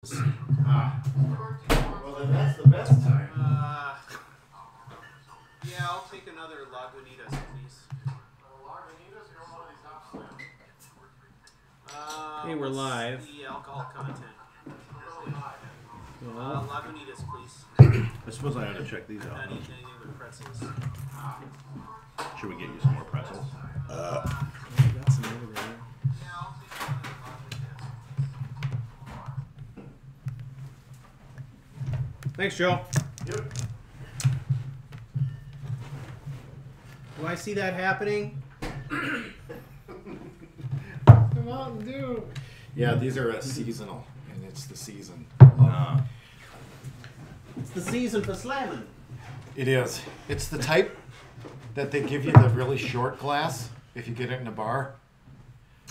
Well, then that's the best time. Yeah, I'll take another Lagunitas, please. Lagunitas, you don't want these hops now? Hey, we're live. The alcohol content. Well, Lagunitas, please. I suppose I ought to check these out. Not eating anything but pretzels. Should we get you some more pretzels? I got some over there. Yeah, I'll take another Lagunitas. Thanks, Joe. Yep. Do I see that happening? Come on, dude. Yeah, these are seasonal, and it's the season. It's the season for slamming. It is. It's the type that they give you the really short glass if you get it in a bar,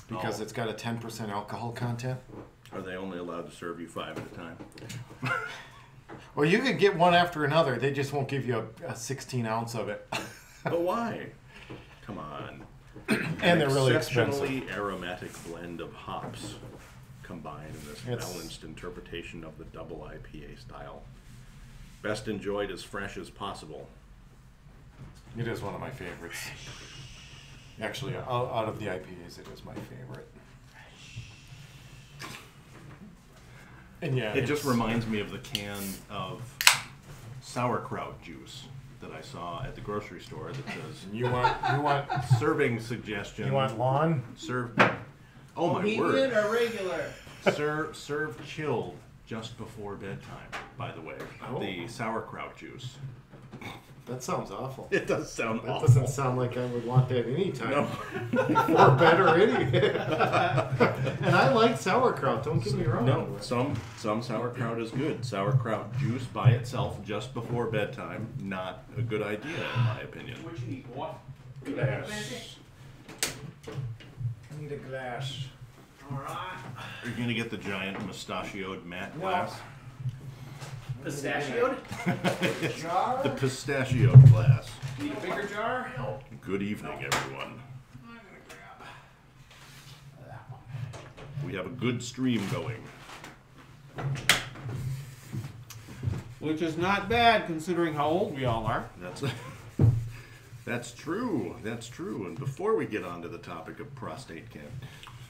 because it's got a 10% alcohol content. Are they only allowed to serve you 5 at a time? Well, you could get one after another. They just won't give you a 16 ounce of it. But why? Come on. And they're really expensive. Exceptionally aromatic blend of hops combined in this It's- balanced interpretation of the double IPA style. Best enjoyed as fresh as possible. It is one of my favorites. Actually, out of the IPAs, it is my favorite. And yeah, It just reminds me of the can of sauerkraut juice that I saw at the grocery store that says you want serving suggestion. lawn? Serve. Oh my Heated word! or regular? Serve chilled just before bedtime. By the way, Oh. the sauerkraut juice. That sounds awful. It does sound That awful. doesn't sound like I would want that anytime. No. Or better any. And I like sauerkraut, don't get me wrong. No, some sauerkraut is good. Sauerkraut juice by itself just before bedtime, not a good idea in my opinion. What you need, boy? Glass. I need a glass. Alright. Are you gonna get the giant mustachioed matte glass? Pistachioed? Jar? The pistachioed glass. Need a bigger jar? Good evening, everyone. I'm gonna grab that one. We have a good stream going. Which is not bad considering how old we all are. That's true. That's true. And before we get on to the topic of prostate cancer,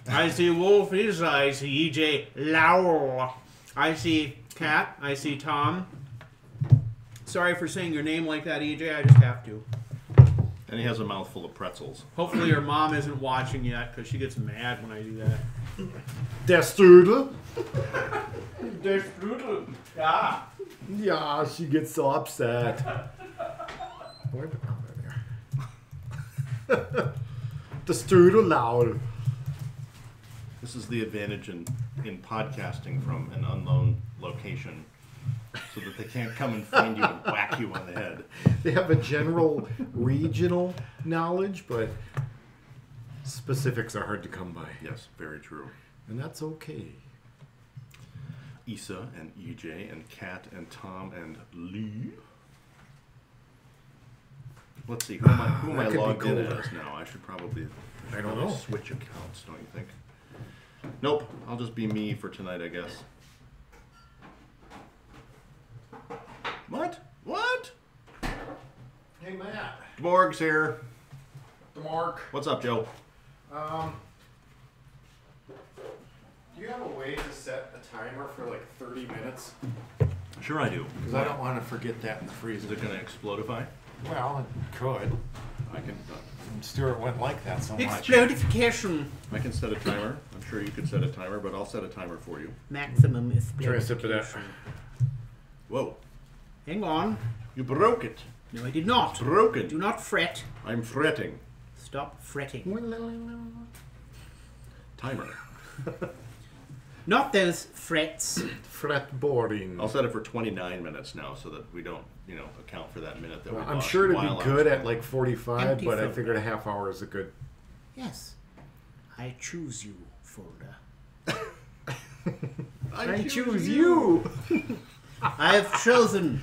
I see Wolfies, I see EJ Lowell, I see Kat, I see Tom. Sorry for saying your name like that, EJ, I just have to. and he has a mouthful of pretzels. Hopefully your mom isn't watching yet, because she gets mad when I do that. Der Strudel? Der Strudel. Yeah. Yeah, she gets so upset. Where'd the powder there? The Strudel Laul. This is the advantage in podcasting from an unknown location, so that they can't come and find you and whack you on the head. They have a general regional knowledge, but specifics are hard to come by. Yes, very true. And that's okay. Issa and EJ and Kat and Tom and Lee. Let's see, who am That I could be logged in cooler. as now? I should probably I don't know. switch accounts, don't you think? Nope, I'll just be me for tonight, I guess. What? What? Hey, Matt. Morg's here. The Mark. What's up, Joe? Do you have a way to set a timer for like 30 minutes? Sure I do. Because I don't want to forget that in the Is freezer. it going to explodify? Well, it could. I can Stuart wouldn't like that so much. Explodification. I can set a timer. I'm sure you could set a timer, but I'll set a timer for you. Maximum Try a sip of that. explodification. Whoa. Hang on. You broke it. No, I did not. Broken. Do not fret. I'm fretting. Stop fretting. Timer. Not those frets. Fret boring. I'll set it for 29 minutes now so that we don't, account for that minute that we I'm lost sure it'd while be I good was- at like 45, Empty but I folder. figured a half hour is a good. Yes. I choose you, folder. I choose you. I have chosen.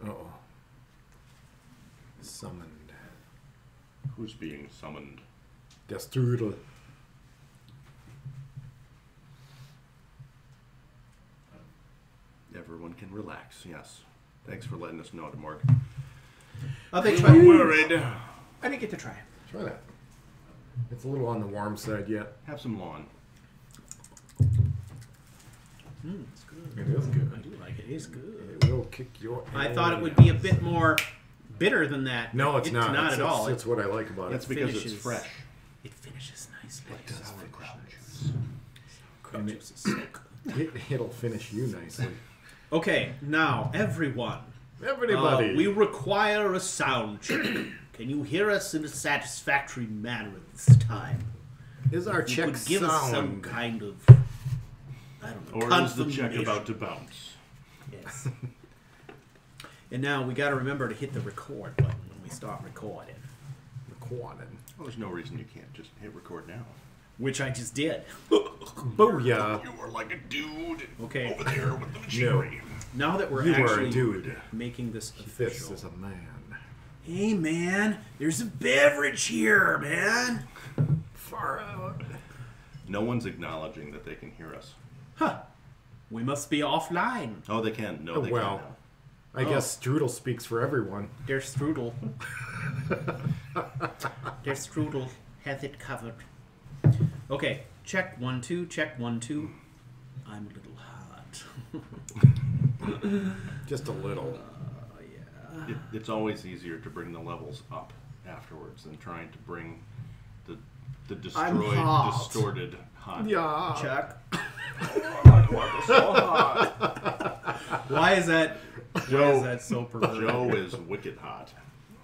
Uh-oh. Summoned. Who's being summoned? Der Strudel. Everyone can relax, yes. Thanks for letting us know, Demorg. I'll try. Worried. I didn't get to try. Try that. It's a little on the warm side yet. Have some lawn. It's good. It is good. I do like it. It's good. It will kick your I ass. thought it would be a bit more bitter than that. No, it's not. Not It's- at all. That's what I like about That's it. because finishes- it's fresh. It finishes nicely. It does Sour finish crab nice. juice. Crab juice is so good. It'll finish you nicely. Okay, now everyone. Everybody. We require a sound check. Can you hear us in a satisfactory manner at this time? is our You check could give us some sound. kind of, I don't know, Or is the check confirmation. about to bounce? Yes. And now we got to remember to hit the record button when we start recording, Recording. Well, there's no reason you can't just hit record now. which I just did. Booyah. You are like a dude Okay. over there with the machinery. Now that we're You are actually a dude. making this This official. is a man. Hey man, there's a beverage here, man. Far out. No one's acknowledging that they can hear us. Huh. We must be offline. Oh, they can. No, they Well. can now. I guess Strudel speaks for everyone. Der Strudel. Der Strudel hath it covered. Okay, check 1 2, check 1 2. I'm a little hot. Just a little. It's always easier to bring the levels up afterwards than trying to bring the I'm destroyed, hot. distorted hot. Yeah. Check. Why is that? Why is that so perverted? Joe is wicked hot.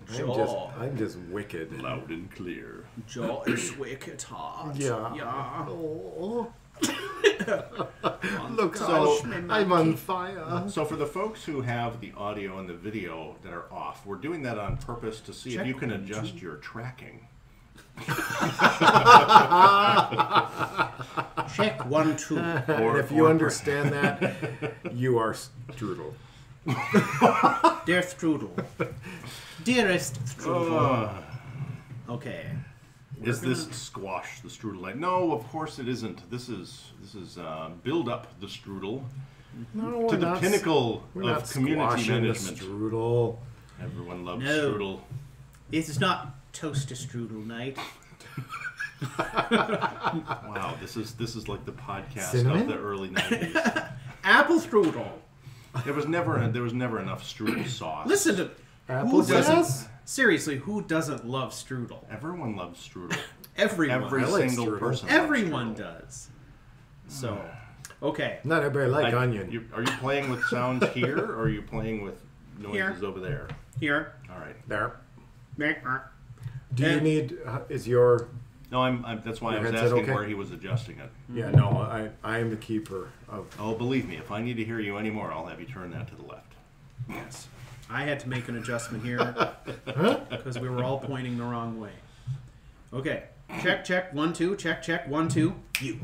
I'm just wicked. Loud and clear. Joe is wicked hot. Yeah. Yeah. Oh. Look, So- I'm on fire. So for the folks who have the audio and the video that are off, we're doing that on purpose to see Check if you can 1 adjust 2. your tracking. Check 1 2. And if you understand that, you are Strudel. Dear Strudel. Dearest Strudel. Okay. Is this squash the strudel? Like, no, of course it isn't. This is build up the strudel No, to the pinnacle we're not of community squashing the management. Strudel. Everyone loves No. strudel. It is not toast to strudel night. Wow, this is like the podcast Cinnamon? of the early 90s. Apple strudel. There was never enough strudel sauce. Listen to Apple who doesn't sauce? seriously, who doesn't love strudel? Everyone loves strudel. Everyone. Every I like single strudel. person. loves Everyone strudel. does. So, okay. Not everybody like onion. Are you playing with sounds here, or are you playing with noises Here. over there? Here. All right. There. Meh. Do you And- need? Is your? No, I'm that's why I Your was headset asking okay? where he was adjusting it. Yeah, no. I am the keeper of. Oh, believe me, if I need to hear you anymore, I'll have you turn that to the left. Yes. I had to make an adjustment here because we were all pointing the wrong way. Okay. Check 1 2. Check 1 2. You.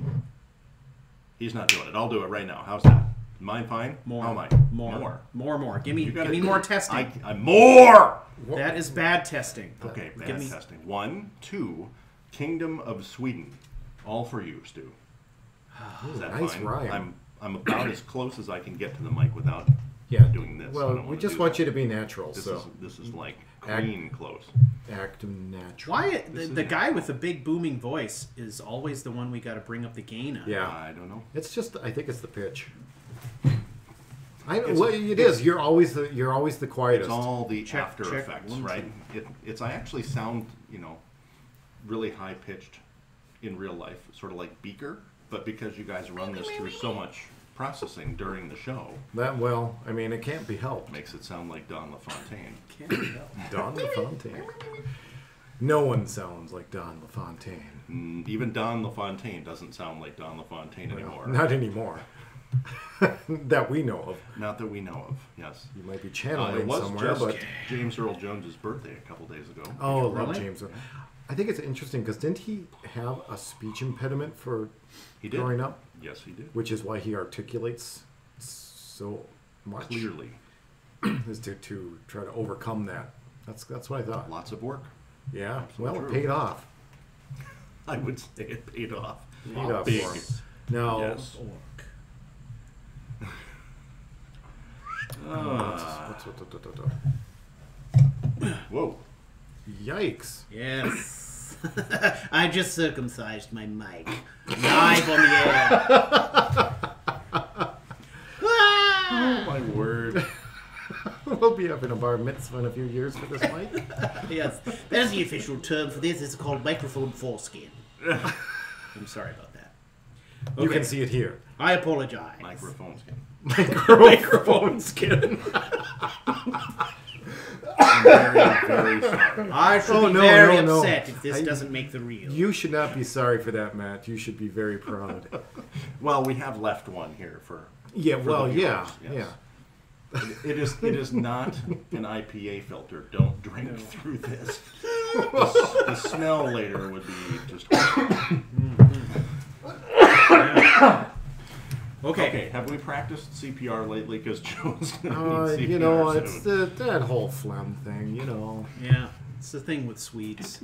He's not doing it. I'll do it right now. How's that? Mine fine? More. How am I? More. Give me You gotta- more testing. I'm more. That is bad testing. Okay, Give bad me- testing. 1, 2, Kingdom of Sweden. All for you, Stu. Is that nice fine? rhyme. I'm about as close as I can get to the mic without Yeah. doing this. I Well, don't we wanna just do want that. you to be natural. This So is like Act- clean close. act natural. Why the guy with the big booming voice is always the one we got to bring up the gain on? Yeah. I don't know. It's just. I think it's the pitch. It is. You're always the quietest. It's all the Check, after check, effects, 1 2. right? I actually sound, really high pitched in real life, sort of like Beaker, but because you guys run this through so much processing during the show, it can't be helped. makes it sound like Don LaFontaine. Can't be helped. Don LaFontaine. No one sounds like Don LaFontaine. Even Don LaFontaine doesn't sound like Don LaFontaine anymore. Not anymore. That we know of. Not that we know of. Yes. You might be It channeling was somewhere, just but James Earl Jones's birthday a couple days ago. oh, I love Really? James. I think it's interesting because didn't he have a speech impediment for He did. growing up, Yes, he did. which is why he articulates so much. Clearly, Is to try to overcome that. That's what I thought. lots of work. Yeah, well, true. it paid off. I would say it paid off. Paid off Big. for him. Now, Yes. Whoa. Yikes. Yes. I just circumcised my mic. Live on the air. Oh my word. We'll be having a bar mitzvah in a few years for this mic. Yes, that's the official term for this. It's called microphone foreskin. I'm sorry about that. You can see it here. I apologize. Microphone skin. Microphone skin. I'm very, very sorry. I should Oh, be no, very no, no. upset if this doesn't make the reel. You should not be sorry for that, Matt. You should be very proud. Well, we have left one here for. Yeah, well, the yeah, viewers, yes. yeah. It is not an IPA filter. Don't drink through this. The smell later would be just. Okay, have we practiced CPR lately? Because Joe's gonna need CPR You know, soon. it's that whole phlegm thing, you know. Yeah, it's the thing with Swedes.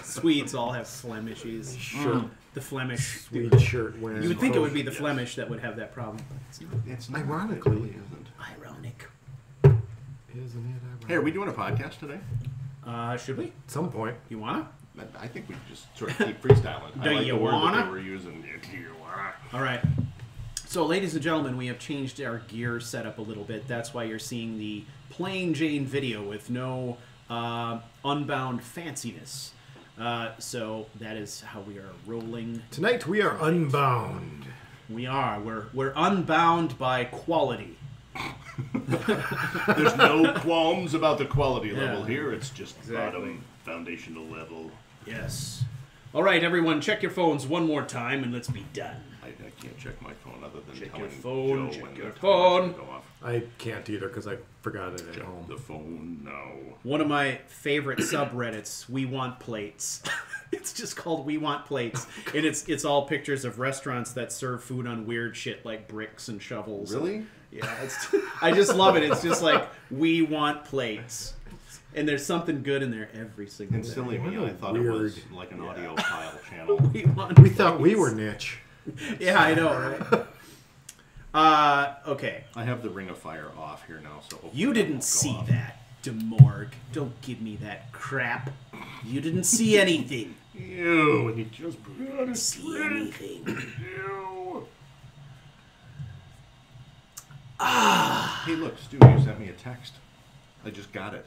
Swedes all have phlegm issues. Sure. The Flemish. Sweet shirt wearing. You would think it would be the Flemish that would have that problem. It's not, Ironically. it really isn't. Ironic. Isn't it ironic? Hey, are we doing a podcast today? Should we? At some point. You wanna? I think we just sort of keep freestyling. Do I like you the word that wanna? they were using. Do you wanna? All right. So, ladies and gentlemen, we have changed our gear setup a little bit. That's why you're seeing the plain Jane video with no unbound fanciness. So that is how we are rolling. Tonight we are unbound. We are. We're unbound by quality. There's no qualms about the quality level Yeah. here. It's just Exactly. bottom foundational level. Yes. All right, everyone, check your phones one more time and let's be done. I can't check my phone other than Check telling your phone, Joe check when your the phone. timers go off. I can't either because I forgot it at Check home. the phone now. One of my favorite subreddits, We Want Plates. It's just called We Want Plates, and it's all pictures of restaurants that serve food on weird shit like bricks and shovels. Really? Yeah, I just love it. It's just like We Want Plates, and there's something good in there every single And day. silly me, What I a thought it was weird- like an audio file channel. We Want We thought we were niche. Yeah, I know, right? Okay. I have the Ring of Fire off here now, so hopefully You that didn't won't go see off. that, DeMorg. Don't give me that crap. You didn't see anything. Ew, he just Didn't see anything. Ew. Hey, look, Stu, you sent me a text. I just got it.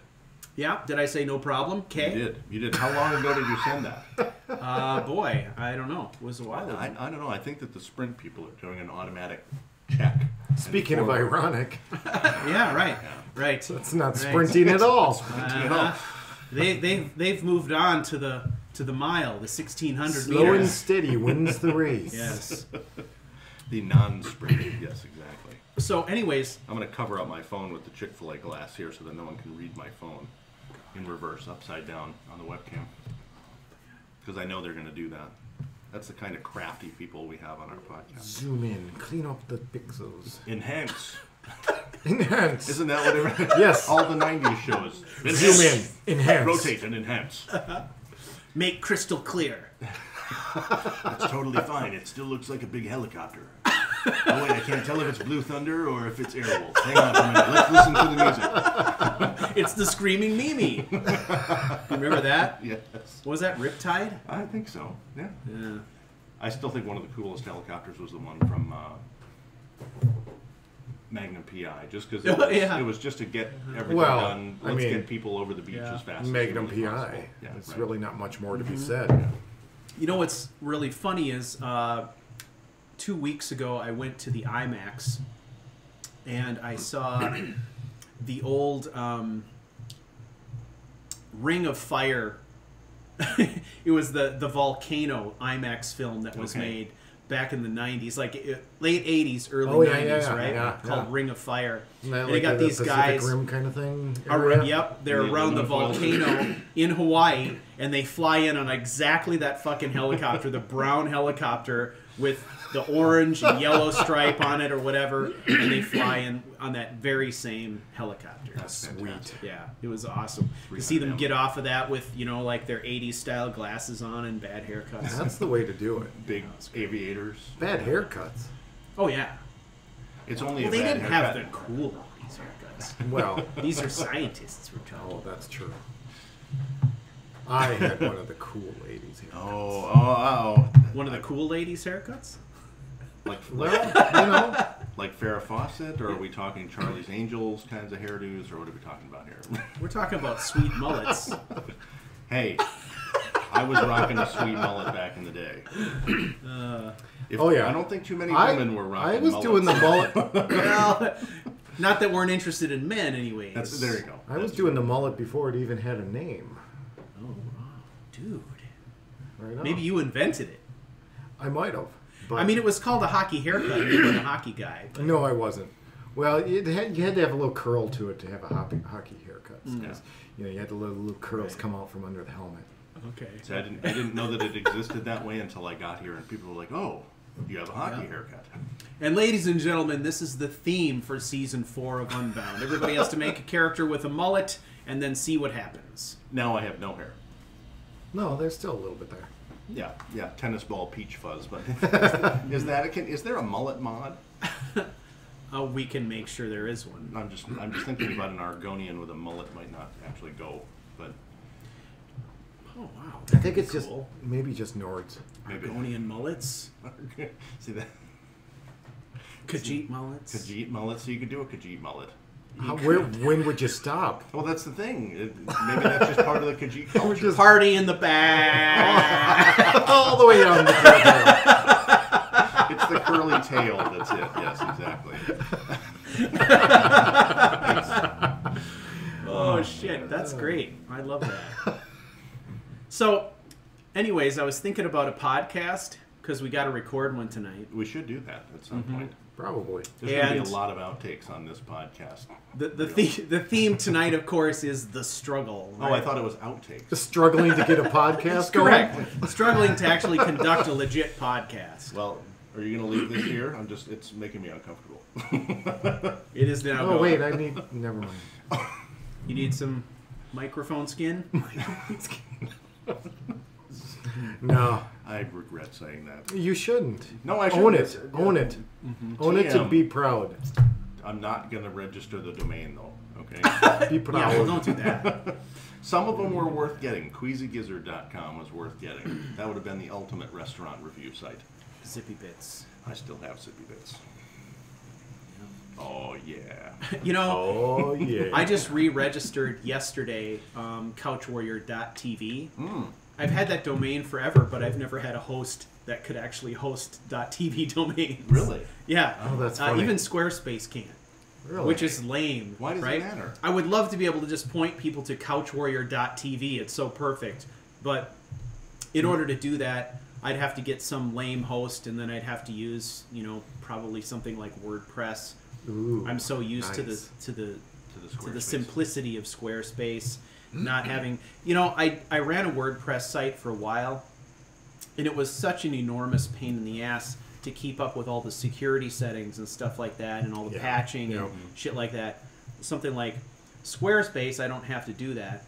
Yeah, did I say no problem? You Okay. did. You did. How long ago did you send that? Boy, I don't know. It was a while ago. I don't know. I think that the Sprint people are doing an automatic check. Speaking of forward. ironic, Yeah, right. Right. it's not Right. sprinting at all. Uh-huh. They've moved on to the mile, the 1600 Slow and meters. steady wins the race. Yes. The non-Sprint. Yes, exactly. So, anyways, I'm going to cover up my phone with the Chick-fil-A glass here so that no one can read my phone in reverse, upside down on the webcam. Because I know they're going to do that. That's the kind of crafty people we have on our podcast. Zoom in, clean up the pixels. Enhance. Enhance. Isn't that what it Yes. all the 90s shows? Zoom in, enhance. Rotate and enhance. make crystal clear. That's totally fine. It still looks like a big helicopter. Oh wait, I can't tell if it's Blue Thunder or if it's Airwolf. Hang on a minute. Let's listen to the music. It's the Screaming Mimi. Remember that? Yes. What was that, Riptide? I think so. Yeah. Yeah. I still think one of the coolest helicopters was the one from Magnum PI, just because Yeah. it was just to get everything Well, done. I Let's mean, get people over the beach yeah. as fast Magnum as humanly PI. possible. Yeah, It's right. really not much more to be Mm-hmm. said. You know what's really funny is 2 weeks ago I went to the IMAX and I saw the old Ring of Fire. It was the volcano IMAX film that was Okay. made back in the 90s, like late 80s, early Oh, yeah, 90s, yeah, right? yeah, Called yeah. Ring of Fire. Isn't that And like they got the these Pacific guys. Rim kind of thing? Yep, they're Yeah, around the aluminum foil. volcano in Hawaii, and they fly in on exactly that fucking helicopter, the brown helicopter with the orange and yellow stripe on it or whatever, and they fly in on that very same helicopter. That's Sweet. fantastic. Yeah, it was awesome to see them get off of that with, you know, like their 80s style glasses on and bad haircuts. That's the way to do it. Big aviators. Bad haircuts. Oh yeah. It's only Well, a they bad didn't haircut. have the cool 80s haircuts. Well, These are scientists we're talking. oh, that's true. I had one of the cool 80s haircuts. Oh. One of the cool ladies' haircuts? Like, Well, you know, like Farrah Fawcett, or are we talking Charlie's Angels kinds of hairdos, or what are we talking about here? We're talking about sweet mullets. Hey, I was rocking a sweet mullet back in the day. Oh, yeah. I don't think too many women were rocking I was mullets. doing the mullet. Well, not that we're interested in men, anyways. There you go. I was doing the mullet before it even had a name. Oh, wow. Dude. Right on. Maybe you invented it. I might have. But I mean, it was called a hockey haircut. You were a hockey guy. But no, I wasn't. Well, you had to have a little curl to it to have a hockey haircut. Because, you know, you had the little curls come out from under the helmet. Okay. So I didn't know that it existed that way until I got here, and people were like, "Oh, you have a hockey haircut." And ladies and gentlemen, this is the theme for Season 4 of Unbound. Everybody has to make a character with a mullet and then see what happens. Now I have no hair. No, there's still a little bit there. Yeah, tennis ball peach fuzz. But is there a mullet mod? We can make sure there is one. I'm just thinking about an Argonian with a mullet might not actually go, but Oh, wow. I think it's Cool. maybe just Nords. maybe. Argonian mullets. See that? Khajiit mullets. Khajiit mullet, so you could do a Khajiit mullet. When would you stop? Well, that's the thing. Maybe that's just part of the Khajiit culture. Party in the back. All the way down the tail. It's the curly tail that's it. Yes, exactly. Oh, shit. That's great. I love that. So, anyways, I was thinking about a podcast because we got to record one tonight. We should do that at some point. Probably. There's going to And- be a lot of outtakes on this podcast. The theme tonight, of course, is the struggle. Oh, I thought it was outtakes. Struggling to get a podcast going? Correct. Struggling to actually conduct a legit podcast. Well, are you going to leave this here? It's making me uncomfortable. It is now. Oh, going. wait, never mind. You need some microphone skin? No, I regret saying that. you shouldn't. No, I Own shouldn't. it. Own it. Own it to TM. be proud. I'm not going to register the domain, though. Okay. Be proud. Yeah, well, don't do that. Some of them were worth getting. QueasyGizzard.com was worth getting. That would have been the ultimate restaurant review site. Zippy bits. I still have Sippy Bits. Oh, yeah. You know, Oh, yeah. I just re-registered yesterday couchwarrior.tv. I've had that domain forever, but I've never had a host that could actually host .tv domains. Really? Yeah. Oh, that's funny. Even Squarespace can't. Really? Which is lame. Why does it right? matter? I would love to be able to just point people to couchwarrior.tv. It's so perfect. But in order to do that, I'd have to get some lame host, and then I'd have to use, probably something like WordPress. Ooh, I'm so used to nice. the Squarespace. simplicity of Squarespace, not having. I ran a WordPress site for a while, and it was such an enormous pain in the ass to keep up with all the security settings and stuff like that, and all the patching and shit like that. Something like Squarespace, I don't have to do that.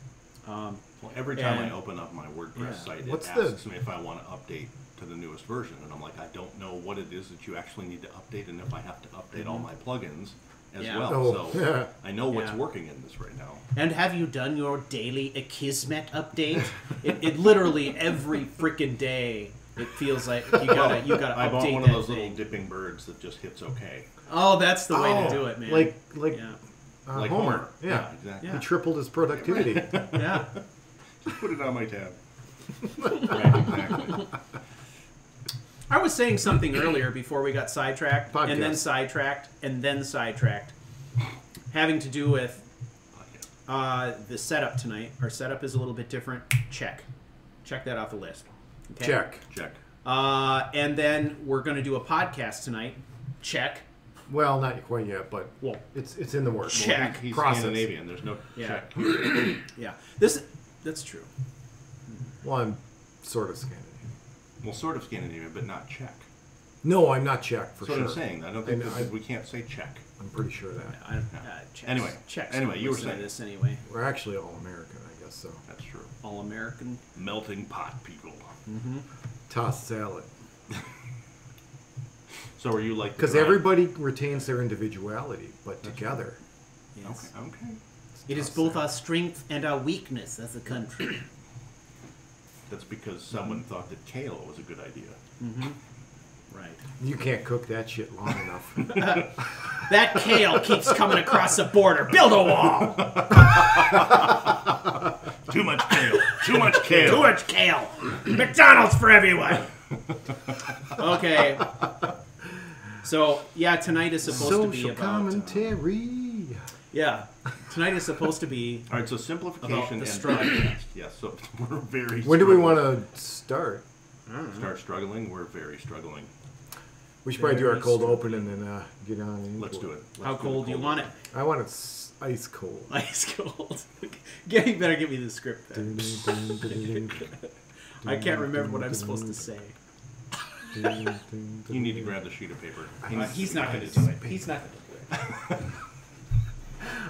Well, every time I And- open up my WordPress site, What's it the- asks me if I want to update to the newest version, and I'm like, I don't know what it is that you actually need to update, and if I have to update all my plugins as Yeah. well. Oh, So yeah. I know what's Yeah. working in this right now. And have you done your daily Akismet update? it literally every freaking day. It feels like you gotta I bought update one of that those little thing. dipping birds that just hits OK. Oh, that's the way Oh, to do it, man. Like yeah, Like Homer. Yeah. exactly. Yeah. He tripled his productivity. yeah. Just put it on my tab. Right, exactly. I was saying something earlier before we got sidetracked, Podcast. and then sidetracked, and then sidetracked, having to do with the setup tonight. Our setup is a little bit different. Check that off the list. Okay? Check. Check. And then we're going to do a podcast tonight. Check. Well, not quite yet, but Well, it's in the works. Check. He's Process. Scandinavian. There's no Yeah. check. yeah. That's true. Well, I'm sort of Scandinavian. Well, sort of Scandinavian, but not Czech. No, I'm not Czech for That's what sure. I'm saying. I don't think And we can't say Czech. I'm pretty sure of that. Czechs, Anyway, Czechs anyway, don't you were listen to saying. this anyway. We're actually all American, I guess so. That's true. All American. Melting pot people. Tossed salad. So are you like? Because everybody retains their individuality, but together. Yes. Okay. It is both our strength and our weakness as a country. That's because someone thought that kale was a good idea. Right. You can't cook that shit long enough. That kale keeps coming across the border. Build a wall. Too much kale. Too much kale. Too much kale. McDonald's for everyone. Okay. So yeah, tonight is supposed to be Social about. commentary. Yeah, tonight is supposed to be. All right. So simplification About the and struggle. podcast. Yes. So we're very. When do we struggling. want to start? Start struggling? We're very struggling. We should probably do our Very cold strong. open and then get on. into Let's do it. How cold do you want it? I want it ice cold. Ice cold. You better give me the script then. I can't remember what I'm supposed to say. You need to grab the sheet of paper. He's not going to do it. He's not going to do it.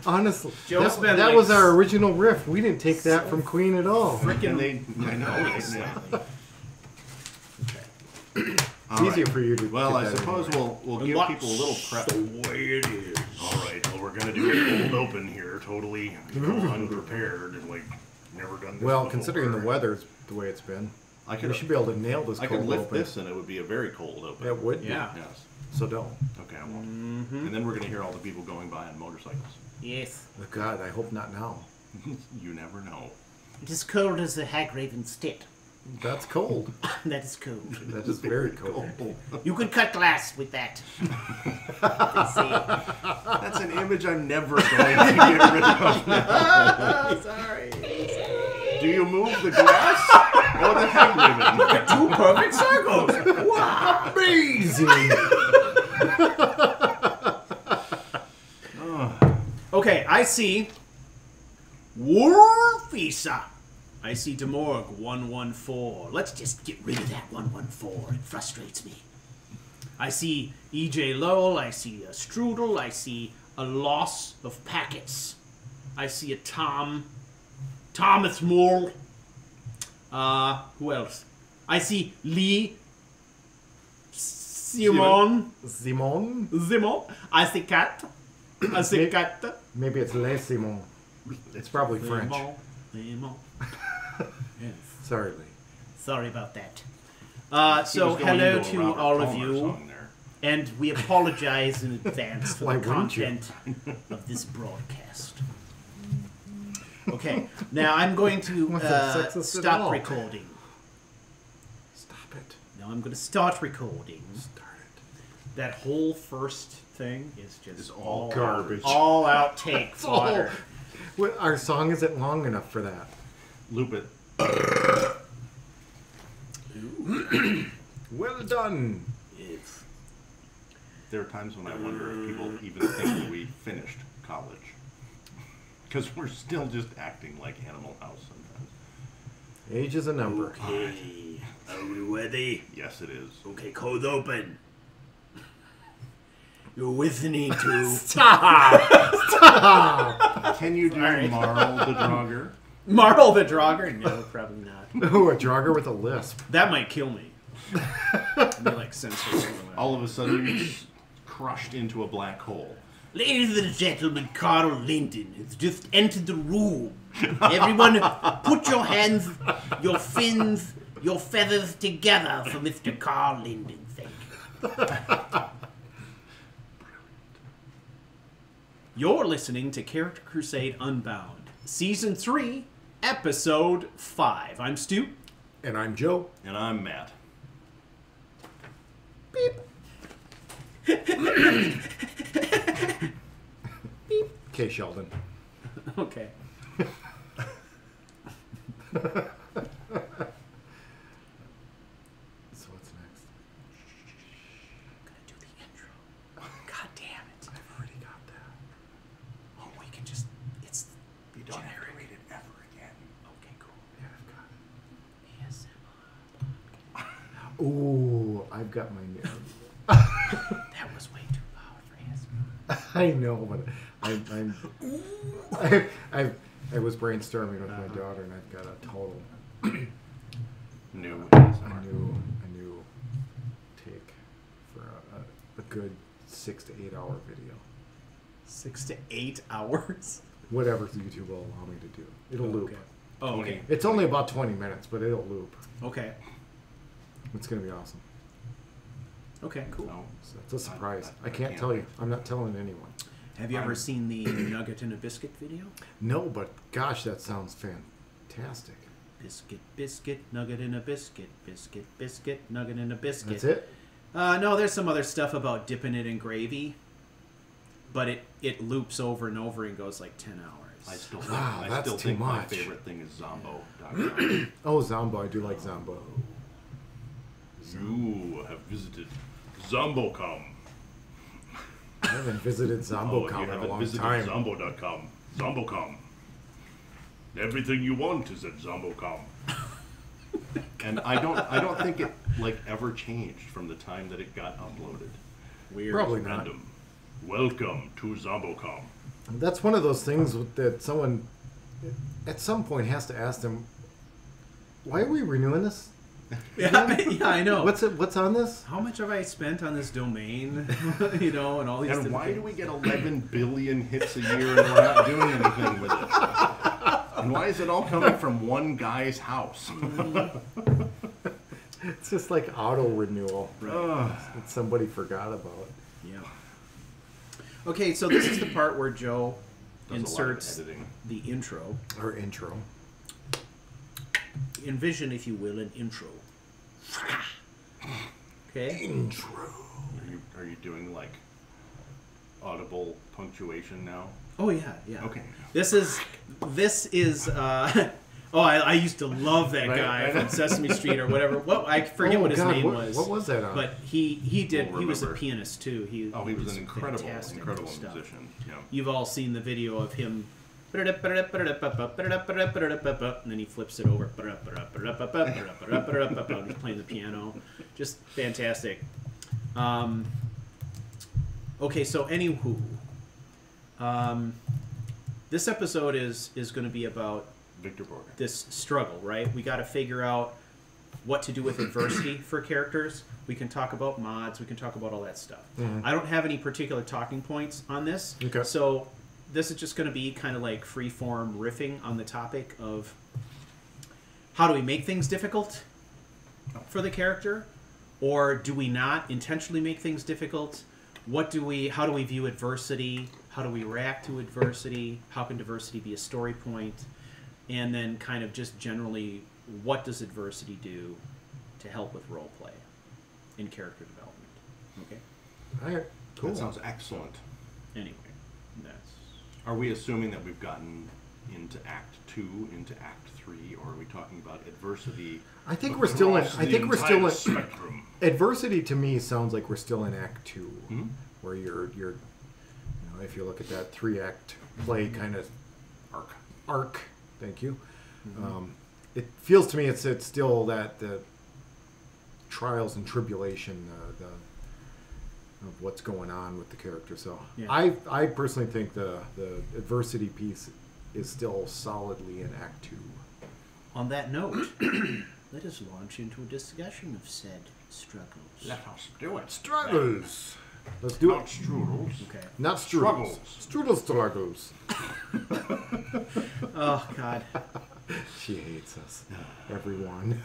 Honestly, Joe's been that like was our original riff. We didn't take that from Queen at all. And they, I know. Yeah. It's easier for you to. Well, get I that suppose anyway. we'll give people a little prep. The way it is. All right, well, we're gonna do a cold open here, totally unprepared, and like never done this. Well, before. considering the weather's the way it's been, I we could should be able to nail this I cold could lift open. this, and it would be a very cold open. It would. Yeah. Yes. So don't. Okay, I won't. And then we're gonna hear all the people going by on motorcycles. Yes. Oh, God, I hope not now. You never know. It is cold as the Hagraven State. That's cold. That is cold. That is very cold. You could cut glass with that. They That's an image I'm never going to get rid of. say. Sorry. Do you move the glass or the head ribbon? Two perfect circles. Wow. Amazing. Okay, I see Warfisa. I see Demorg 114. Let's just get rid of that 114. It frustrates me. I see EJ Lowell. I see a Strudel. I see a loss of packets. I see a Thomas Moore. Who else? I see Lee Simon. Simon? Zimon. I see Cat. I see Cat. Maybe it's Les Simon. It's probably French. Zimon. Yes. Sorry, Lee. Sorry about that. He So was going hello into a to Robert all of Palmer you, song there. and we apologize in advance for Why the wouldn't you? content of this broadcast. Okay, now I'm going to What's that sexist at stop all? recording. Stop it. Now I'm going to start recording. Start it. That whole first thing is just It's all garbage. all outtake fodder. Well, our song isn't long enough for that. Loop it. Well done. If There are times when I wonder if people even think we finished college. Because we're still just acting like Animal House sometimes. Age is a number. okay, are we ready? Yes, it is. Okay, cold open. You're listening to Stop! Can you do Sorry. Marl the Drogger? Marl the Drogger? No, probably not. Ooh, a jogger with a lisp. That might kill me. I'd be like censored. All of a sudden, you're crushed into a black hole. Ladies and gentlemen, Carl Linden has just entered the room. Everyone, put your hands, your fins, your feathers together for Mr. Carl Linden. Thank you. You're listening to Character Crusade Unbound, Season 3, Episode 5. I'm Stu. And I'm Joe. And I'm Matt. Okay, Sheldon. Okay. So what's next? I'm gonna do the intro. God damn it. I've already got that. Oh, we can just, it's You don't have to read it ever again. okay, cool. Yeah, I've got ASMR. it. Ooh, I've got my That was way too loud for his. I know, but I was brainstorming with my daughter, and I've got a total New. a new take for a good 6 to 8 hour video. 6 to 8 hours. Whatever YouTube will allow me to do. It'll loop. Okay. Oh, okay. It's only about 20 minutes, but it'll loop. Okay. It's gonna be awesome. Okay. Cool. No. So it's a surprise. I can't can't tell you. wait. I'm not telling anyone. Have you ever seen the nugget and a biscuit video? No, but gosh, that sounds fantastic. Biscuit, biscuit, nugget and a biscuit, biscuit, biscuit, nugget and a biscuit. That's it? No, there's some other stuff about dipping it in gravy, but it loops over and over and goes like 10 hours. I still think, Wow, I that's still too think my much. favorite thing is Zombo.com. Oh, Zombo. I do like Zombo. You have visited Zombo.com. I haven't visited Oh, Zombo.com you in a haven't long visited time. Zombo.com. Zombo.com. Everything you want is at Zombo.com. And I don't think it like ever changed from the time that it got uploaded. Weird. Probably not. Random. Welcome to Zombo.com. That's one of those things that someone at some point has to ask them, why are we renewing this? Yeah, yeah, I know. What's on this? How much have I spent on this domain? You know, and all these. And different why do things. we get 11 billion hits a year and we're not doing anything with it? And why is it all coming from one guy's house? It's just like auto renewal Ugh. that somebody forgot about. Yeah. Okay, so this is the part where Joe Does a lot of inserts editing. the intro. Or intro. Envision, if you will, an intro. Okay. Intro. Are you doing like audible punctuation now? Oh yeah, yeah. Okay. This is. Oh, I used to love that Right, guy right. from Sesame Street or whatever. What I forget Oh, what his God, name what- was. what was that on? But he did. Won't He was a remember. pianist too. He Oh, he was an incredible fantastic and stuff. musician. Yeah. You've all seen the video of him. And then he flips it over. He's playing the piano. Just fantastic. Okay, so anywho, this episode is going to be about Victor Borger. this struggle, right? We got to figure out what to do with adversity for characters. We can talk about mods. We can talk about all that stuff. I don't have any particular talking points on this. Okay. So this is just going to be kind of like free-form riffing on the topic of how do we make things difficult for the character, or do we not intentionally make things difficult? How do we view adversity? How do we react to adversity? How can diversity be a story point? And then kind of just generally, what does adversity do to help with role play in character development? Okay. All right. Cool. That sounds excellent. Anyway, that's Are we assuming that we've gotten into Act 2, into Act 3, or are we talking about adversity? I think we're still in. I think we're still in. spectrum. Adversity to me sounds like we're still in Act 2, Mhm. where you're, you know, if you look at that 3-act play kind of arc. Thank you. It feels to me it's still that the trials and tribulation of what's going on with the character. So Yeah. I personally think the adversity piece is still solidly in Act 2. on that note. Let us launch into a discussion of said struggles. Let us do it. Struggles. Let's do Not it. strudels. Okay. Not strudels. Strudel struggles. Oh God. She hates us. Everyone.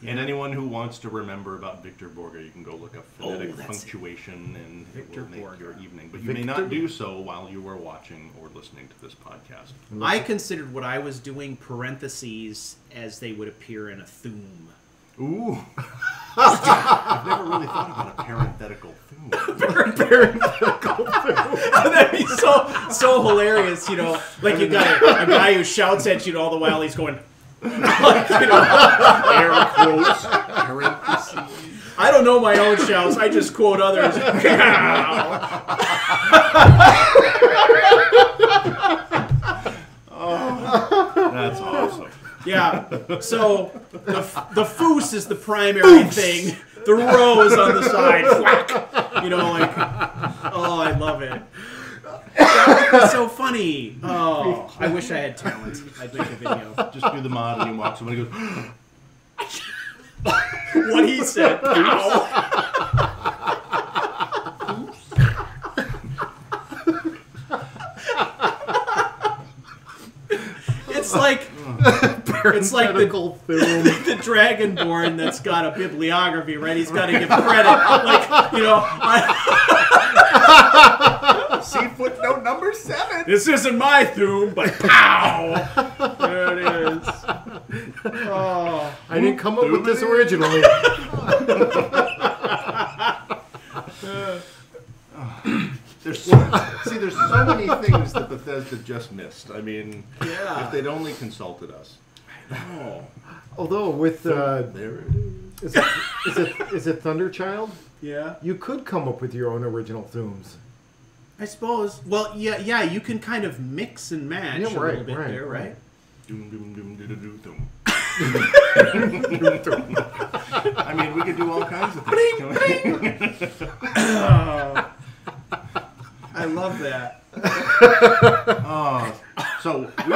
And anyone who wants to remember about Victor Borger, you can go look up phonetic that's it. punctuation and Victor it will make Borger. your evening. But you may Victor- not do so while you are watching or listening to this podcast. I considered what I was doing parentheses as they would appear in a theme. Ooh. I've never really thought about a parenthetical theme. That'd be so hilarious, you know. Like you got a guy who shouts at you all the while he's going. Like, you know, Air quotes, parentheses. I don't know my own shouts. I just quote others. That's awesome. Yeah. So the foos is the primary thing. The row is on the side. Whack. You know, like, oh, I love it. That was so funny. Oh, I wish I had talent. I'd make a video. Just do the mod and he walks away and he goes, What he said. Ow. It's like the Dragonborn that's got a bibliography, right? He's got to give credit. Like, you know, see footnote number 7. This isn't my Thum, but pow! There it is. Oh. I didn't come up with this originally. There's so many things that Bethesda just missed. I mean, yeah. If they'd only consulted us. Oh. Although with there it is. Is it Thunderchild? Yeah. You could come up with your own original Thums. I suppose. Well, yeah. You can kind of mix and match a little bit there, right? Doom doom doom doom doom doom. I mean, we could do all kinds of things. I love that. So we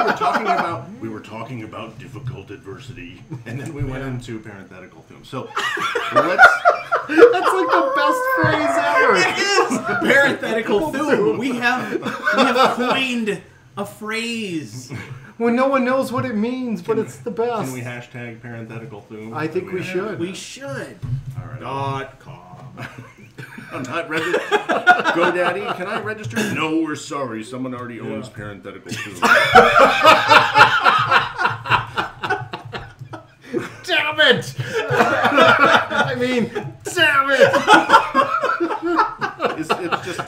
were talking about difficult adversity, and then we went into parenthetical Thums. So let's. That's like the best phrase ever. It is parenthetical Thum. We have coined a phrase. When no one knows what it means, but it's the best. Can we hashtag parenthetical Thum? I think we should. We should. All right. .com. I'm not registered. GoDaddy, can I register? No, we're sorry. Someone already owns parenthetical Thum. Damn it! I mean, damn it! It's just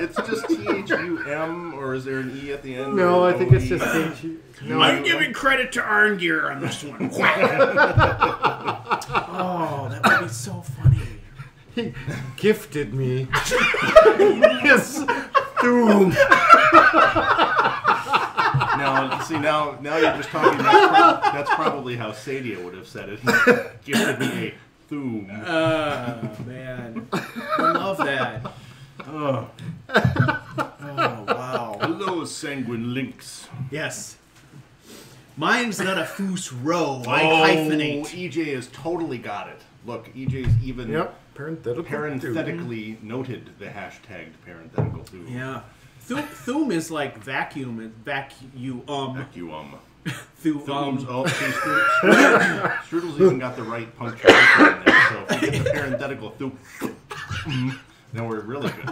It's just THUM, or is there an E at the end? No, I think it's just THU. No, I'm giving credit to Arngeir on this one. Oh, that would be so funny. He gifted me his Thum. Now you're just talking. That's probably how Sadia would have said it. He gifted me a Thum. Oh, man. I love that. Oh, wow. hello, sanguine links. Yes. Mine's not a foos row. I hyphenate. EJ has totally got it. Look, EJ's even parenthetically noted the hashtagged parenthetical Thum. Yeah. Thum is like vacuum and vacuum. Vacuum. Thum. Oh, see, Strudel's even got the right punctuation in there. So if we get the parenthetical Thum, then we're really good.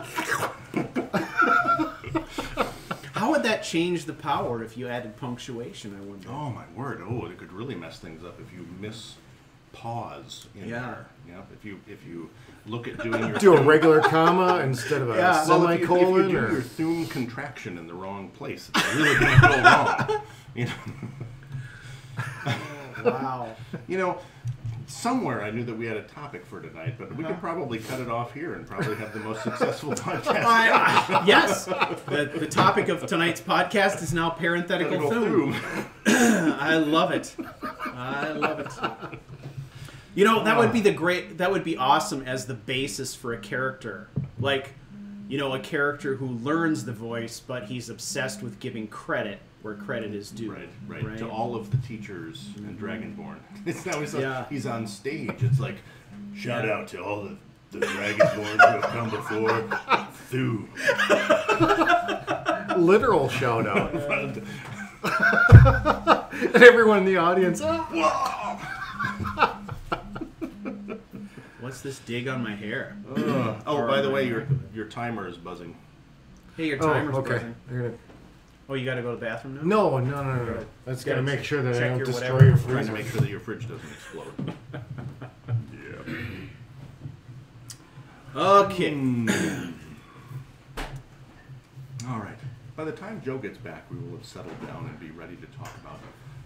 How would that change the power if you added punctuation, I wonder? Oh, my word. Oh, it could really mess things up if you miss pause in there. Yeah. If you look at doing your... Do a regular comma instead of a semicolon. If you do your Thum contraction in the wrong place, it's really going to go wrong. You know? Wow. You know, somewhere I knew that we had a topic for tonight, but we could probably cut it off here and probably have the most successful podcast. Yes. The topic of tonight's podcast is now parenthetical Thum. I love it. I love it. You know, that would be that would be awesome as the basis for a character. Like, you know, a character who learns the voice, but he's obsessed with giving credit where credit is due. Right. To all of the teachers in Dragonborn. It's now he's on stage. It's like, shout out to all the Dragonborn who have come before. Thum. Literal shout out. And everyone in the audience. Whoa! What's this dig on my hair? By the way, your timer is buzzing. Hey, your timer's buzzing. Gonna... Oh, you got to go to the bathroom now? No. That's going to make sure that I don't destroy whatever. your Trying freezer. to make sure that your fridge doesn't explode. Yeah. Okay. All right. By the time Joe gets back, we will have settled down and be ready to talk about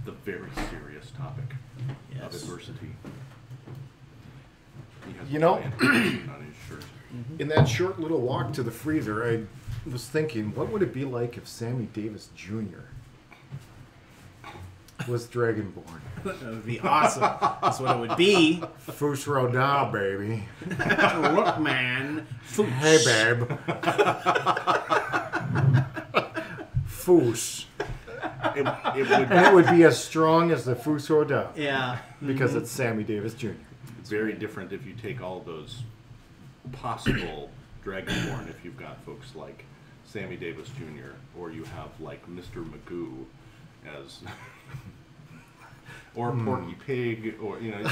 the very serious topic of adversity. You know, on his shirt. in that short little walk to the freezer, I was thinking, what would it be like if Sammy Davis Jr. was Dragonborn. That would be awesome. That's what it would be. Fus Roda, baby. Look, man. Foosh. Hey, babe. Fus. It would And it would be as strong as the Fus Roda. Yeah. Because it's Sammy Davis Jr. It's very different if you take all those possible Dragonborn, if you've got folks like Sammy Davis Jr., or you have like Mr. Magoo as, or Porky Pig, or, you know,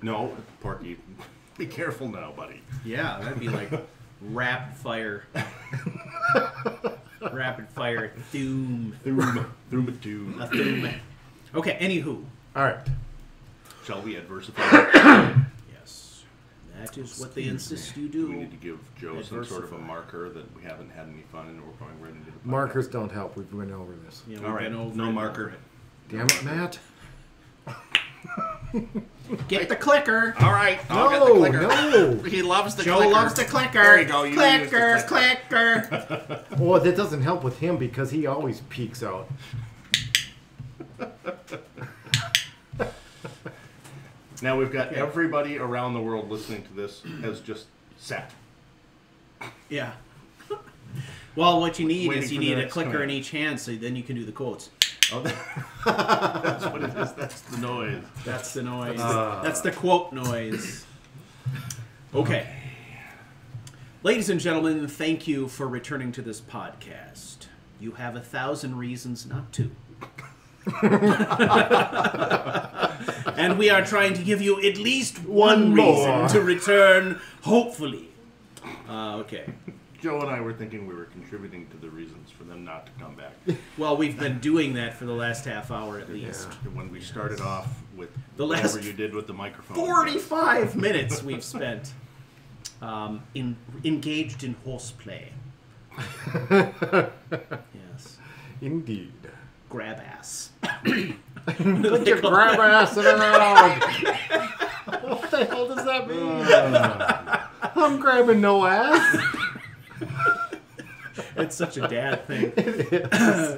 no, Porky, be careful now, buddy. Yeah, that'd be like rapid fire. Rapid fire. Doom. Through a tune. A doom. Okay, anywho. All right. Shall we adversify? Yes. That is what they insist you do. We need to give Joe some sort of a marker that we haven't had any fun and we're going right into the podcast. Markers don't help. We've went over this. Yeah, All we've right, been over no it. marker. Damn it, Matt. Get the clicker. All right, I'll get No, the clicker. no. He loves the Joe clicker. loves the clicker. There you go. You use Clicker, the clicker. clicker. Well, that doesn't help with him because he always peeks out. Now we've got everybody around the world listening to this has just sat. Yeah. Well, what you need Waiting is you for the need a next clicker command. in each hand, so then you can do the quotes. Oh, that's what it is. That's the noise. That's the noise. That's the quote noise. Okay. Ladies and gentlemen, thank you for returning to this podcast. You have 1,000 reasons not to. And we are trying to give you at least one reason more. to return, hopefully. Okay. Joe and I were thinking we were contributing to the reasons for them not to come back. Well, we've been doing that for the last half hour at least. When we started off with The whatever last you did with the microphone. 45 minutes we've spent engaged in horseplay. Yes. Indeed. Grab ass. Put your grab ass around. What the hell does that mean? I'm grabbing no ass. It's such a dad thing.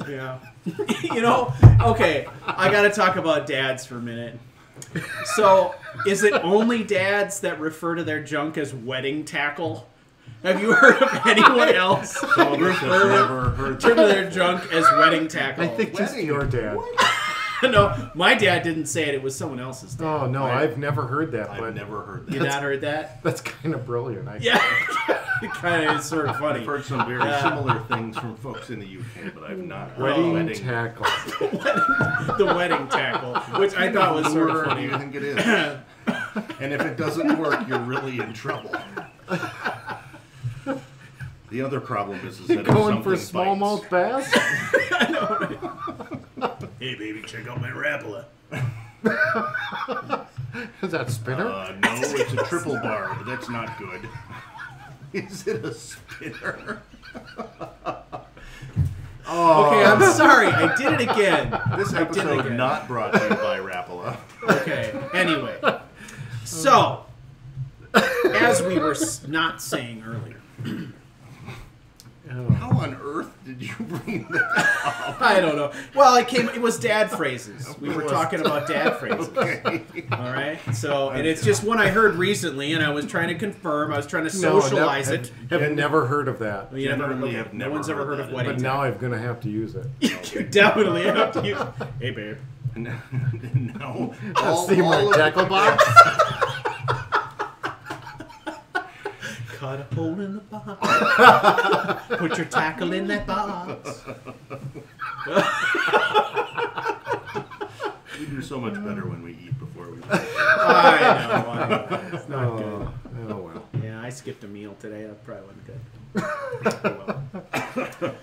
Yeah. You know, okay, I gotta talk about dads for a minute. So, is it only dads that refer to their junk as wedding tackle? Have you heard of anyone else refer to their junk as wedding tackle? I think just your dad. No, my dad didn't say it. It was someone else's dad. Oh, no, I've never heard that. I've But never heard that. You not heard that? that's kind of brilliant. Yeah. It kind of is sort of funny. I've heard some very similar things from folks in the UK, but I've not heard Wedding tackle. The wedding tackle, which I thought was sort of What do funny. you think it is? And if it doesn't work, you're really in trouble. The other problem is that if Going for something smallmouth bass? Hey, baby, check out my Rapala. Is that spinner? No, it's a triple bar, but that's not good. Is it a spinner? Okay, I'm sorry. I did it again. This I did it episode again. not brought to you by Rapala. Okay, anyway. So, as we were not saying earlier, How on earth did you bring that? I don't know. Well, it was dad phrases. We were talking about dad phrases. Okay. All right. So, and it's just one I heard recently, and I was trying to confirm. I was trying to socialize it. Have never heard of that. You never, Generally have no never one's ever heard heard of that. wedding. But now I'm going to have to use it. You definitely have to use. Hey, babe. No. Let's see my of- tackle box. Cut a hole in the box. Put your tackle in that box. We do so much better when we eat before we. I know. It's not good. Oh, well. Yeah, I skipped a meal today. That probably wasn't good.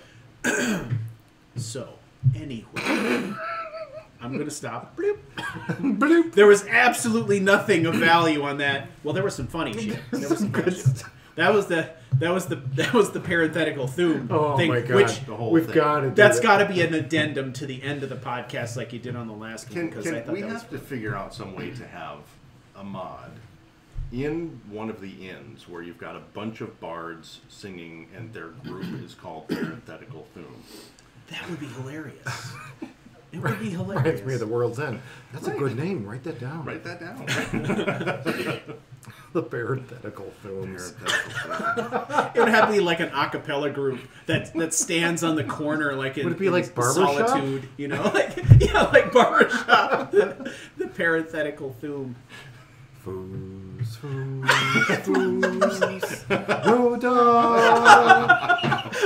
So, anyway. I'm going to stop. Bloop. Bloop. There was absolutely nothing of value on that. Well, there was some funny shit. There was some good shit. That was the parenthetical theme Oh thing, my God. which The whole We've thing. got to do that's that. got to be an addendum to the end of the podcast, like you did on the last one. Can Because I thought we that was have to figure out some way to have a mod in one of the inns where you've got a bunch of bards singing and their group is called Parenthetical Thume. That would be hilarious. It would be Reminds hilarious. me of the World's End. That's a good name. Write that down. Write that down. The Parenthetical Thumes. Parenthetical Thume. It would have to be like an a cappella group that stands on the corner, like in, Would it be in like Barbershop? Solitude, you know, like like Barbershop. The Parenthetical Thume. Foos, foos, foos. No dog.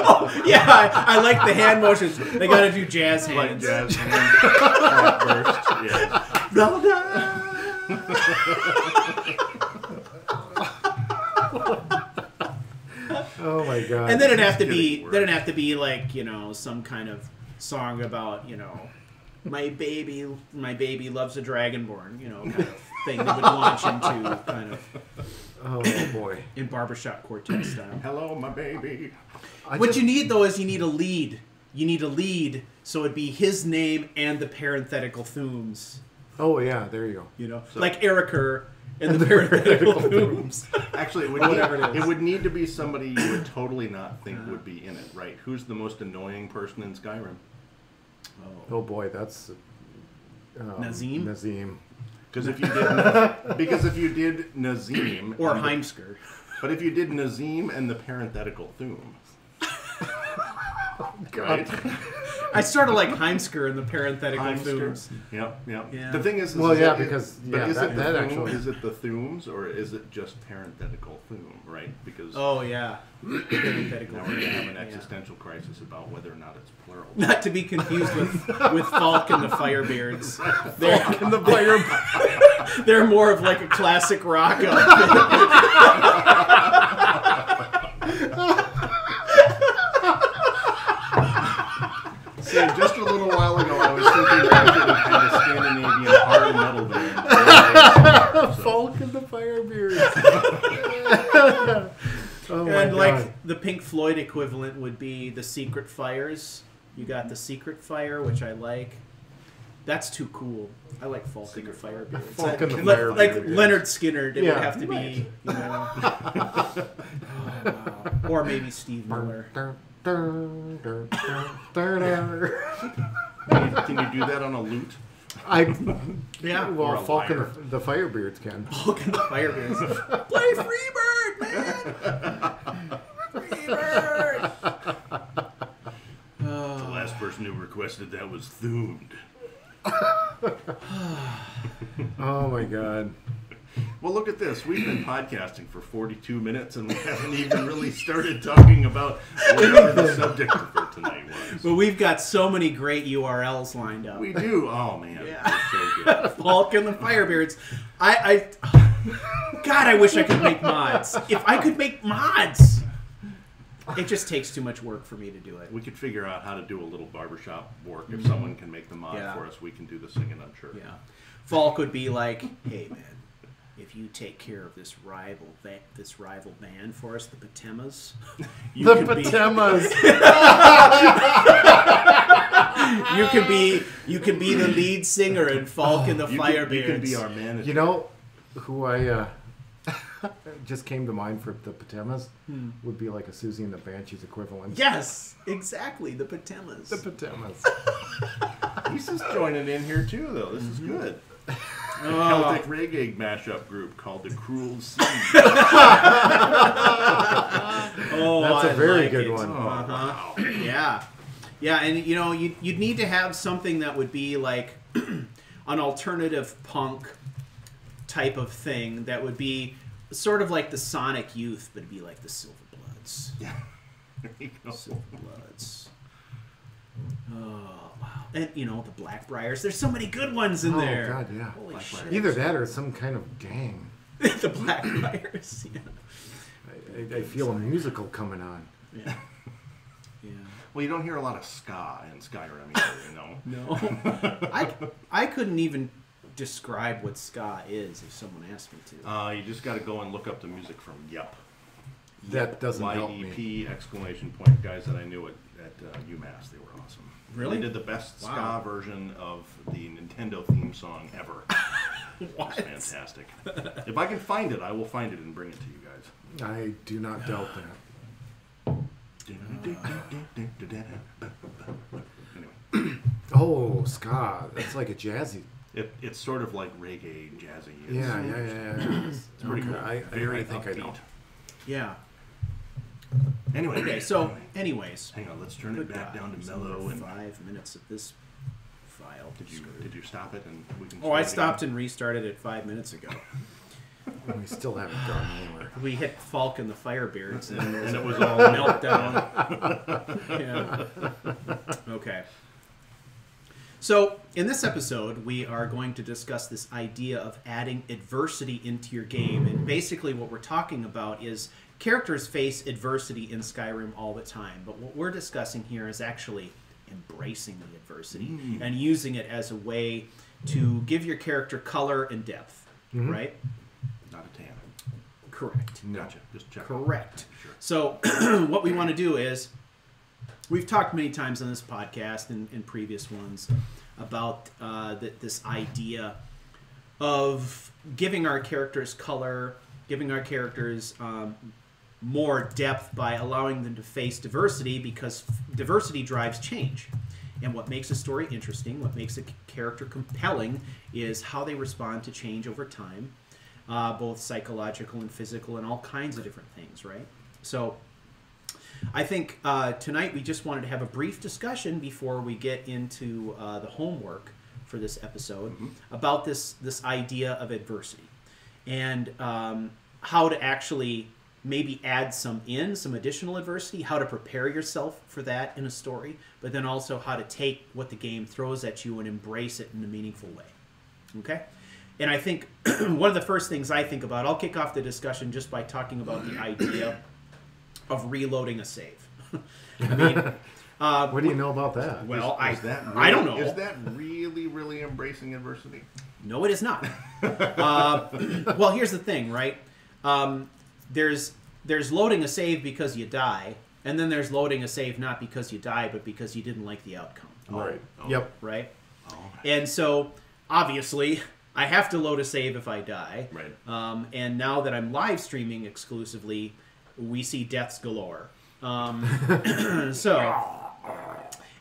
Oh yeah, I like the hand motions. They got to do jazz Like hands. jazz hands. Clap burst. Yeah. No dog. Oh my god. And then it'd have to Just be kidding, then it'd have to be like, you know, some kind of song about, you know, my baby loves a dragonborn, you know, kind of thing that would launch into kind of Oh boy. in barbershop quartet style. Hello, my baby. What you need though is you need a lead. You need a lead, so it'd be his name and the parenthetical Thumes. Oh yeah, there you go. You know, So- like Ericer and the parenthetical Thumes. Actually, Whatever it is. it would need to be somebody you would totally not think would be in it, right? Who's the most annoying person in Skyrim? Oh boy, that's Nazim? Nazim. Because if you did Nazim Or and the- Heimskr. but if you did Nazim and the parenthetical Thume, right? I sort of like Heimskr and the parenthetical Heimskr. Thumes. Yep. Yeah. The thing is Well, is yeah, it- because- but yeah, is that- it that the actually- Is it the Thumes or is it just parenthetical Thume, right? Because Oh yeah, parenthetical. now we're gonna have an Yeah. existential crisis about whether or not it's plural. Not to be confused with Falk and the Firebeards. Falk and the Fire. They're more of like a classic rock outfit. See, just a little while ago, I was thinking I should have had a Scandinavian hard metal band. Falk and the Firebeards. Oh my And god. like the Pink Floyd equivalent would be the Secret Fires. You got the Secret Fire, which I like. That's too cool. I like Falk and the Firebeards. Falk and the Like Firebeards. Leonard Skinner, it Yeah. would have to be, you know. Oh, wow. Or maybe Steve Miller. Dun, dun, dun, dun, dun. Can you do that on a lute? I Yeah. Or well, a Falk and lyre. the Firebeards can. Falk and the Firebeards. Play Freebird, man! Freebird! The last person who requested that was Thumed. Oh my god. Well, look at this. We've been podcasting for 42 minutes and we haven't even really started talking about whatever the subject for tonight was. But we've got so many great URLs lined up. We do. Oh, man. Yeah. That's so good. Falk and the Firebeards. God, I wish I could make mods. If I could make mods! It just takes too much work for me to do it. We could figure out how to do a little barbershop work. If someone can make the mod Yeah. for us, we can do the singing, I'm sure. Yeah. Falk would be like, hey man, if you take care of this rival band for us, the Patemas, you The could be Patemas. you can be the lead singer in Falk and the You Firebeards. can be our manager. You know who I just came to mind for the Patemas would be like a Susie and the Banshees equivalent. Yes, exactly, the Patemas. The Patemas. He's just joining in here, too, though. This is good. A Oh. Celtic reggae mashup group called the Cruel Sea. Oh, That's a I very like good it. one. Uh-huh. Yeah. Yeah, and you know, you'd need to have something that would be like an alternative punk type of thing that would be sort of like the Sonic Youth, but it'd be like the Silver Bloods. Yeah. There you go. Silver Bloods. Oh, wow. And, you know, the Blackbriars. There's so many good ones in Oh, there. God, yeah. Holy Blackbriars. shit. Either that or some kind of gang. The Blackbriars, yeah. I feel a musical coming on. Yeah. Yeah. Well, you don't hear a lot of ska in Skyrim either, you know? No. I couldn't even describe what ska is if someone asked me to. You just got to go and look up the music from Yep. That doesn't help me. YEP exclamation point. Guys that I knew at UMass, they were awesome. Really? They did the best Wow. ska version of the Nintendo theme song ever. What? It's fantastic. If I can find it, I will find it and bring it to you guys. I do not doubt that. Anyway, Oh, ska. That's like a jazzy. it's sort of like reggae, jazzy. Yeah. It's pretty cool. I think I know. Yeah. Anyway, Okay, so, anyways. hang on. Let's turn it Good back God, down to there's mellow. another And 5 minutes of this file. did you stop it and we can? Oh, I start stopped again? and restarted it 5 minutes ago. We still haven't gone anywhere. We hit Falk and the Firebirds, and And it was all meltdown. Yeah. Okay. So, in this episode, we are going to discuss this idea of adding adversity into your game. And basically, what we're talking about is characters face adversity in Skyrim all the time. But what we're discussing here is actually embracing the adversity and using it as a way to give your character color and depth, right? Not a tan. Correct. Gotcha. Just check. Correct. Sure. So, what we want to do is, we've talked many times on this podcast and in previous ones about this idea of giving our characters color, giving our characters more depth by allowing them to face diversity, because diversity drives change. And what makes a story interesting, what makes a character compelling, is how they respond to change over time, both psychological and physical and all kinds of different things, right? So I think tonight we just wanted to have a brief discussion before we get into the homework for this episode about this idea of adversity and how to actually maybe add some additional adversity, how to prepare yourself for that in a story, but then also how to take what the game throws at you and embrace it in a meaningful way. Okay? And I think one of the first things I think about, I'll kick off the discussion just by talking about the idea of reloading a save. I mean, What do you know about that? well, Is that really, I don't know. Is that really, really embracing adversity? No, it is not. Well, here's the thing, right? There's loading a save because you die, and then there's loading a save not because you die, but because you didn't like the outcome. Right. Oh. Yep. Right? Oh, And so, obviously, I have to load a save if I die. right. And now that I'm live streaming exclusively, we see deaths galore. So,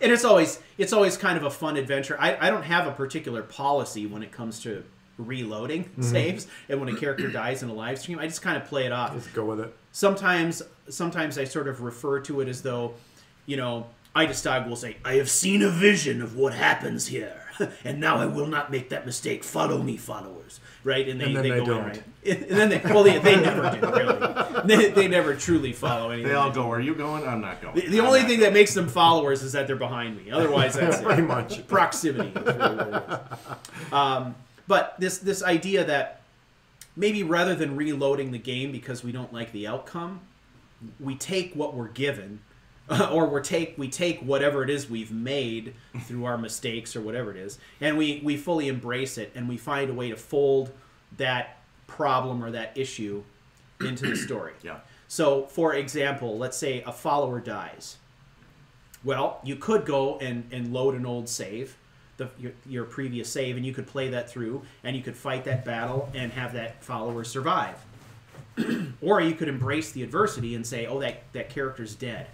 and it's always kind of a fun adventure. I don't have a particular policy when it comes to reloading saves, and when a character dies in a live stream, I just kind of play it off. Just go with it. Sometimes I sort of refer to it as though, Idastag will say, "I have seen a vision of what happens here, and now I will not make that mistake. Follow me, followers." Right? And then they they go don't. in, right? And then they never do, really. They never truly follow anything. They all go, "Are you going? I'm not going." The only thing that makes them followers is that they're behind me. Otherwise, that's it. Pretty much. Proximity is really what it is. But this idea that maybe rather than reloading the game because we don't like the outcome, we take what we're given, or we take whatever it is we've made through our mistakes or whatever it is, and we fully embrace it, and we find a way to fold that problem or that issue into the story. Yeah. So, for example, let's say a follower dies. Well, you could go and load an old save, your previous save, and you could play that through, and you could fight that battle and have that follower survive. Or you could embrace the adversity and say, "Oh, that character's dead.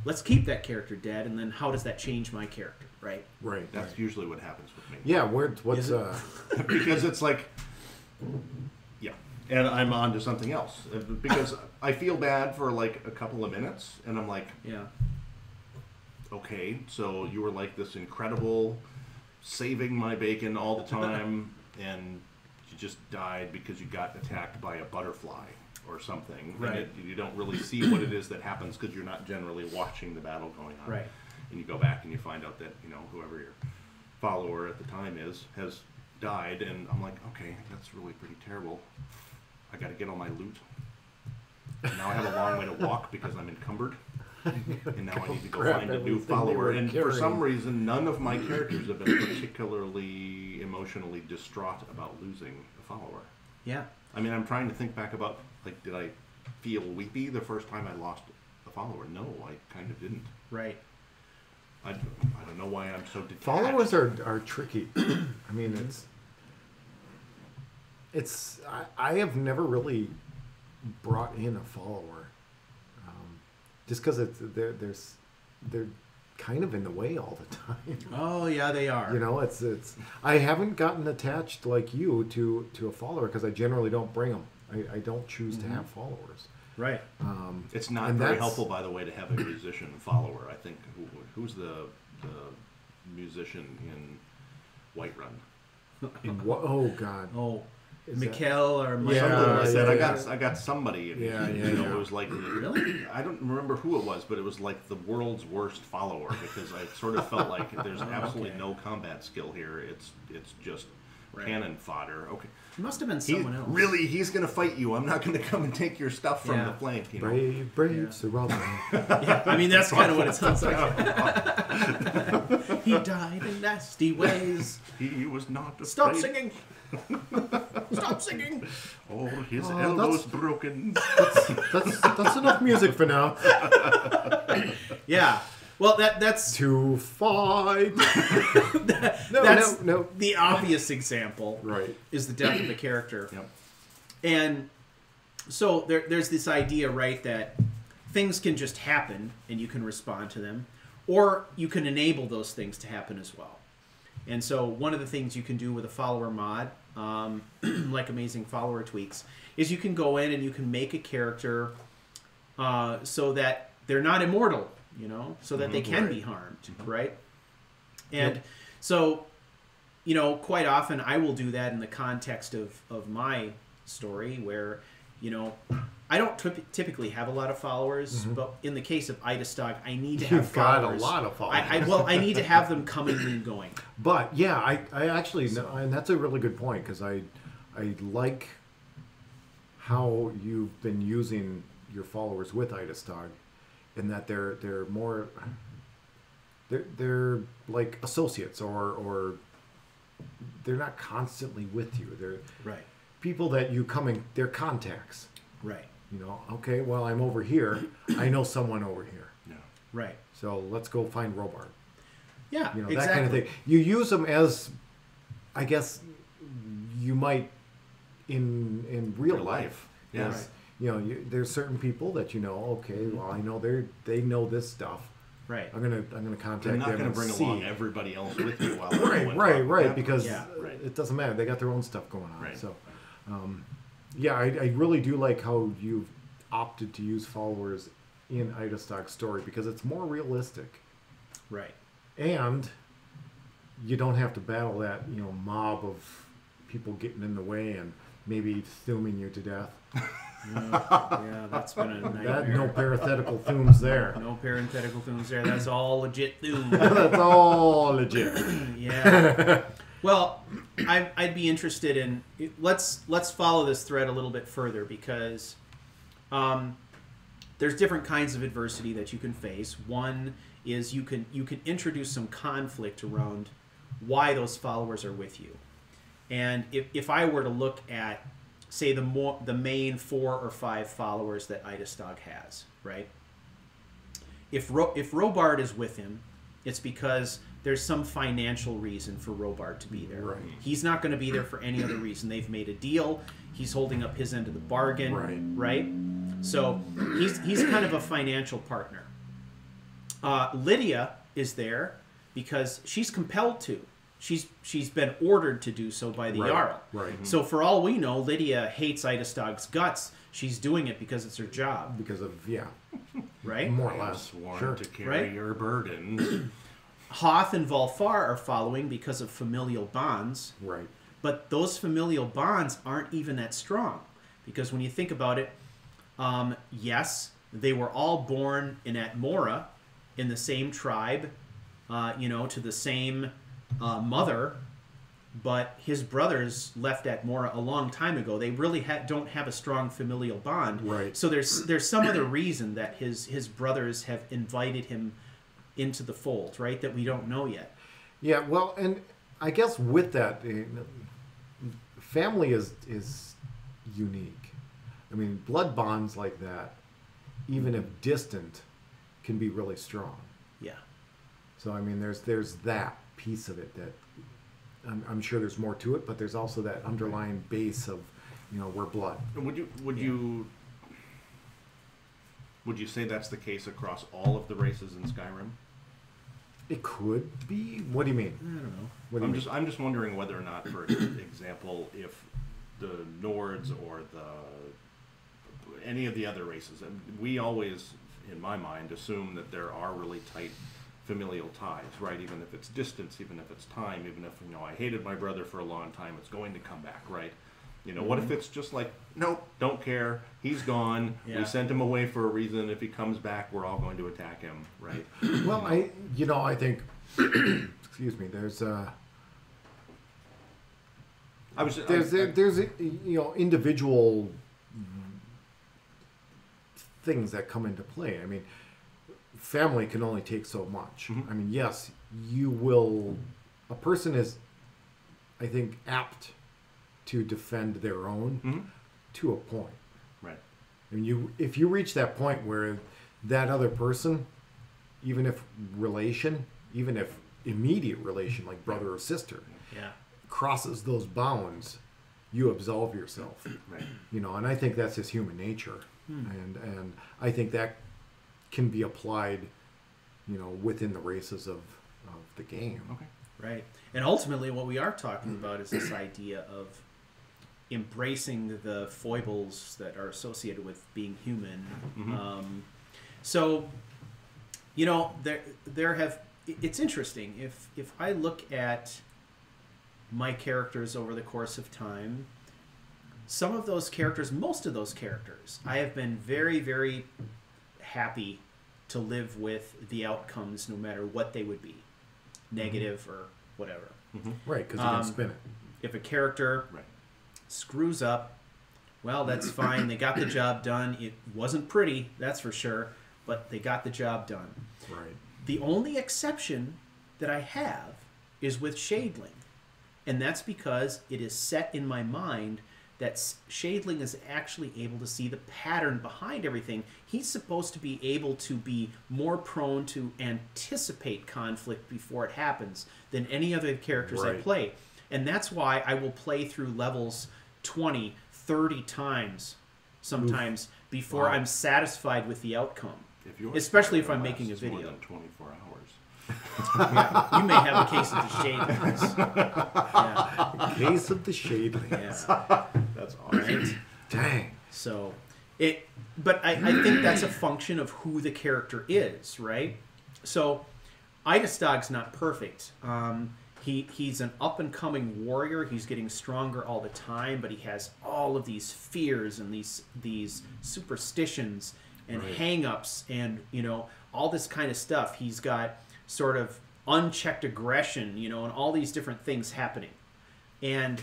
Let's keep that character dead, and then how does that change my character?" Right? Right. That's usually what happens with me. Yeah. What's Is it? Because it's like, yeah, and I'm on to something else because I feel bad for like a couple of minutes, and I'm like, Yeah. okay, so you were like this incredible, saving my bacon all the time, and you just died because you got attacked by a butterfly or something. Right. And you don't really see what it is that happens because you're not generally watching the battle going on. Right. And you go back and you find out that, whoever your follower at the time has died, and I'm like, okay, that's really pretty terrible. I got to get all my loot. And now I have a long way to walk because I'm encumbered. And now I need to go Crap, find a new everything they follower. were And for carrying. some reason, none of my characters have been particularly emotionally distraught about losing a follower. Yeah. I mean, I'm trying to think back about, like, did I feel weepy the first time I lost a follower? No, I kind of didn't. Right. I don't know why I'm so detached. Followers are tricky. I mean, I have never really brought in a follower, just because they're kind of in the way all the time. Oh yeah, they are. You know, it's I haven't gotten attached like you to a follower because I generally don't bring them. I don't choose to have followers. Right. It's not and very that's- helpful, by the way, to have a musician follower. I think who's the musician in Whiterun? Oh God. Oh, Is that- Mikkel or Michael. Yeah, Something like that. yeah. I got somebody. Yeah, you yeah, know, yeah. it was like Really? I don't remember who it was, but it was like the world's worst follower because I sort of felt like there's absolutely okay. no combat skill here. It's just Right. cannon fodder. Okay, It must have been someone else. really, he's gonna fight you. I'm not gonna come and take your stuff from Yeah. the flank. You know? Brave Yeah. Sir Robin. Yeah, I mean that's kind of what it sounds like. He died in nasty ways. He was not afraid. Stop singing. Stop singing. Oh, his Oh, elbows that's- broken. That's enough music for now. Yeah. Well, that's To fight. that's no. the obvious example. Right. Is the death of the character. Yep. And so there's this idea, right, that things can just happen and you can respond to them, or you can enable those things to happen as well. And so one of the things you can do with a follower mod, like Amazing Follower Tweaks, is you can go in and you can make a character so that they're not immortal, you know, so that they can be harmed, right? And so, you know, quite often I will do that in the context of my story where, you know, I don't typically have a lot of followers, but in the case of Idastog, I need to have You've got a followers. lot of followers. Well, I need to have them coming and going. But yeah, I actually know, and that's a really good point because I like how you've been using your followers with Idastog, in that they're more they're like associates or they're not constantly with you. They're Right. people that you come in. They're contacts. Right. You know, okay, well I'm over here. I know someone over here, Yeah. Right. so let's go find Robart. Yeah. You know, exactly. that kind of thing. You use them as, I guess, you might in real Real life. life. Yeah. As, you know, there's certain people that you know. Okay, well, I know they know this stuff. Right. I'm gonna contact They're not them going and to bring see. along everybody else with you while they're going Right, talking. right. Yeah. Because Yeah, right. it doesn't matter. They got their own stuff going on. Right. So, yeah, I really do like how you've opted to use followers in Idastog's story because it's more realistic. Right. And you don't have to battle that, you know, mob of people getting in the way and maybe thuming you to death. Yeah, that's been a nightmare. That no parenthetical thumes there. No parenthetical thunes there. That's all legit thume. That's all legit. Yeah. Well, I'd be interested in let's follow this thread a little bit further because there's different kinds of adversity that you can face. One is you can introduce some conflict around why those followers are with you. And if I were to look at, say, the main 4 or 5 followers that Idastog has, right? If Robart is with him, it's because there's some financial reason for Robart to be there. Right. He's not going to be there for any other reason. They've made a deal. He's holding up his end of the bargain. Right. So he's kind of a financial partner. Lydia is there because she's compelled to. She's been ordered to do so by the Jarl. Right. So for all we know, Lydia hates Idastog's guts. She's doing it because it's her job, Because of, yeah, right? more or I am less. sworn Sure. to carry Right? your burdens. Hoth and Volfar are following because of familial bonds, Right. but those familial bonds aren't even that strong. Because when you think about it, yes, they were all born in Atmora, in the same tribe, to the same mother, but his brothers left Atmora a long time ago. They really don't have a strong familial bond. Right. So there's some other reason that his brothers have invited him into the fold, right? That we don't know yet. Yeah, well, and I guess with that, family is unique. I mean, blood bonds like that, even if distant, can be really strong. Yeah. So I mean, there's that piece of it that I'm sure there's more to it, but there's also that underlying base of, we're blood. Would you say that's the case across all of the races in Skyrim? It could be. What do you mean? I don't know. What do you mean? I'm just wondering whether or not, for example, if the Nords or any of the other races, and we always, in my mind, assume that there are really tight familial ties, right? Even if it's distance, even if it's time, even if I hated my brother for a long time, it's going to come back, right? What if it's just like, nope, don't care, he's gone, Yeah. we sent him away for a reason, if he comes back, we're all going to attack him, right? Well, I think, excuse me, there's individual things that come into play. I mean, family can only take so much. Mm-hmm. I mean, yes, a person is, I think, apt to defend their own Mm-hmm. to a point. Right. I mean, if you reach that point where that other person, even if immediate relation, like brother or sister, Yeah. crosses those bounds, you absolve yourself. Right. And I think that's just human nature. And I think that can be applied, within the races of the game. Okay. Right. And ultimately, what we are talking about is this idea of embracing the foibles that are associated with being human. Mm-hmm. It's interesting. If I look at my characters over the course of time, most of those characters, I have been very, very happy to live with the outcomes, no matter what they would be, negative or whatever. Mm-hmm. Right, because you can spin it. If a character Right. screws up, well, that's fine. They got the job done. It wasn't pretty, that's for sure, but they got the job done. Right. The only exception that I have is with Shadeling, and that's because it is set in my mind that Shadeling is actually able to see the pattern behind everything. He's supposed to be able to be more prone to anticipate conflict before it happens than any other characters I Right. play. And that's why I will play through levels 20, 30 times sometimes before Wow. I'm satisfied with the outcome. If Especially if I'm making a lasts video. more than 24 hours. Yeah, you may have a case of the Shadelings. Yeah. Case of the Shadlings. Yeah. That's awesome. Right? Dang. So but I think that's a function of who the character is, right? So Idastog's not perfect. He's an up and coming warrior. He's getting stronger all the time, but he has all of these fears and these superstitions and Right. hang-ups and all this kind of stuff. He's got sort of unchecked aggression, and all these different things happening. And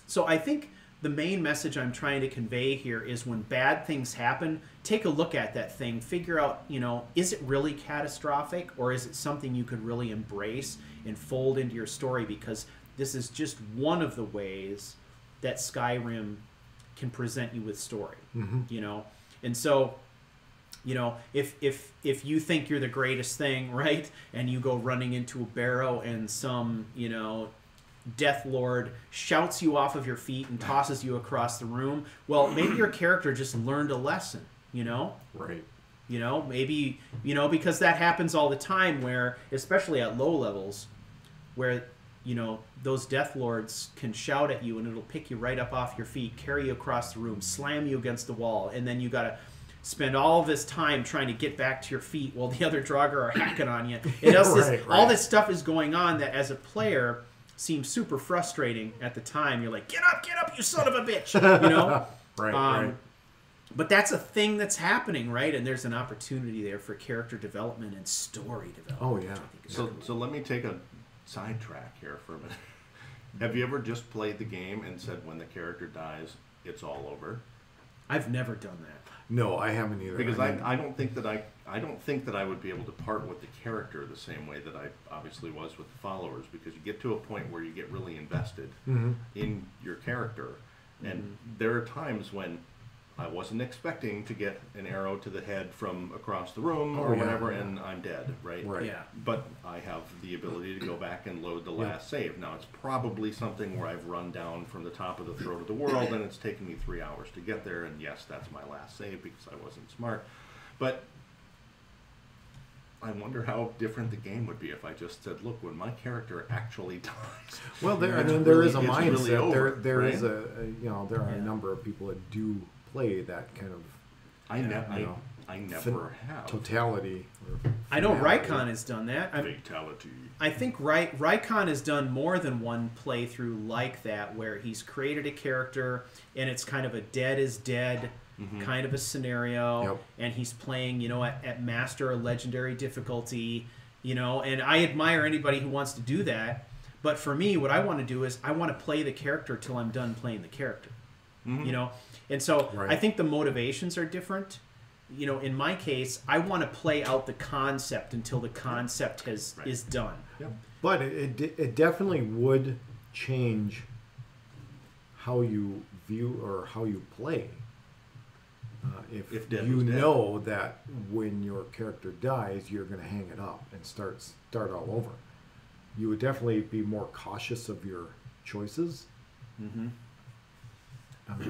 so I think the main message I'm trying to convey here is when bad things happen, take a look at that thing, figure out, is it really catastrophic, or is it something you could really embrace and fold into your story? Because this is just one of the ways that Skyrim can present you with story, And so, if you think you're the greatest thing, right, and you go running into a barrow and some, Death Lord shouts you off of your feet and tosses you across the room, well, maybe your character just learned a lesson, Right. Maybe, because that happens all the time where, especially at low levels, where, those Death Lords can shout at you and it'll pick you right up off your feet, carry you across the room, slam you against the wall, and then you gotta spend all this time trying to get back to your feet while the other Draugr are hacking on you. All this stuff is going on that as a player seems super frustrating at the time. You're like, get up, you son of a bitch, Right. But that's a thing that's happening, right? And there's an opportunity there for character development and story development. Oh, yeah. So let me take a sidetrack here for a minute. Have you ever just played the game and said when the character dies, it's all over? I've never done that. No, I haven't either. Because I don't think that I would be able to part with the character the same way that I obviously was with the followers, because you get to a point where you get really invested in your character, and there are times when I wasn't expecting to get an arrow to the head from across the room Oh, or yeah, whatever, yeah. and I'm dead, right? Right. Yeah. But I have the ability to go back and load the last save. Now, it's probably something where I've run down from the top of the throat of the world, and it's taken me 3 hours to get there, and yes, that's my last save because I wasn't smart. But I wonder how different the game would be if I just said, look, when my character actually dies. Well, there, I it's mean, there really- is a it's mindset. really over, there right? is a you know, there are a Yeah. number of people that do play that kind of I, you ne- know, I never have. totality. Or I know finality. Rykon has done that. Fatality. I think Rykon has done more than one playthrough like that, where he's created a character and it's kind of a dead is dead kind of a scenario, Yep. and he's playing, you know, at master or legendary difficulty, you know, and I admire anybody who wants to do that. But for me, what I want to do is I want to play the character till I'm done playing the character, you know, and so Right. I think the motivations are different. You know, in my case, I want to play out the concept until the concept is done. Yep. But it definitely would change how you view or how you play. If dead you was dead. know that when your character dies, you're going to hang it up and start all over. You would definitely be more cautious of your choices.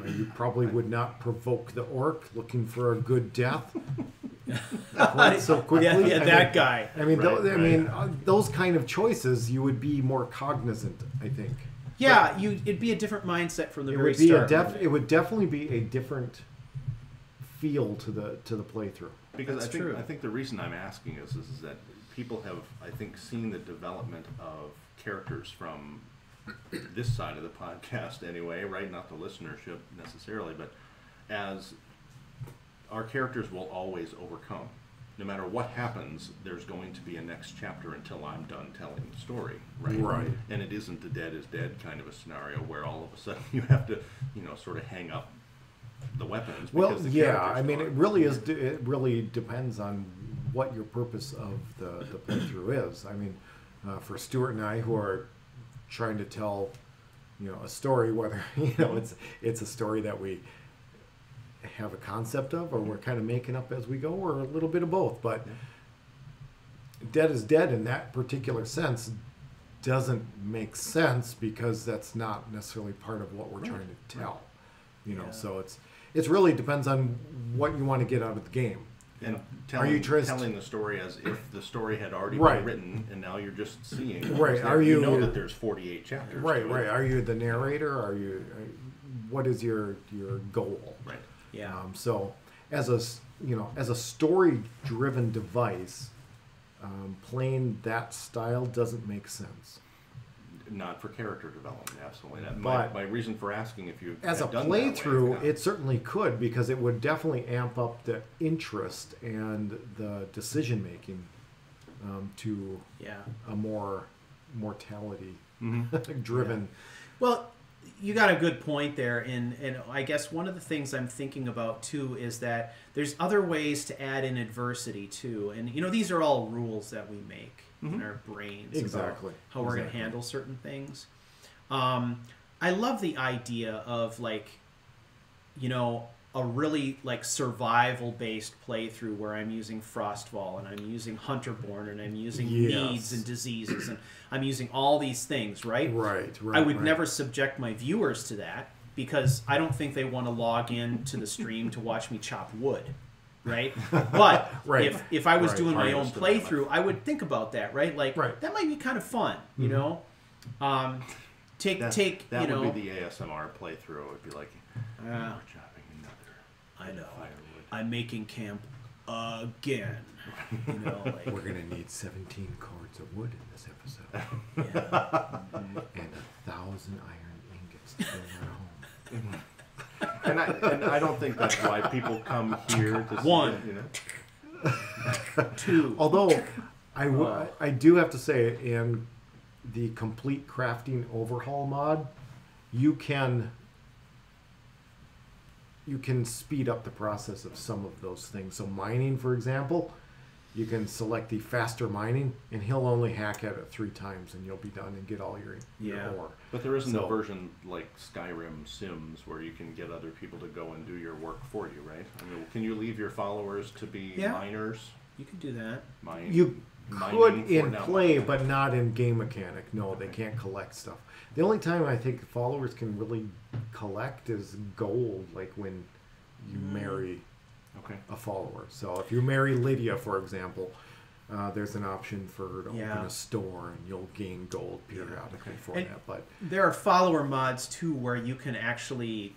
You probably would not provoke the orc looking for a good death quite so quickly. Yeah, I mean, that guy. I mean, Right, I mean, those kind of choices, you would be more cognizant, I think. Yeah, it'd be a different mindset from the It very would be start. it would definitely be a different feel to the playthrough. Because That's I think true. I think the reason I'm asking is that people have, I think, seen the development of characters from this side of the podcast anyway, right? Not the listenership necessarily, but as our characters will always overcome. No matter what happens, there's going to be a next chapter until I'm done telling the story, right? Right. And it isn't the dead is dead kind of a scenario where all of a sudden you have to, you know, sort of hang up the weapons. Well, because the yeah, character's I mean, gone. it really is. It really depends on what your purpose of the playthrough is. I mean, for Stuart and I, who are trying to tell, you know, a story, whether you know it's a story that we have a concept of, or we're kind of making up as we go, or a little bit of both. But dead is dead in that particular sense doesn't make sense because that's not necessarily part of what we're trying to tell. You know, Yeah. so it's really depends on what you want to get out of the game. And Are you telling the story as if the story had already Right. been written, and now you're just seeing. what Right. was there. Are you- know that there's 48 chapters. Right, to it. right. Are you the narrator? Are you? What is your goal? Right. Yeah. So, as a story-driven device, playing that style doesn't make sense. Not for character development, absolutely not. But- My reason for asking if you As a had done that way, playthrough, yeah. it certainly could because it would definitely amp up the interest and the decision making to Yeah. a more mortality Mm-hmm. driven. Well, you got a good point there, and I guess one of the things I'm thinking about too is that there's other ways to add in adversity too, and you know these are all rules that we make in our brains Exactly. about how we're going to Exactly. handle certain things. I love the idea of like, you know, a really like survival based playthrough where I'm using Frostfall and I'm using Hunterborn and I'm using Yes. needs and diseases and I'm using all these things, right? Right. I would right. never subject my viewers to that because I don't think they want to log in to the stream to watch me chop wood, right? But Right. if I was Right. doing my own Harvest of that. playthrough, I would think about that, right? Like Right. that might be kind of fun, you know. Take That you know. would be the ASMR playthrough. It would be like, we're chopping another I know. firewood. I'm making camp again. You know, like We're gonna need 17 cords of wood in this episode, yeah. and 1,000 iron ingots to build our home. And I don't think that's why people come here to see One. it, you know. Two. Although I do have to say, in the complete crafting overhaul mod, you can speed up the process of some of those things. So mining, for example, you can select the faster mining, and he'll only hack at it 3 times, and you'll be done and get all your Yeah. ore. But there isn't So- a version like Skyrim Sims where you can get other people to go and do your work for you, right? I mean, can you leave your followers to be Yeah. miners? You can do that. You Mining could for in now. play, but not in game mechanic. No, they can't collect stuff. The only time I think followers can really collect is gold, like when you marry Okay. a follower. So if you marry Lydia, for example, there's an option for her to Yeah. open a store, and you'll gain gold periodically for And- that. But There are follower mods too, where you can actually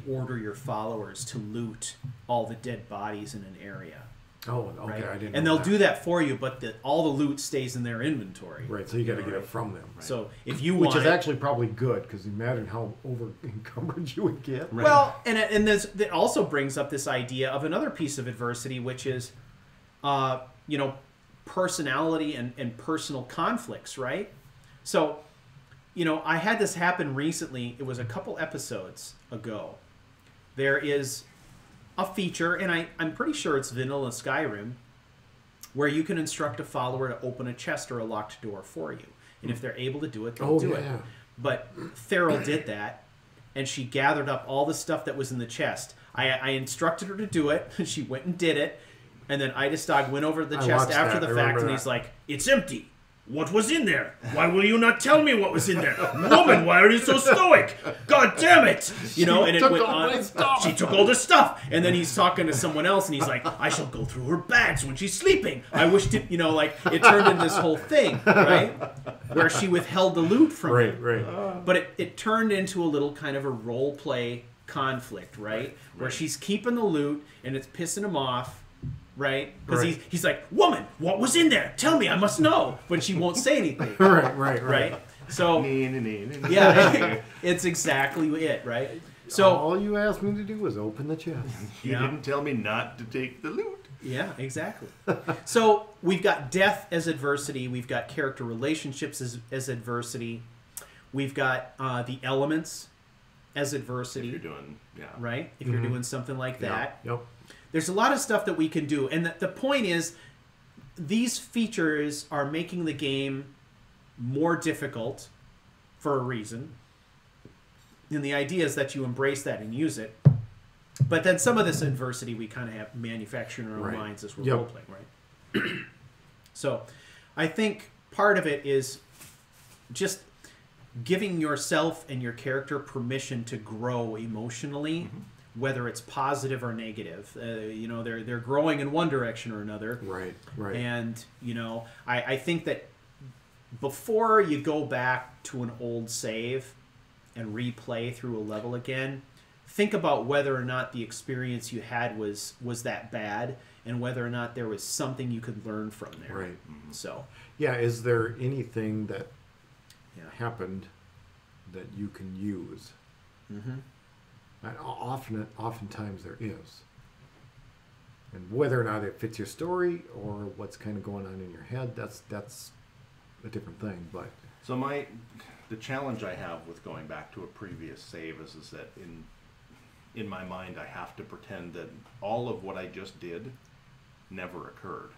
order your followers to loot all the dead bodies in an area. oh, okay, Right? I didn't. And know they'll do that for you, but all the loot stays in their inventory. Right, so you got to get Right. it from them. So if you Which want is it- actually probably good, because imagine how over encumbered you would get. Right. Well, and that also brings up this idea of another piece of adversity, which is, personality and personal conflicts, right? So, I had this happen recently. It was a couple episodes ago. There is a feature, and I'm pretty sure it's vanilla Skyrim, where you can instruct a follower to open a chest or a locked door for you. And if they're able to do it, they'll do it. yeah. But Farrell did that, and she gathered up all the stuff that was in the chest. I instructed her to do it, and she went and did it. And then Idastog went over to the I chest watched after that. the I fact, remember and that. he's like, "It's empty. What was in there? Why will you not tell me what was in there? Woman, why are you so stoic? God damn it!" And it took went all on. my stuff. She took all the stuff, and then he's talking to someone else, and he's like, "I shall go through her bags when she's sleeping. I wish to, it turned into this whole thing, right? Where she withheld the loot from him. Right. But it turned into a little kind of a role play conflict, right? Where she's keeping the loot and it's pissing him off, right? Because Right. he's like, "Woman, what was in there? Tell me, I must know." But she won't say anything, right? So yeah, it's exactly it, right? So all you asked me to do was open the chest. You Yeah. didn't tell me not to take the loot. yeah, exactly. So we've got death as adversity. We've got character relationships as adversity. We've got the elements as If adversity, you're doing, right? If you're doing something like that. Yep. There's a lot of stuff that we can do. And the point is, these features are making the game more difficult for a reason. And the idea is that you embrace that and use it. But then some of this adversity we kind of have manufactured in our own Right. minds as we're Yep. role-playing, right? So I think part of it is just giving yourself and your character permission to grow emotionally, whether it's positive or negative. They're growing in one direction or another. Right. And, I think that before you go back to an old save and replay through a level again, think about whether or not the experience you had was that bad and whether or not there was something you could learn from there. Right. So, Yeah, is there anything that yeah. happened that you can use? Mm-hmm. And oftentimes there is. And whether or not it fits your story or what's kind of going on in your head, that's a different thing. But So the challenge I have with going back to a previous save is that in my mind I have to pretend that all of what I just did never occurred.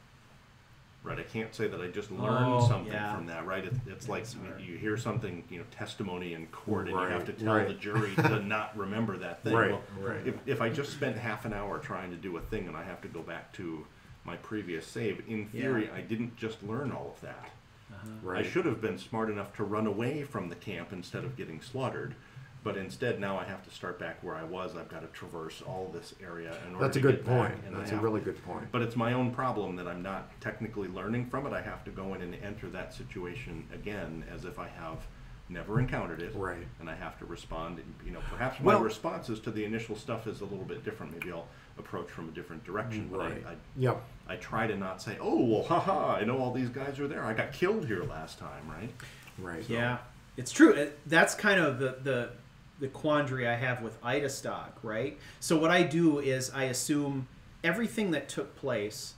Right, I can't say that I just learned something from that. Right, it's like you hear something, testimony in court, and you have to tell the jury to not remember that thing. Right, Well, if I just spent half an hour trying to do a thing, and I have to go back to my previous save, in theory, I didn't just learn all of that. right. I should have been smart enough to run away from the camp instead of getting slaughtered. But instead, now I have to start back where I was. I've got to traverse all this area in order That's a to good get back, point. and That's I a have- really good point. But it's my own problem that I'm not technically learning from it. I have to go in and enter that situation again as if I have never encountered it. Right. And I have to respond. Perhaps my Well- responses to the initial stuff is a little bit different. Maybe I'll approach from a different direction. But Right. I I try to not say, "Oh, well, haha, I know all these guys are there. I got killed here last time," right? Right. Yeah, it's true. That's kind of the quandary I have with Idastog, right? So what I do is I assume everything that took place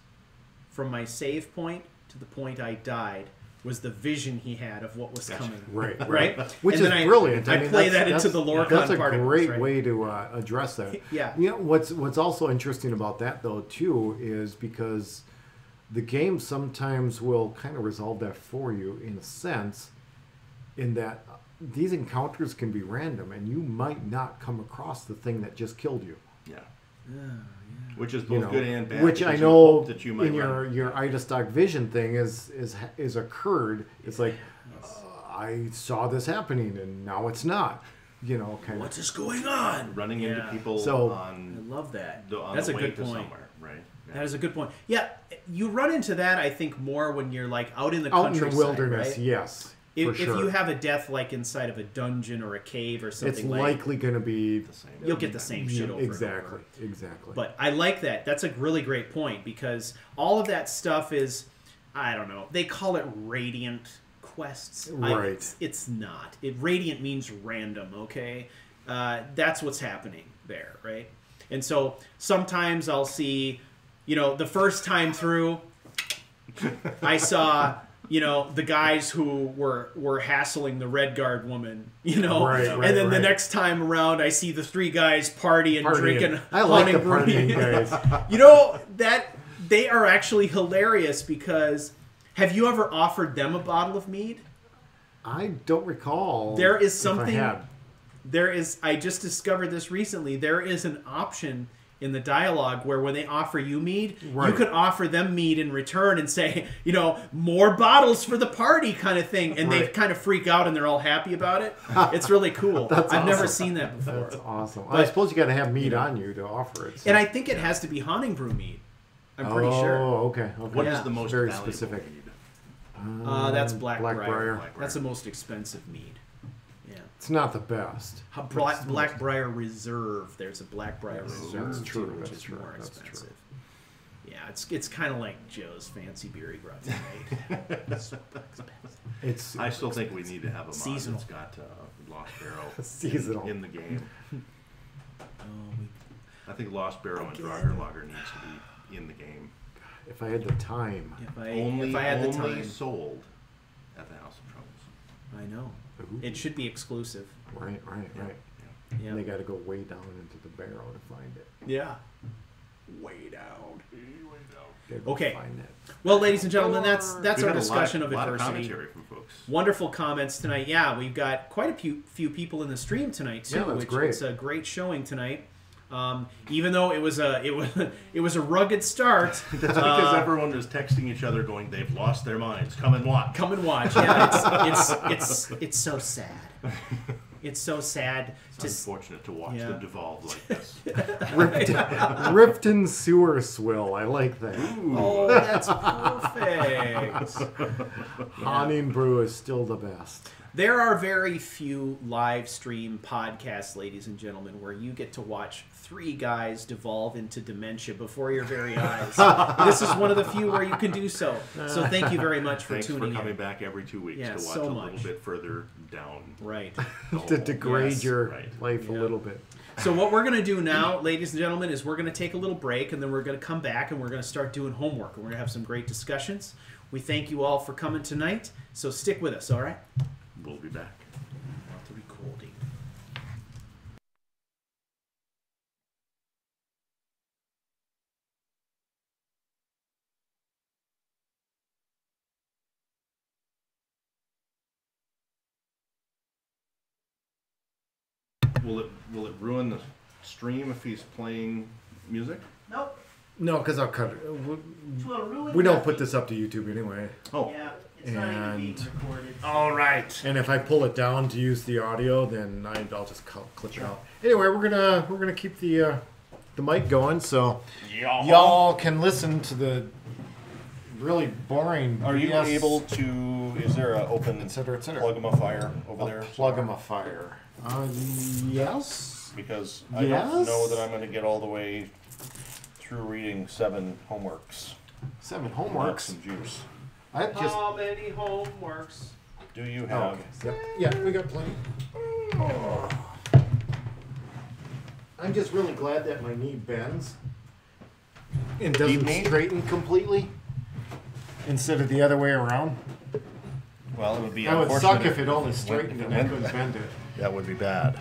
from my save point to the point I died was the vision he had of what was coming. Right. Right? Which And is then brilliant. I play that into that's- the lore That's a part of it, great right? way to address that. Yeah. What's also interesting about that though too is because the game sometimes will kind of resolve that for you in a sense, in that these encounters can be random, and you might not come across the thing that just killed you. Yeah. Oh, yeah. Which is both good and bad. Which I because you know hope that you might in run. your Ida Stock Vision thing is occurred. It's like I saw this happening and now it's not. You know, kind What is going on? Running into Yeah. people So- on, I love that. on That's the a way good to point. somewhere, right? Yeah. That is a good point. Yeah, you run into that, I think, more when you're like out in the out in countryside, the wilderness. right? Yes, If, for sure. if you have a death like inside of a dungeon or a cave or something, it's like likely going to be The same. you'll get the same shit over exactly, and over. exactly. But I like that. That's a really great point because all of that stuff is, I don't know, they call it radiant quests. Right. It's not. Radiant means random, okay? That's what's happening there, right? And so sometimes I'll see, the first time through, I saw, the guys who were hassling the Red Guard woman, Right, and then the right. next time around I see the three guys partying, drinking, I like the hunting, partying guys. that they are actually hilarious because have you ever offered them a bottle of mead? I don't recall. There is if something. I had. I just discovered this recently. There is an option in the dialogue where when they offer you mead, you Right. could offer them mead in return and say, more bottles for the party kind of thing. And they Right. kind of freak out and they're all happy about it. It's really cool. I've never awesome. seen that before. That's awesome. I But- suppose you got to have meat on you to offer it. So. And I think it has to be haunting brew mead. I'm pretty sure. Oh, okay. What is Yeah. the most Very valuable specific. mead? That's Blackbriar. Blackbriar. That's the most expensive mead. Yeah. It's not the best. Blackbriar Reserve. There's a Blackbriar Reserve that's true, too, which that's is true, more that's true. expensive. Yeah, it's kind of like Joe's fancy beer he brought tonight. It's so expensive. It's I still think we need to have a mod Seasonal. that's got Lost Barrow Seasonal. in the game. Oh, I think Lost Barrow and Again. Draugr Lager needs to be in the game. if I had the time. if Only I had the time, sold at the House of Troubles. I know Ooh. it should be exclusive. Right. Yeah. Yeah, And they got to go way down into the barrel to find it. yeah, way down. Gotta go Okay. Find it. Well, ladies and gentlemen, that's We've our had discussion a of lot of adversity. commentary from folks. Wonderful comments tonight. Yeah, we've got quite a few people in the stream tonight too, Yeah, that's which great. it's a great showing tonight. Even though it was a rugged start. That's because everyone was texting each other, going, "They've lost their minds. Come and watch." Come and watch. Yeah, it's so sad. It's so sad to It's unfortunate to watch Yeah. them devolve like this. Riften Sewer Swill. I like that. Oh, that's perfect. Haunting Brew is still the best. There are very few live stream podcasts, ladies and gentlemen, where you get to watch three guys devolve into dementia before your very eyes. This is one of the few where you can do so. So thank you very much for Thanks for tuning coming in. back every 2 weeks Yeah, to watch so a much. little bit further down. Right. the To hole. degrade Yes, your right. life a Yeah. little bit. So what we're going to do now, ladies and gentlemen, is we're going to take a little break, and then we're going to come back, and we're going to start doing homework, and we're going to have some great discussions. We thank you all for coming tonight, so stick with us, all right? We'll be back. The recording. Will it ruin the stream if he's playing music? Nope. No, because I'll cut it. Well, ruin We don't nothing. put this up to YouTube anyway. Oh, Yeah, it's not even being And- recorded. all right. And if I pull it down to use the audio, then I'll just clip it out. Anyway, we're gonna keep the mic going, so y'all can listen to the really boring. Are you BS, able to? Is there an open et cetera, et cetera. plug-em-a-fire over there? Plug 'em a fire. Yes. Because I Yes? don't know that I'm going to get all the way through reading 7 homeworks. 7 Want homeworks. some juice. I just. How many homeworks? Do you Oh, have? okay. Yep. Yeah, we got plenty. I'm just really glad that my knee bends and doesn't knee? straighten completely instead of the other way around. Well, it would be. That would unfortunate suck if it only straightened if and I went- couldn't bend it. That would be bad.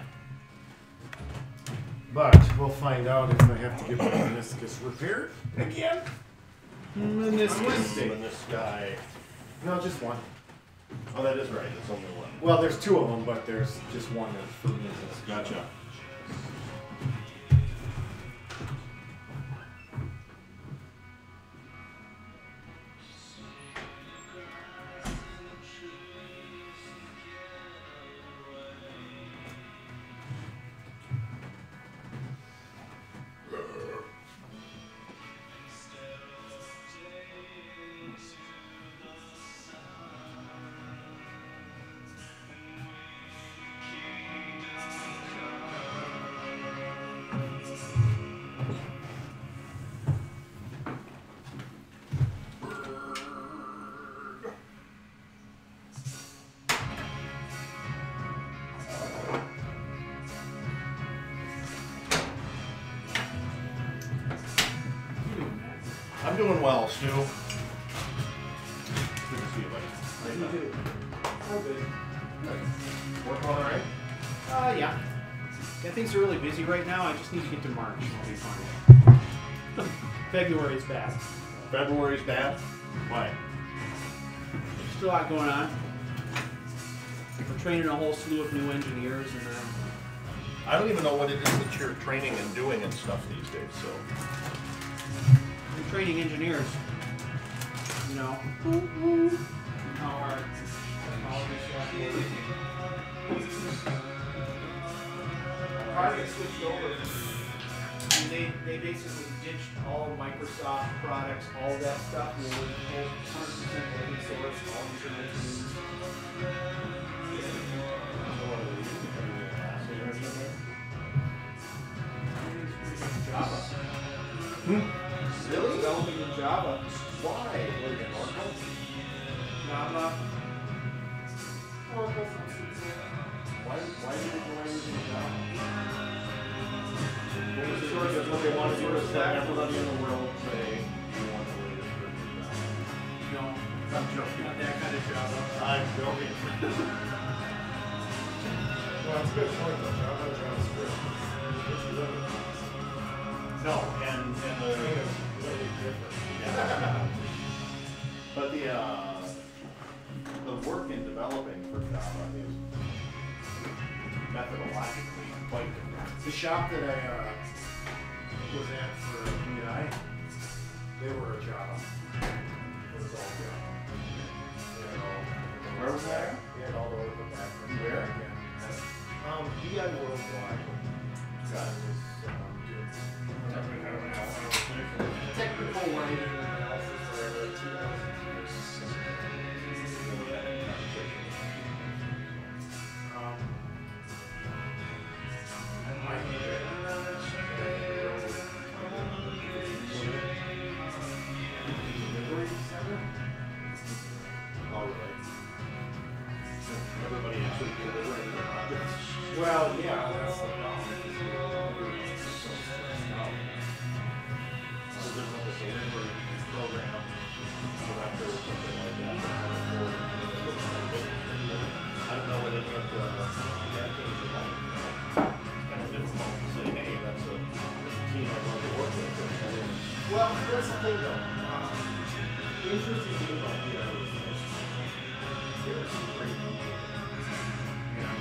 But we'll find out if I have to get my meniscus repaired again. Meniscus. And this guy. No, just one. Oh, that is right. It's only one. Well, there's two of them, but there's just one that's for meniscus. Gotcha. I'm doing well, Stu. Good to see you, buddy. You too. Oh, good. Working all right? Yeah. Yeah, things are really busy right now. I just need to get to March and I'll be fine. February's bad. February's bad? Why? Just a lot going on. We're training a whole slew of new engineers and I don't even know what it is that you're training and doing and stuff these days, so. we're training engineers. You know. How our technology stuff works. Project switched over. And they basically ditched all Microsoft products, all that stuff. We were 100% open source, all internal teams. Java. Really? Developing in Java. Why? What are you, Oracle? Java. Oracle. Why did you join using Java? What was the source of what they want to do is let everybody in the world say you want the latest version of Java? No, I'm joking. not that kind of Java. I'm joking. Well, that's a good point, though. Java and JavaScript. No, and the but the work in developing for Java is methodologically quite different. The shop that I was at for BI, they were a Java. It was all Java. They had all, Where was that? They had all the Oracle background. Where? Yeah. BI Worldwide. Got it. Doing technical writing and analysis for over 2,000 years. And my delivery center. All right. Everybody actually delivering their projects. Well, yeah, that's the problem. So there's like a delivery program director or something like that. I don't know what any of the dedicated are like. It's kind of difficult to say, hey, that's a team I want to work with. Well, that's the thing though. The interesting thing about BI is there's some great people.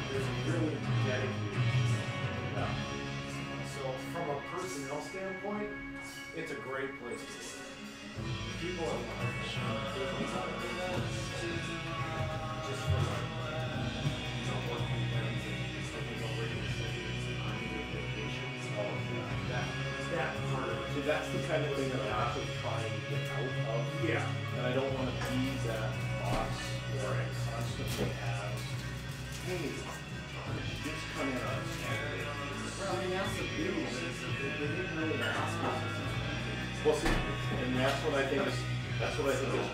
There's a really dedicated team. So from a personnel standpoint, it's a great place to work. People are wonderful. Just from a work weekends and looking over your vacations, all of that part of it. See, that's the kind of thing that I actually try and get out of. Yeah. And I don't want to be that boss where I constantly have, hey, just come in on Saturday. Well, I mean, that's the beauty of it. They didn't really ask us. Well, see, and that's what I think is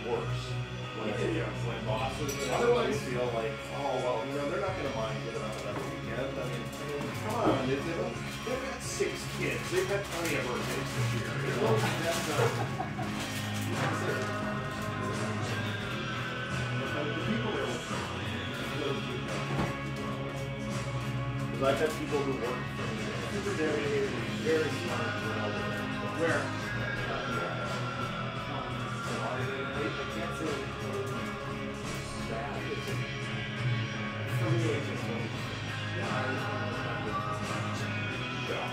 worse. When bosses and everybody feel like, oh, well, they're not going to mind giving up that weekend. I mean, come on, they've got 6 kids. They've had plenty of birthdays this year. That's not... The people that will because I've had people who work for me, super dedicated, very smart, Where? I can't say it's bad. For me, it just was. Yeah,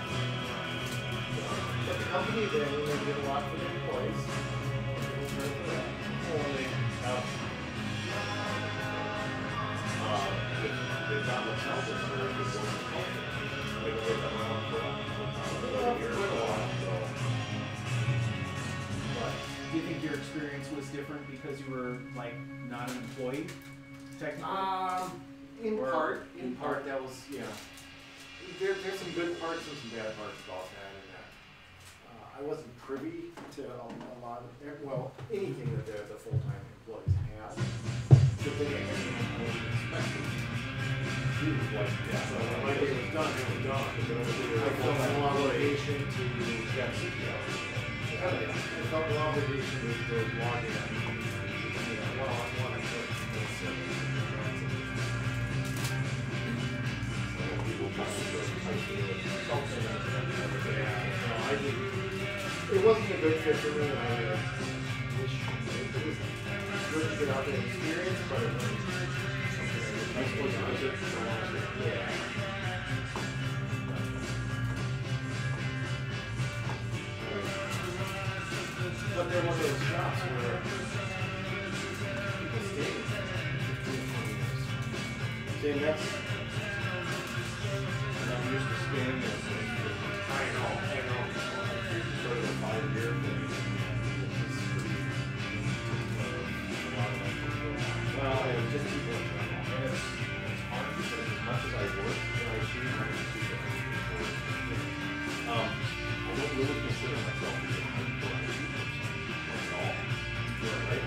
but the company then, they did a lot for their employees. They've got themselves in a very good culture. They've been around for a year or so. Do you think your experience was different because you were like not an employee, technically? In part, that was, yeah. There's some good parts and some bad parts about that, and that I wasn't privy to a lot of, well, anything that the full-time employees had. The thing I wasn't expecting. So when my day was done, it was done. I felt no obligation to get sick hours. I felt no obligation to log in. Well, I wanted to get sick. It wasn't a good fit for me, and I wish it was good to get out there and experience, but it wasn't something I suppose it was it for a long time. Yeah. But there was those jobs where people stayed 15 or 20 years. See, and that's, I'm used to staying there. I know. Sort of a 5-year thing. Well, it was just people in general. And it's hard because as much as I work in IT, I see different people. I don't really consider myself to be a hardcore IT person. Not at all. Right?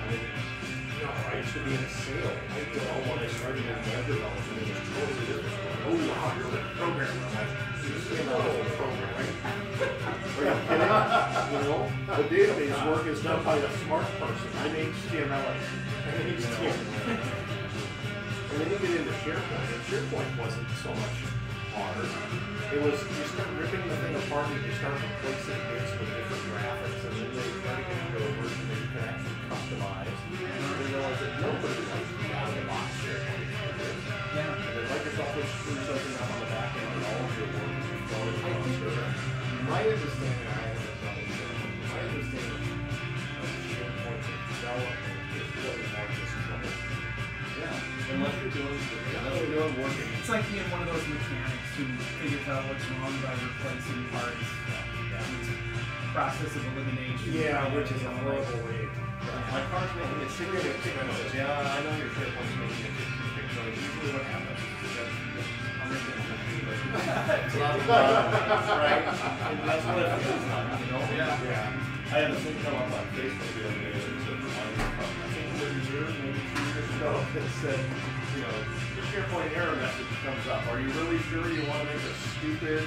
No, I used to be in sales. When I started in web development, it was totally different. Oh, wow, you're a programmer. Programming. Are you kidding? You know, the database work is done by a smart person. I'm HTML. And then you get into SharePoint, and SharePoint wasn't so much hard. It was, you start ripping the thing apart and you start replacing bits with different graphics, and then they try to get into a version that you can actually customize. And you realize that nobody likes to be out of the box SharePoint. Yeah. And then Microsoft will screw something up on the back end and all of your work is flowing across SharePoint. My understanding, my understanding of SharePoint development is really more just trouble. Yeah, unless you're doing working. It's like being one of those mechanics who figures out what's wrong by replacing parts. Process of elimination. Yeah, which is a horrible way. My car's making a cigarette noise. Yeah, I know your SharePoint's making a tick noise. Usually what happens is that I'm making a machine noise. It's a lot of right? And that's what it feels like, you know? Yeah. I had a thing come up on Facebook the other day that was a reminder from, I think it was a year, maybe 2 years ago, that said, you know, the SharePoint error message comes up. Are you really sure you want to make a stupid,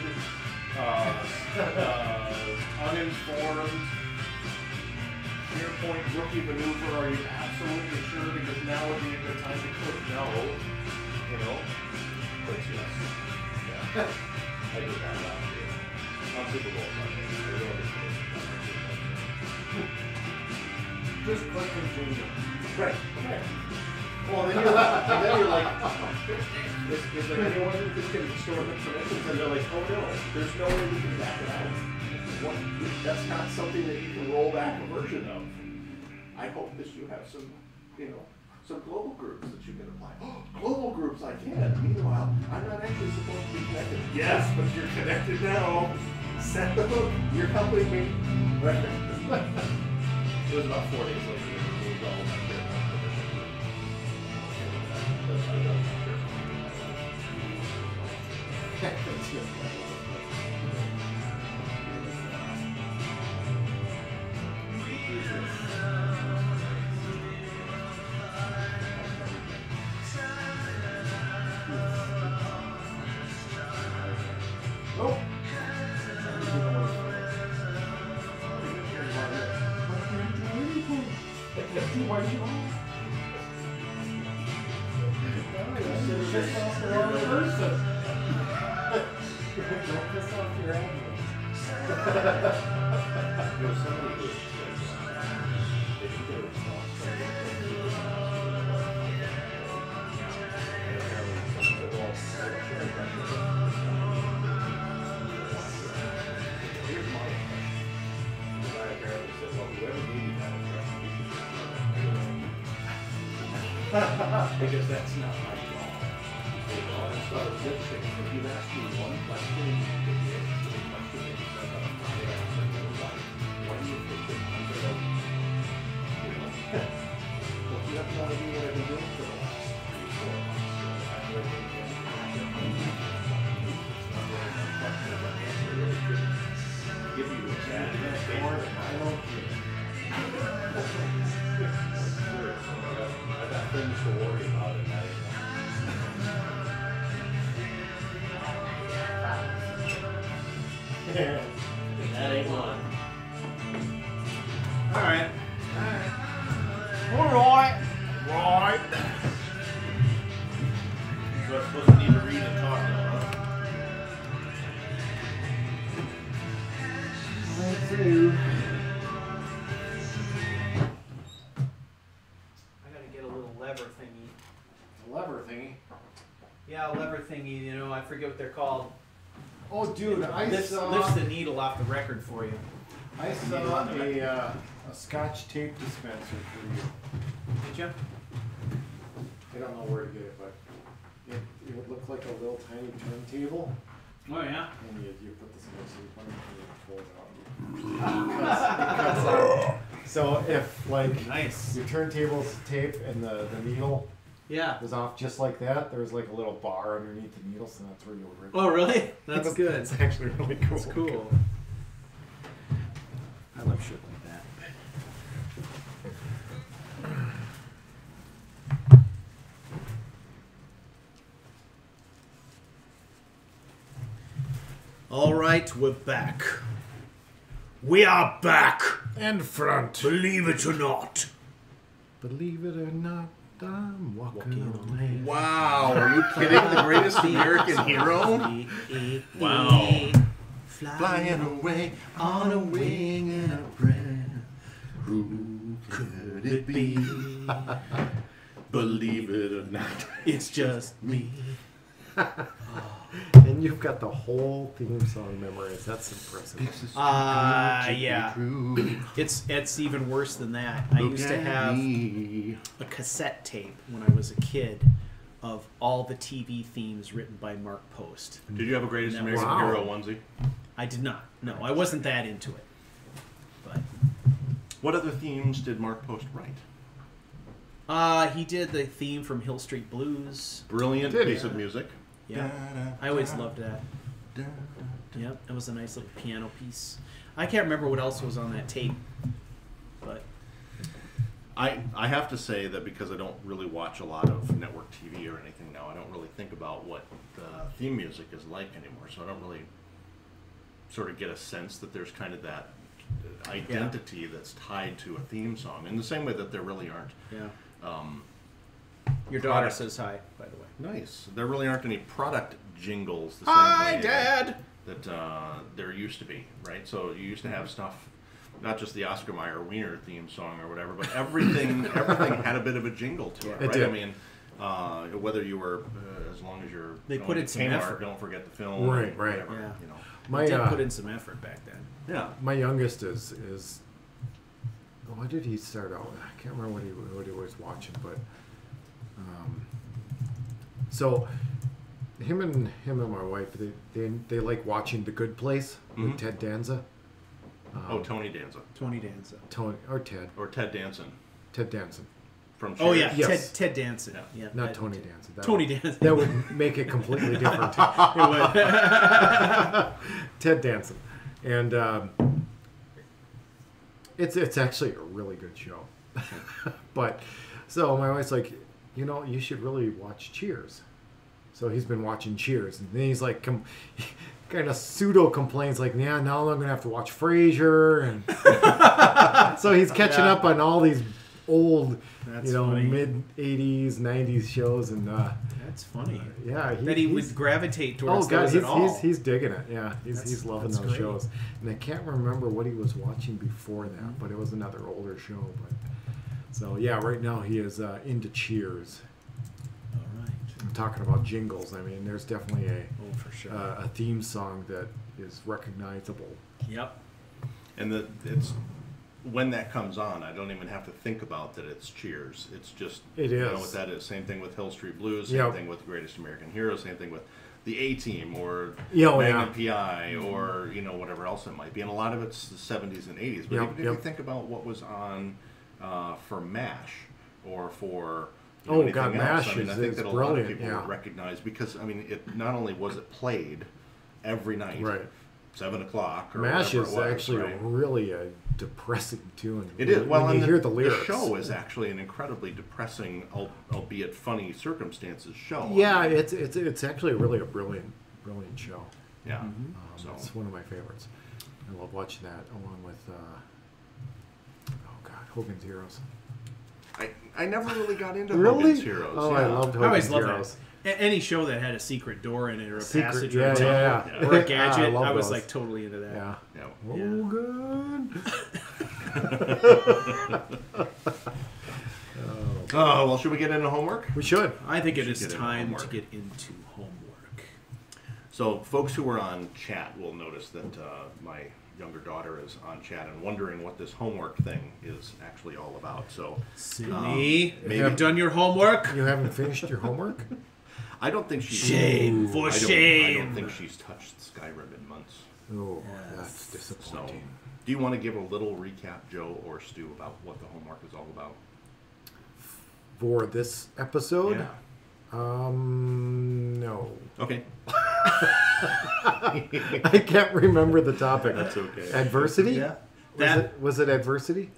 uninformed SharePoint rookie maneuver? Are you absolutely sure? Because now would be a good time to click no. You know? Click yes. Yeah. I did that last year. On Super Bowl Sunday. Just click continue. Right. Well, then you're like, is there anyone who can store the permissions? And they're like, oh no, there's no way we can back it out. What? That's not something that you can roll back a version of. I hope that you have some, some global groups that you can apply. Oh, global groups, I can. Meanwhile, I'm not actually supposed to be connected. Yes, but you're connected now. Set the hook. You're helping me. Right. It was about 4 days later. We moved all of my Nope. Don't piss off your admin. There was somebody who was they didn't get a response. Because that's not my call. It's not a good thing. If you've asked me one question, and you give me a question that you said on a Friday afternoon, why do you think that I'm going to, you know, well, you have no idea what I've been doing for the last 3-4 months. I've been give you exactly I don't I got things to worry about at night. That ain't one. Alright. Alright. Right. So I'm supposed to need to read and talk now, huh? Let's see. I gotta get a little lever thingy. Lever thingy. Yeah, a lever thingy, you know, I forget what they're called. Oh, dude, I Lifts saw the needle off the record for you. a Scotch tape dispenser for you. Did you? I don't know where to get it, but it would look like a little tiny turntable, Oh, yeah? and you put this in the sleep and pull it out. So if like Nice. your turntable's tape and the needle Yeah. was off just like that, there was like a little bar underneath the needle, so that's where you would rip. Oh, really? That's good. It's actually really cool. That's cool. I love shit like that. All right, we're back. We are back. And front. Believe it or not. Believe it or not, I'm walking on land. Wow, are you kidding? The greatest American hero? Wow. Flying away on a wing and a prayer. Who could it be? Believe it or not. It's just me. And you've got the whole theme song memorized. That's impressive. Yeah. It's even worse than that. I used to have a cassette tape when I was a kid of all the TV themes written by Mark Post. Did you have a greatest That American was- hero Wow. onesie? I did not. No, I wasn't that into it. But What other themes did Mark Post write? he did the theme from Hill Street Blues. Brilliant Did he? piece of music. Yeah, I always loved that. Yep, it was a nice little piano piece. I can't remember what else was on that tape, but I have to say that because I don't really watch a lot of network TV or anything now, I don't really think about what the theme music is like anymore. So I don't really sort of get a sense that there's kind of that identity that's tied to a theme song in the same way that there really aren't. yeah. Um, Your daughter says hi, by the way. Nice. There really aren't any product jingles the same Hi, way Dad! that there used to be, right? So you used to have stuff, not just the Oscar Mayer Wiener theme song or whatever, but everything had a bit of a jingle to it, It right? did. I mean, whether you were, as long as you're They going put to in some Kmart, effort. Don't forget the film, Right, or right. whatever, Yeah. you know. My Did put in some effort back then. Yeah. my youngest is what did he start out with? I can't remember what he was watching, but so him and my wife they like watching The Good Place with Mhm. Ted Danza. Tony Danza Tony Danza. Tony or Ted Ted Danson Danson, from Oh Cheers. yeah, Yes. Ted Danson. Yeah, not Tony Danza. Tony Danza. That would make it completely different. It would. Ted Danson, and it's actually a really good show. But so my wife's like, you should really watch Cheers. So he's been watching Cheers, and then he's like, kind of pseudo complains, like, yeah, now I'm gonna have to watch Frasier, and so he's catching up on all these old, That's funny. mid '80s, '90s shows, and That's funny. yeah, That he would gravitate towards oh god, those at all. he's digging it. Yeah, he's loving that's those great. shows, and I can't remember what he was watching before that, but it was another older show. But so yeah, right now he is into Cheers. All right. I'm talking about jingles. I mean, there's definitely Oh, for sure. a theme song that is recognizable. Yep. And it's when that comes on, I don't even have to think about that it's Cheers. It's just, It you know is. what that is. Same thing with Hill Street Blues, same Yep. thing with Greatest American Hero, same thing with the A-Team or Oh, Magnum yeah. PI or, you know, whatever else it might be. And a lot of it's the 70s and 80s. But Yep, even if yep. you think about what was on for MASH or for Oh, anything God, else, MASH I mean, I is think that a lot of brilliant, people yeah. would recognize because, I mean, it not only was it played every night, Right. 7 o'clock or MASH whatever is it was, actually right? really a depressing tune. It is. Well, when and you hear the lyrics. show is actually an incredibly depressing, albeit funny circumstances show. Yeah, it's actually really a brilliant show. Yeah. So It's one of my favorites. I love watching that along with oh God, Hogan's Heroes. I never really got into Really? Hogan's Heroes. Oh, yeah. I loved I always Hogan's love Heroes. that. Any show that had a secret door in it or a Secret- passage yeah, or a tunnel yeah. or a I gadget, love I was those. like totally into that. Yeah. Yeah. Hogan. Oh well, should we get into homework? We should. I think it Should is get into time to homework. get into homework. So, folks who are on chat will notice that my younger daughter is on chat and wondering what this homework thing is actually all about. So, Sydney, maybe- you've done your homework? You haven't finished your homework? I don't think she's Shame I for don't- I shame. don't think she's touched Skyrim in months. Oh, Yes. that's So, disappointing. do you want to give a little recap, Joe or Stu, about what the homework is all about? For this episode? Yeah. No. Okay. I can't remember the topic. That's okay. Adversity? Yeah. Was it adversity?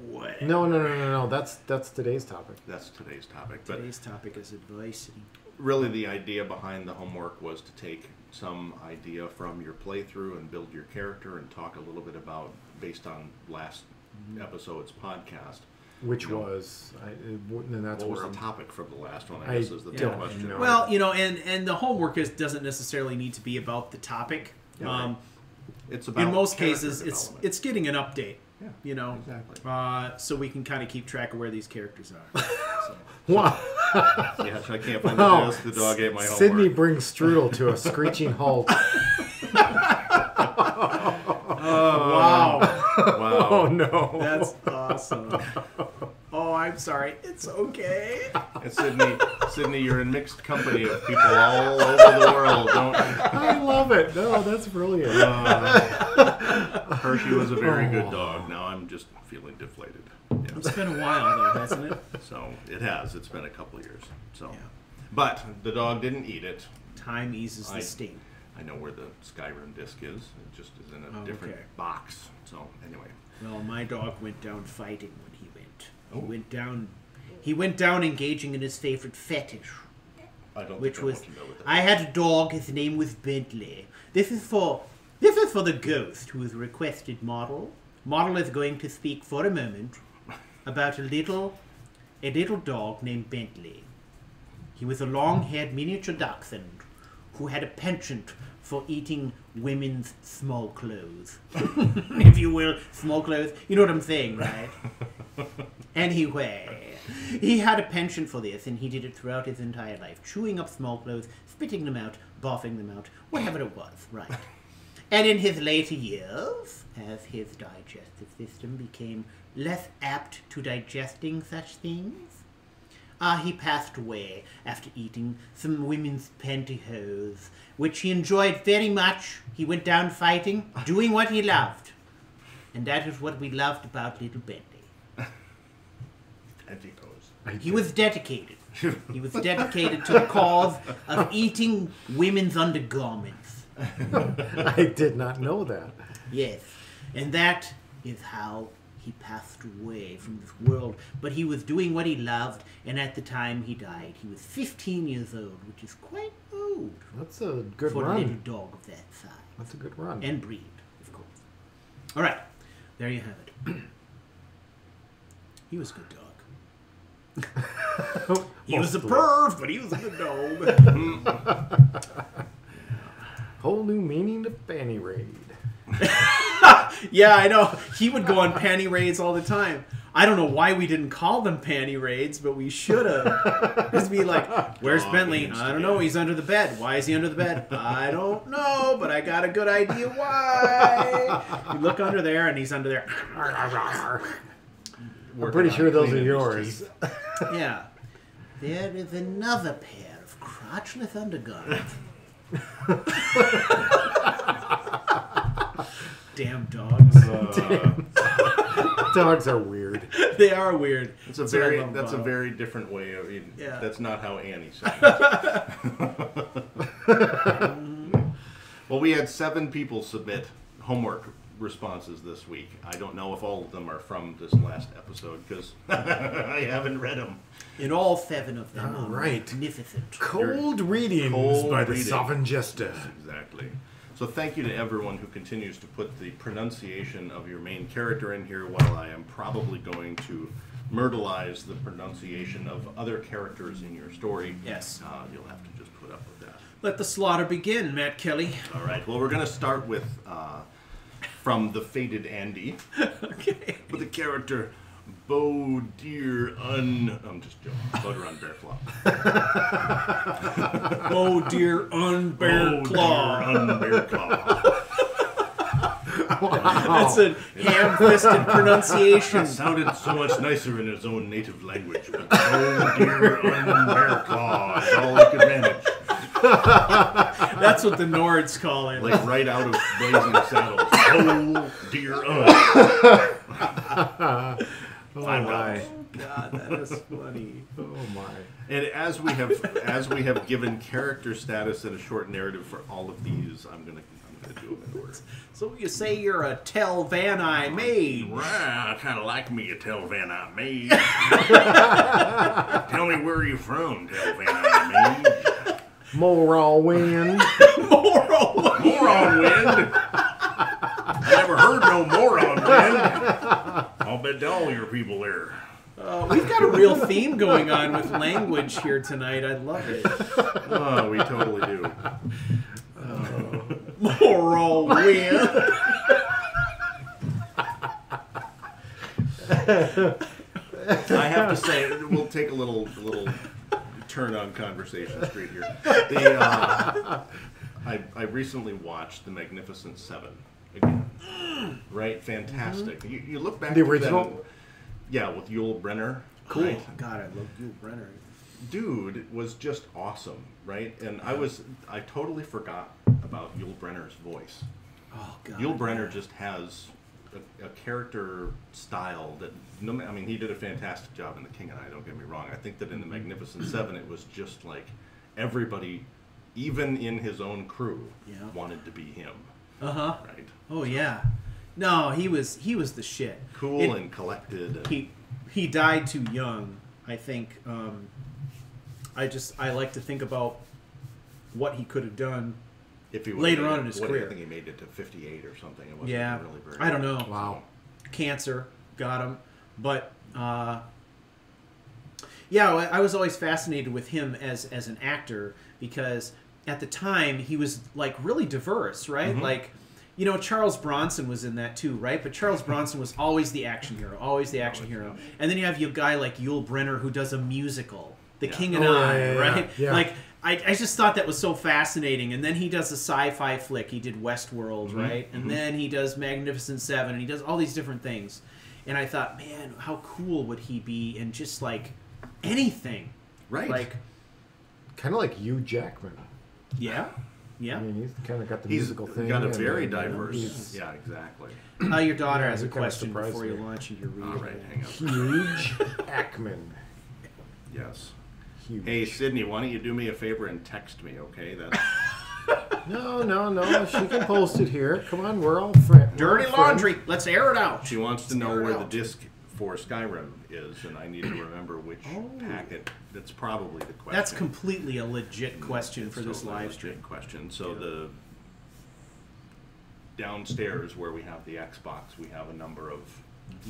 What? No. That's today's topic. That's today's topic. But Today's topic is adversity. really the idea behind the homework was to take some idea from your playthrough and build your character and talk a little bit about, based on last episode's podcast. Which You know, was, and that's what was where the I'm, topic from the last one, I I guess, is the don't question. know. Well, you know, and the homework doesn't necessarily need to be about the topic. Yeah, right. It's about In most character cases, development. it's getting an update. Yeah, You know, exactly. so we can kind of keep track of where these characters are. So. Wow. Yeah, I can't find the Oh, disc. The dog ate my homework. Sydney brings strudel to a screeching halt. Wow, Wow. Oh no. that's awesome. Oh, I'm sorry. It's okay. And Sydney, you're in mixed company of people all over the world. Don't. I love it. No, that's brilliant. Hershey was a very good dog. Now I'm just feeling deflated. Yeah. It's been a while though, hasn't it? So it has. It's been a couple of years. So, Yeah. but the dog didn't eat it. Time eases the I- sting. I know where the Skyrim disc is. It just is in a Oh, different okay. box. So anyway, Well, my dog went down fighting when he went. Oh. He went down. He went down engaging in his favorite fetish, I don't which think was I want to know what that I had a dog. His name was Bentley. This is for the ghost who is a requested model. Model is going to speak for a moment about a little dog named Bentley. He was a long-haired miniature dachshund who had a penchant for eating women's small clothes. If you will, small clothes. You know what I'm saying, right? Anyway, he had a penchant for this, and he did it throughout his entire life, chewing up small clothes, spitting them out, barfing them out, whatever it was, right? And in his later years, as his digestive system became less apt to digesting such things, he passed away after eating some women's pantyhose, which he enjoyed very much. He went down fighting, doing what he loved. And that is what we loved about little Bentley. Pantyhose. He was dedicated. He was dedicated to the cause of eating women's undergarments. I did not know that. Yes. And that is how he passed away from this world. But he was doing what he loved, and at the time he died, he was 15 years old, which is quite old That's a good for a little run. dog of that size. That's a good run. And breed, of course. All right. There you have it. He was a good dog. He was a Mostly. perv, but he was a good dog. Whole new meaning to panty raid. Yeah, I know. He would go on panty raids all the time. I don't know why we didn't call them panty raids, but we should have. Just be like, where's Bentley? I don't know. He's under the bed. Why is he under the bed? I don't know, but I got a good idea why. You look under there, and he's under there. I'm pretty sure those are yours. Yeah. There is another pair of crotchless undergarments. Damn dogs. Dogs are weird. They are weird. That's a very different way of. Yeah. That's not how Annie said it. Well, we had 7 people submit homework responses this week. I don't know if all of them are from this last episode because I haven't read them. And all 7 of them All are right. magnificent. Cold readings Cold by the reading. Sovereign Jester. Exactly. So thank you to everyone who continues to put the pronunciation of your main character in here while I am probably going to myrtleize the pronunciation of other characters in your story. Yes. You'll have to just put up with that. Let the slaughter begin, Matt Kelly. All right. Well, we're going to start with from the Fated Andy Okay. with the character Bo Deer I'm just joking. Butter on Bear Claw. Oh dear, unbear claw. Unbear Claw. That's a ham-fisted pronunciation. Sounded so much nicer in his own native language. But oh dear, unbear claw is all he could manage. That's what the Nords call it. Like right out of Blazing Saddles. Oh dear, Oh $5. my. God, that is funny. Oh my. And as we have given character status and a short narrative for all of these, I'm gonna do them in order. So you say you're a Tel Van I mage. Well, I kind of like me a Tel Van I made. Tell me where you from, Tel Van I made. Morrowind. Moron wind. I never heard no moron wind. I'll bet all your people there. We've got a real theme going on with language here tonight. I love it. Oh, we totally do. Morrowind. I have to say, we'll take a little turn on Conversation Street here. I recently watched The Magnificent Seven again. Right? Fantastic. You look back The to original? them, yeah, with Yul Brynner. Cool. Right? God, I love you, Brenner. Dude was just awesome, right? And I totally forgot about Yul Brynner's voice. Oh God. Yul Brynner just has a character style that he did a fantastic job in The King and I, don't get me wrong. I think that in The Magnificent Seven it was just like everybody, even in his own crew, wanted to be him. Uh-huh. Right? Oh yeah. No, he was the shit. Cool and collected. And He died too young, I think. I like to think about what he could have done if he later on in his career. I think he made it to 58 or something. It wasn't Yeah, really very I don't know. Wow. Cancer got him, but yeah, I was always fascinated with him as an actor because at the time he was like really diverse, right? Mm-hmm. Like, you know, Charles Bronson was in that too, right? But Charles Bronson was always the action hero, always the action hero. And then you have a guy like Yul Brynner who does a musical, The King and I, right? Yeah. Like, I just thought that was so fascinating. And then he does a sci-fi flick. He did Westworld, right? And then he does Magnificent Seven, and he does all these different things. And I thought, man, how cool would he be in just like anything? Right. Like, Kind of like Hugh Jackman. yeah. I mean, he's kind of got the He's musical thing. got a and, very you know, diverse. he's Yeah, exactly. Your daughter Yeah, has a he kinda question surprised before you me. launch into your reading. All right, hang on. Huge Ackman. Yes. Huge. Hey, Sydney, why don't you do me a favor and text me, okay? That's No. She can post it here. Come on, we're all friends. Dirty laundry. Let's air it out. she wants to know Let's where air the it out. disc for Skyrim is, and I need to remember which packet. That's probably the question. That's completely a legit question It's for this totally a live legit stream. question. So the downstairs where we have the Xbox, we have a number of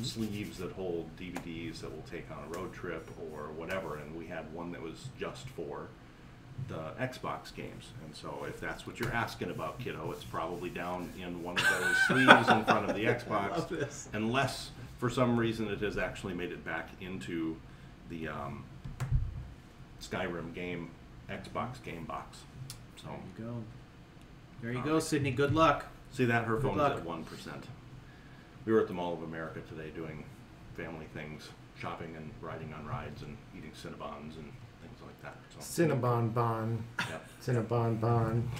sleeves that hold DVDs that we'll take on a road trip or whatever, and we had one that was just for the Xbox games. And so if that's what you're asking about, kiddo, it's probably down in one of those sleeves in front of the Love Xbox, this. unless For some reason, it has actually made it back into the Skyrim game, Xbox game box. So There you go. There you go, Sydney. Good luck. see that her Good phone is luck. at 1%. We were at the Mall of America today doing family things, shopping and riding on rides and eating Cinnabons and things like that. So, Cinnabon Bon. yep. Cinnabon Bon.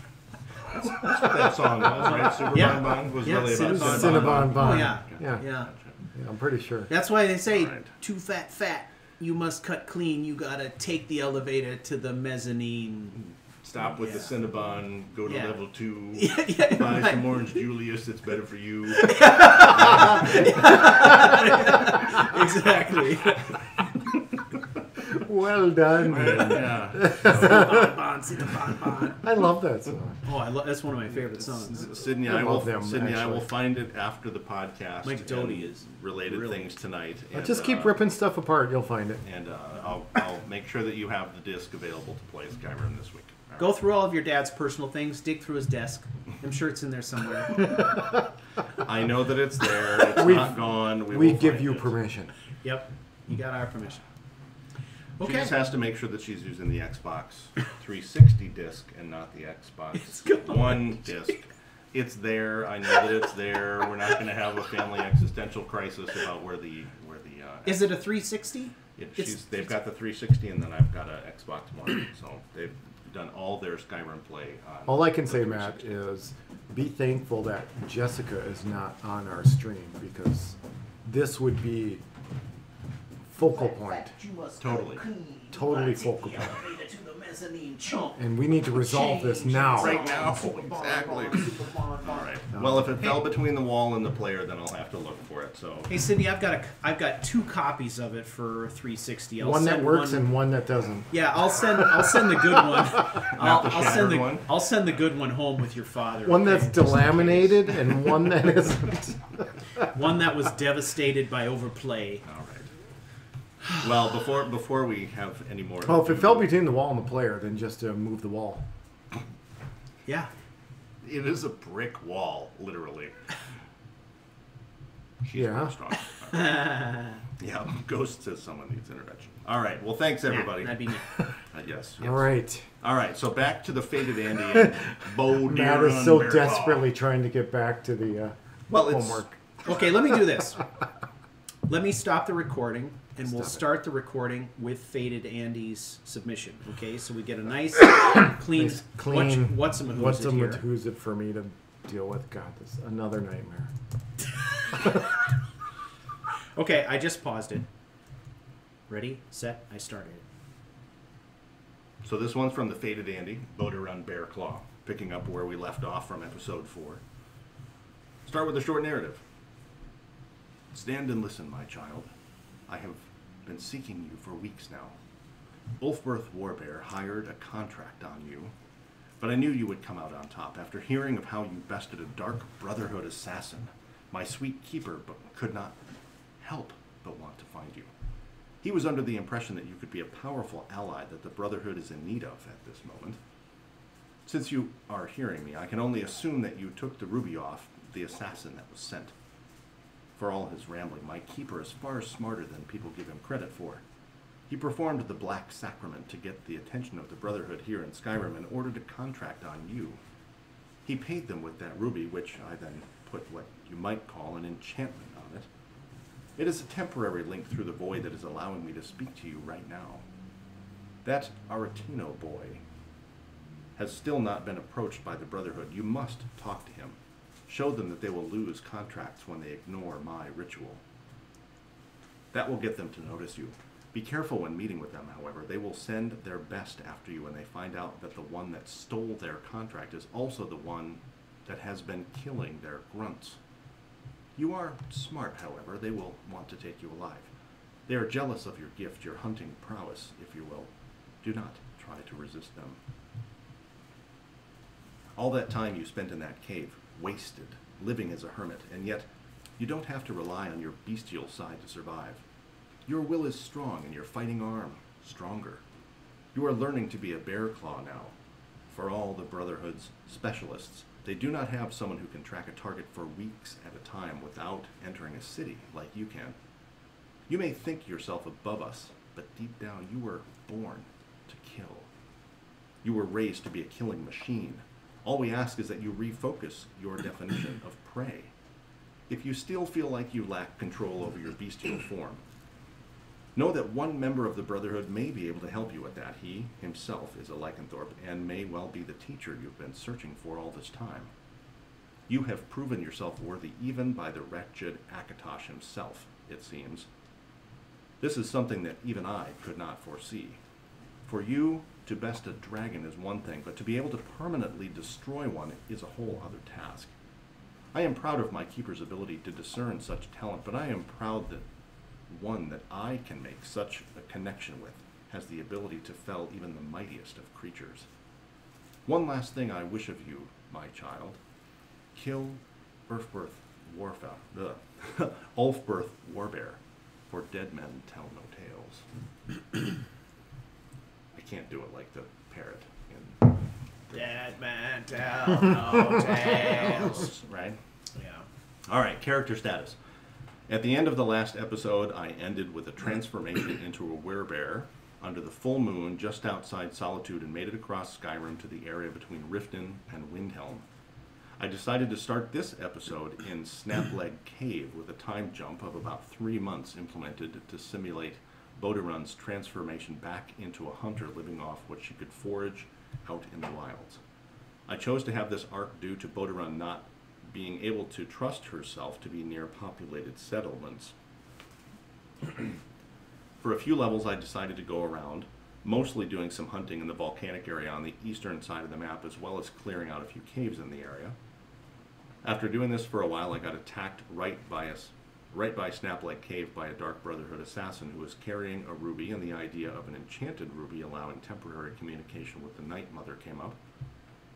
That's what that song was, right? Super Yeah. Bon Bon was Yeah, really about Cinnabon Cinnabon Bon. Oh, yeah. Yeah. Yeah. Gotcha. Yeah, I'm pretty sure. That's why they say, Alright. too fat. You must cut clean. You gotta take the elevator to the mezzanine. Stop with the Yeah. Cinnabon, go to Yeah. level 2, Yeah, buy right. some Orange Julius, it's better for you. Exactly. Well done. Yeah. Bon. I love that song. Oh, that's one of my favorite songs. Sydney, I I will. love them, Sydney, I will actually. find it after the podcast. Mike Doty and is related really- things tonight. I'll just keep ripping stuff apart. You'll find it. And I'll make sure that you have the disc available to play Skyrim this week. All Go right. through all of your dad's personal things. Dig through his desk. I'm sure it's in there somewhere. I know that it's there. It's We- not gone. We will give find you it. permission. Yep. You got our permission. She Okay. just has to make sure that she's using the Xbox 360 disc and not the Xbox One disc. It's there. I know that it's there. We're not going to have a family existential crisis about where the Is it a 360? they've got the 360 and then I've got an Xbox One. So they've done all their Skyrim play on All I can the say, Matt, 360. is be thankful that Jessica is not on our stream because this would be focal point. Totally. Totally focal point. Chump. And we need to resolve this now. Right now, exactly. All right. Well, if it fell between the wall and the player, then I'll have to look for it. So Hey Sydney, I've got 2 copies of it for 360. I'll One that send works one- and one that doesn't. Yeah, I'll send the good one. the shattered one? I'll send the good one home with your father. One okay? that's delaminated and one that isn't. One that was devastated by overplay. all right. Well, before we have any more. Well, if it fell between the wall and the player, then just move the wall. Yeah. It is a brick wall, literally. She's Yeah. really strong. All right. Yeah, Ghost says someone needs intervention. All right. Well, thanks everybody. That'd be me. Yes. All right. All right. So back to the faded Andy and Bo Matt Deer is so Bear desperately trying to get back to the Well, it's- homework. Okay, let me do this. Let me stop the recording, and we'll Stop it. start the recording with Faded Andy's submission. Okay, so we get a nice, clean, Nice, clean. what's What's it a here. who's it for me to deal with? God, this is another nightmare. Okay, I just paused it. Ready, set, I started it. So this one's from the Faded Andy, Boater on Bear Claw, picking up where we left off from episode 4. Start with a short narrative. Stand and listen, my child. I have been seeking you for weeks now. Ulfberth Warbear hired a contract on you, but I knew you would come out on top after hearing of how you bested a Dark Brotherhood assassin, my sweet keeper, but could not help but want to find you. He was under the impression that you could be a powerful ally that the Brotherhood is in need of at this moment. Since you are hearing me, I can only assume that you took the ruby off the assassin that was sent. For all his rambling, my keeper is far smarter than people give him credit for. He performed the Black Sacrament to get the attention of the Brotherhood here in Skyrim in order to contract on you. He paid them with that ruby, which I then put what you might call an enchantment on it. It is a temporary link through the void that is allowing me to speak to you right now. That Aretino boy has still not been approached by the Brotherhood. You must talk to him. Show them that they will lose contracts when they ignore my ritual. That will get them to notice you. Be careful when meeting with them, however. They will send their best after you when they find out that the one that stole their contract is also the one that has been killing their grunts. You are smart, however. They will want to take you alive. They are jealous of your gift, your hunting prowess, if you will. Do not try to resist them. All that time you spent in that cave, wasted, living as a hermit, and yet you don't have to rely on your bestial side to survive. Your will is strong and your fighting arm stronger. You are learning to be a bear claw now. For all the Brotherhood's specialists, They do not have someone who can track a target for weeks at a time without entering a city like you can. You may think yourself above us, but deep down you were born to kill. You were raised to be a killing machine. All we ask is that you refocus your definition of prey. If you still feel like you lack control over your bestial form, know that one member of the Brotherhood may be able to help you with that. He himself is a lycanthrope and may well be the teacher you've been searching for all this time. You have proven yourself worthy even by the wretched Akatosh himself, it seems. This is something that even I could not foresee. For you, to best a dragon is one thing, but to be able to permanently destroy one is a whole other task. I am proud of my keeper's ability to discern such talent, but I am proud that one that I can make such a connection with has the ability to fell even the mightiest of creatures. One last thing I wish of you, my child. Kill Ulfberth Warbear, for dead men tell no tales. I can't do it like the parrot in Dead man tell no tales. right? Yeah. All right, character status. At the end of the last episode, I ended with a transformation into a werebear under the full moon just outside Solitude and made it across Skyrim to the area between Riften and Windhelm. I decided to start this episode in Snapleg Cave with a time jump of about 3 months implemented to simulate Bodurun's transformation back into a hunter living off what she could forage out in the wilds. I chose to have this arc due to Bodurun not being able to trust herself to be near populated settlements. For a few levels I decided to go around, mostly doing some hunting in the volcanic area on the eastern side of the map as well as clearing out a few caves in the area. After doing this for a while I got attacked right by Snapleg Cave by a Dark Brotherhood assassin who was carrying a ruby, and the idea of an enchanted ruby allowing temporary communication with the Night Mother came up.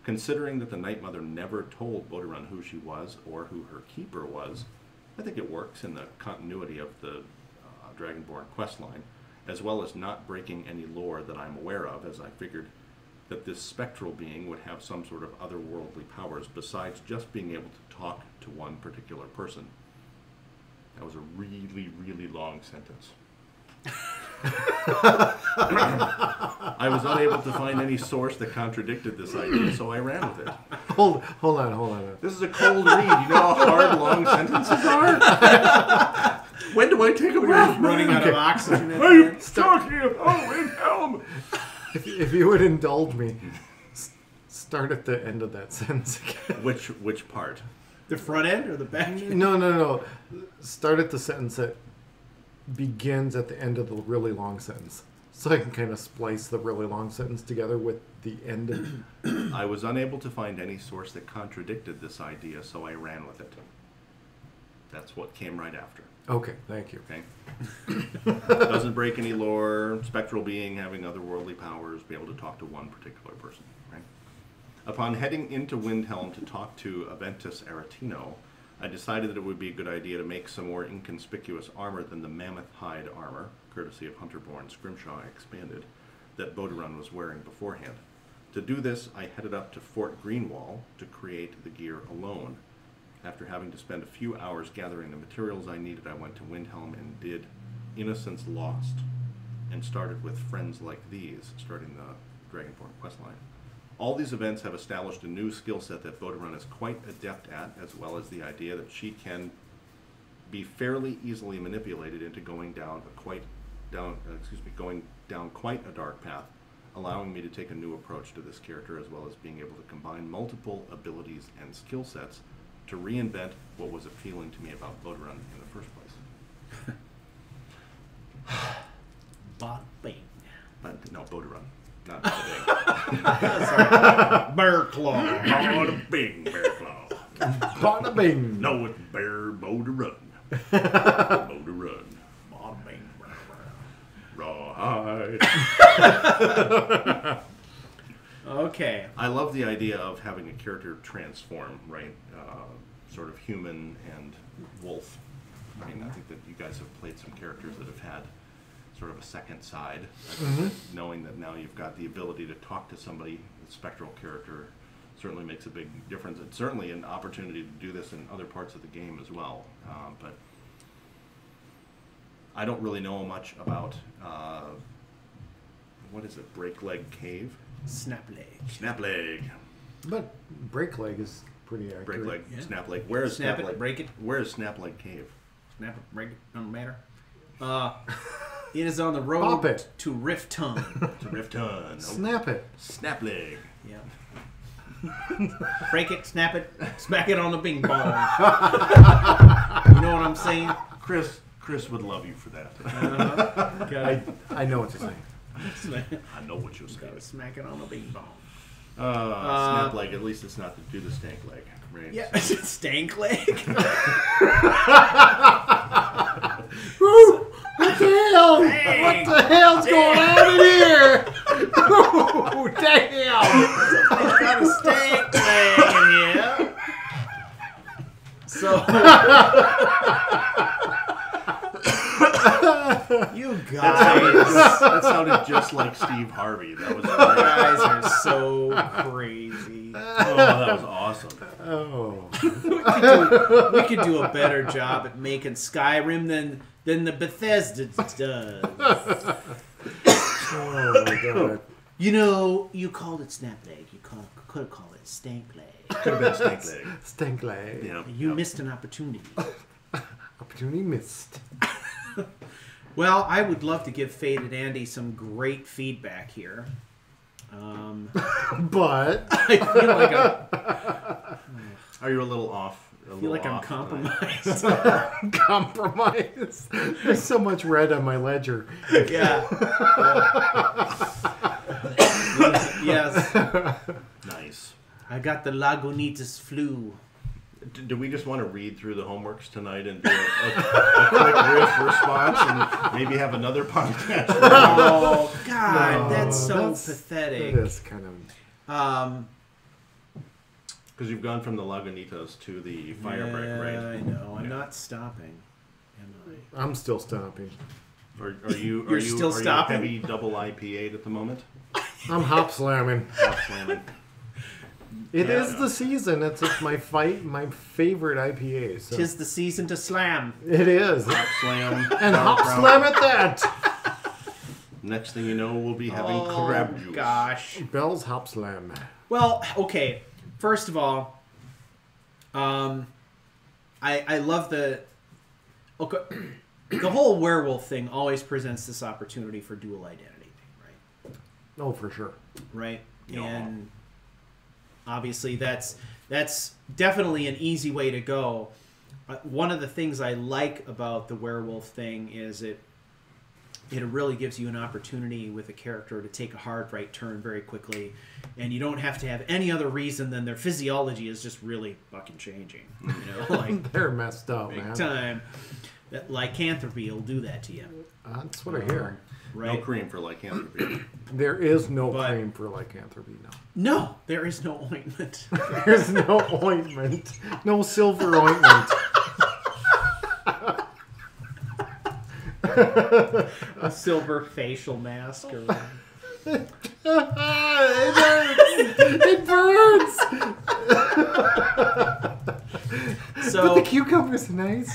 Considering that the Night Mother never told Bodurun who she was or who her keeper was, I think it works in the continuity of the Dragonborn questline, as well as not breaking any lore that I'm aware of, as I figured that this spectral being would have some sort of otherworldly powers besides just being able to talk to one particular person. That was a really, really long sentence. I was unable to find any source that contradicted this idea, so I ran with it. Hold on. This is a cold read. You know how hard long sentences are? When do I take a breath? Running out of oxygen. I'm talking about Windhelm. If you would indulge me, start at the end of that sentence again. Which part? The front end or the back end? No. Start at the sentence that begins at the end of the really long sentence. So I can kind of splice the really long sentence together with the end. I was unable to find any source that contradicted this idea, so I ran with it. That's what came right after. Okay, thank you. Okay? Doesn't break any lore, spectral being having otherworldly powers, be able to talk to one particular person, right? Upon heading into Windhelm to talk to Aventus Aretino, I decided that it would be a good idea to make some more inconspicuous armor than the mammoth hide armor, courtesy of Hunterborn Scrimshaw Expanded, that Bodurun was wearing beforehand. To do this, I headed up to Fort Greenwall to create the gear alone. After having to spend a few hours gathering the materials I needed, I went to Windhelm and did Innocence Lost, and started with Friends Like These, starting the Dragonborn questline. All these events have established a new skill set that Bodurun is quite adept at, as well as the idea that she can be fairly easily manipulated into going down quite a dark path, allowing me to take a new approach to this character, as well as being able to combine multiple abilities and skill sets to reinvent what was appealing to me about Bodurun in the first place. Bada bing. But no, Bodurun, not Bada Bing. Bear claw. Bada Bing, Bear Claw. Bada bing. No, it's Bear Bodurun. Bodurun. Bada bing. Rawhide. Okay. I love the idea of having a character transform, right? Sort of human and wolf. I mean, I think that you guys have played some characters that have had sort of a second side. I think that knowing that now you've got the ability to talk to somebody, a spectral character, certainly makes a big difference. It's certainly an opportunity to do this in other parts of the game as well. But I don't really know much about, what is it, Break Leg Cave? Snap leg. Snap Leg. But break leg is pretty accurate. Break Leg, Yeah. Snap Leg. Where is Snap Snap it, Leg? break it. Where is Snap Leg Cave? Snap it, break it, don't matter. It is on the road Pop it. to Rifton. To Rifton. Snap it. Snap Leg. Yeah. Break it, snap it, smack it on the bing bong. You know what I'm saying? Chris would love you for that. I know what you're saying. I know what you're saying. Gotta smack it on the bing bong. Snap Leg. At least it's not to do the stank leg. Right? Yeah, stank leg. What the hell? Hey, What the hell's going on in here? Oh, damn! He's got a stank leg in here. So, you guys, That sounded just like Steve Harvey. That was you great. guys are so crazy. Oh, that was awesome. Oh. We could do a better job at making Skyrim than the Bethesda does. Oh, my God. You know, you called it snap leg. You could have called it stank leg. Could have been stank leg. Stink leg. Yeah. You missed an opportunity. Opportunity missed. Well, I would love to give Faded Andy some great feedback here. But I feel like Are you a little off? I'm compromised. compromise. There's so much red on my ledger. Yeah. Yes. Nice. I got the Lagunitas flu. Do we just want to read through the homeworks tonight and do a quick riff response and maybe have another podcast? Oh God, No, that's so that's- pathetic. It is kind of. Because you've gone from the Lagunitas to the Firebreak, yeah, right? I know. I'm Yeah. not stopping. Am I? I'm still stopping. Are you? You're still are stopping? You heavy double IPA at the moment? I'm hop slamming. Hop slamming. It Yeah. is the season. It's my favorite IPA. So. Tis the season to slam. It is. Hop slam. And hop slam at that. Next thing you know, we'll be having crab juice. Gosh. Bell's hop slam. Well, okay. First of all, I love the whole werewolf thing always presents this opportunity for dual identity, right? Oh, for sure. Right? Yeah. And obviously that's definitely an easy way to go. One of the things I like about the werewolf thing is it really gives you an opportunity with a character to take a hard right turn very quickly, and you don't have to have any other reason than their physiology is just really fucking changing. You know, like They're messed up, big man. time. That lycanthropy will do that to you, That's what I hear. right? No cream for lycanthropy. There is no But- cream for lycanthropy now. No, there is no ointment. There's no ointment. No silver ointment. A silver facial mask or whatever. It hurts. It burns. So But the cucumber's nice.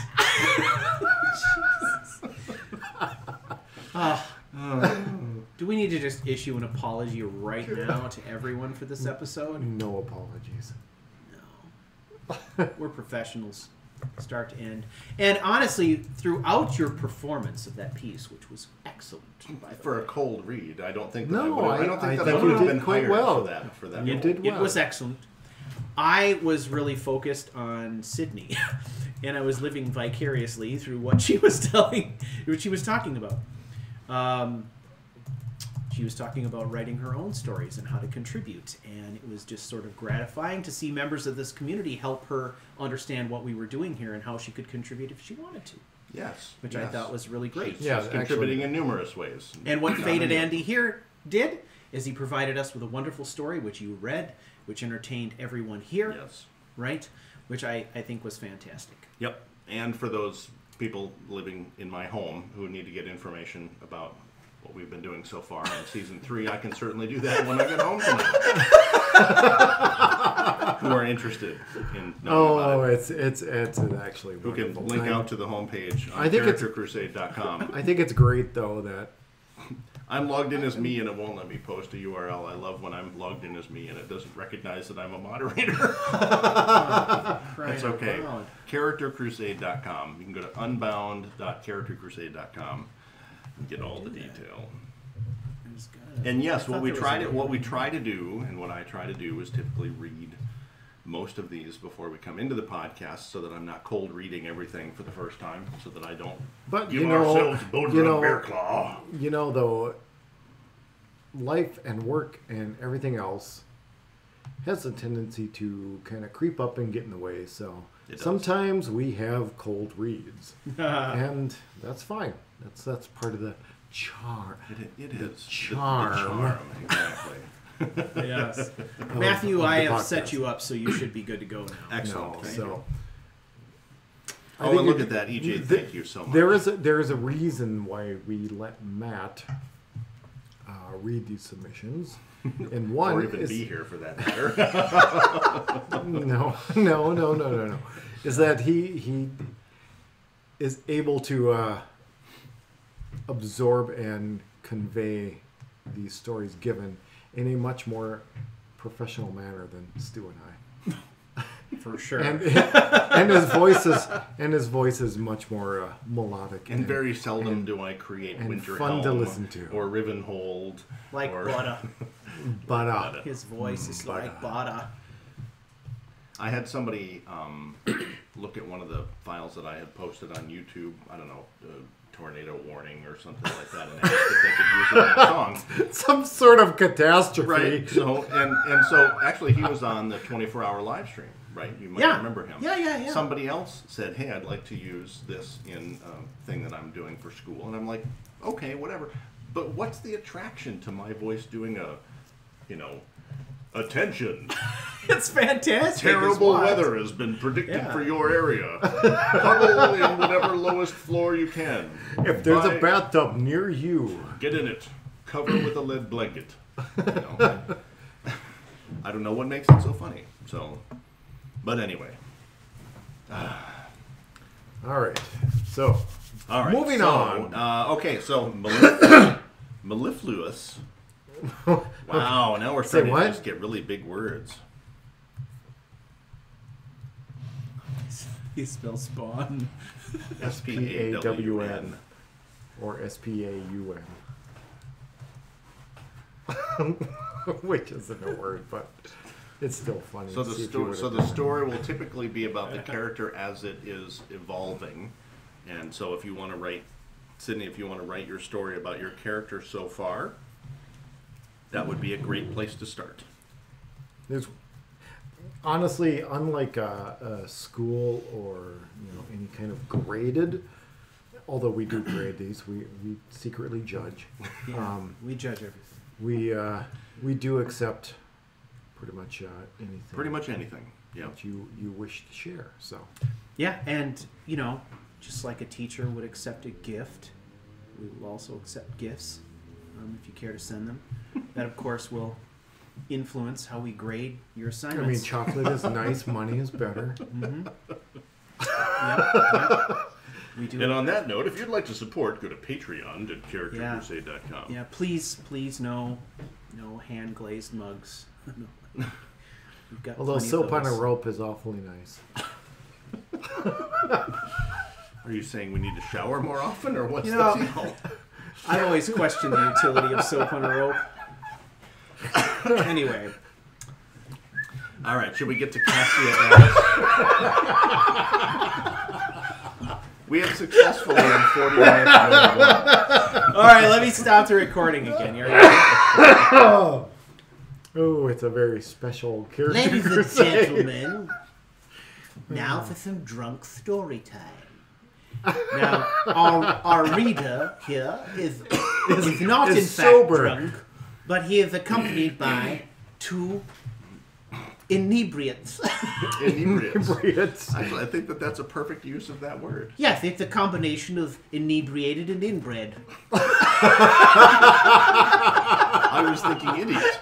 do we need to just issue an apology right now to everyone for this episode? No apologies. No. We're professionals, start to end. And honestly, throughout your performance of that piece, which was excellent, by the For way, a cold read, I don't think that No, I don't think I that think I you would have did been quite hired well. for that. You did it well. was excellent. I was really focused on Sydney, and I was living vicariously through what she was talking about. She was talking about writing her own stories and how to contribute, and it was just sort of gratifying to see members of this community help her understand what we were doing here and how she could contribute if she wanted to, Yes. which yes. I thought was really great. She's Yeah, contributing in numerous ways. And what Not Faded only- Andy here did is he provided us with a wonderful story, which you read, which entertained everyone here, Yes. right? Which I think was fantastic. Yep. And for those people living in my home who need to get information about what we've been doing so far in season 3, I can certainly do that when I get home tonight. interested in knowing about it, it's actually who can wonderful. link out to the homepage on I think it's- charactercrusade.com. I think it's great though that I'm logged in as me and it won't let me post a URL. I love when I'm logged in as me and it doesn't recognize that I'm a moderator. That's okay. Charactercrusade.com. You can go to unbound.charactercrusade.com and get all the detail. And yes, what we try to do, and what I try to do, is typically read most of these before we come into the podcast, so that I'm not cold reading everything for the first time, so that I don't But give you know, ourselves bones you around know, bear claw. you know though, life and work and everything else has a tendency to kind of creep up and get in the way. So It does. sometimes we have cold reads, and that's fine. That's part of the charm. It is charm. The charm, exactly. Yes. Matthew, I the have podcast. set you up, so you should be good to go now. Excellent. No, Thank so. you. I Oh, think and look it- at that, EJ. the- Thank you so much. There is a reason why we let Matt read these submissions, and one or even is be here for that matter. no, is that he is able to absorb and convey these stories given in a much more professional manner than Stu and I. For sure. And his voice is much more melodic And very seldom do I create and Winter fun to Helm listen to. or Rivenhold. like or, butter. but His voice is like butter. I had somebody look at one of the files that I had posted on YouTube. I don't know, tornado warning or something like that, and asked if they could use it in a song. some sort of catastrophe. Right. So and so actually he was on the 24-hour live stream. Right. You might remember him. Yeah. Somebody else said, "Hey, I'd like to use this in a thing that I'm doing for school," and I'm like, "Okay, whatever." But what's the attraction to my voice doing attention? It's fantastic. Terrible It's weather has been predicted Yeah. for your area. Huddle in whatever lowest floor you can. If there's a Buy- bathtub near you, get in it. Cover with a lead blanket. You know? I don't know what makes it so funny. So, but anyway. all right. So All right. Moving on. Okay, so mellifluous. Wow, now we're Say starting what? to just get really big words. He spells spawn. SPAWN or SPAUN, which isn't a word, but it's still funny. So the See if you story, would've so the done it. story will typically be about the character as it is evolving, and so if you want to write, Sydney, if you want to write your story about your character so far, that would be a great place to start. There's honestly, unlike a school or any kind of graded, although we do grade these, we secretly judge. Yeah, we judge everything. We do accept pretty much anything. Pretty much anything. Yeah. that you wish to share. So Yeah, and just like a teacher would accept a gift, we will also accept gifts if you care to send them. That, of course, will influence how we grade your I assignments. mean, chocolate is nice, money is better. Yep. We do. And on that note, if you'd like to support, go to patreon.charactercrusade.com. Yeah, please, no hand glazed mugs. No. We've got Although plenty of soap on a those. rope is awfully nice. Are you saying we need to shower more often, or what's You the know- deal? I've always questioned the utility of soap on a rope. Anyway, All right, should we get to Cassia Alice? We have successfully in 40 minutes. all right, let me stop the recording again. Here we go. Oh, it's a very special character. Ladies and crusade. gentlemen, now for some drunk story time. Now, Our reader here is not is in fact sober. drunk, but he is accompanied by two inebriates. Inebriates. Inebriates. Actually, I think that's a perfect use of that word. Yes, it's a combination of inebriated and inbred. I was thinking idiot.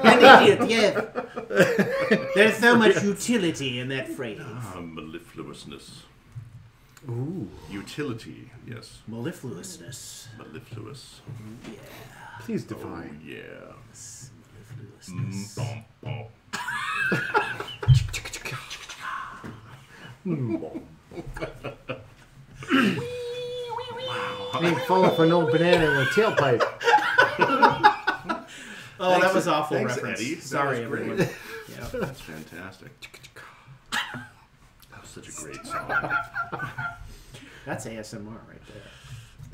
An idiot, yes. There's so much utility in that phrase. Mellifluousness. Ooh. Utility, yes. Mellifluousness. Mellifluous. Yeah. Please Oh, define. yeah. Mellifluousness. Bom, bom. Ain't falling for no banana in a tailpipe. Oh, Thanks, that was awful thanks, reference. Eddie. That Sorry, was great. everyone. Yeah. That's fantastic. That was such a great song. That's ASMR right there.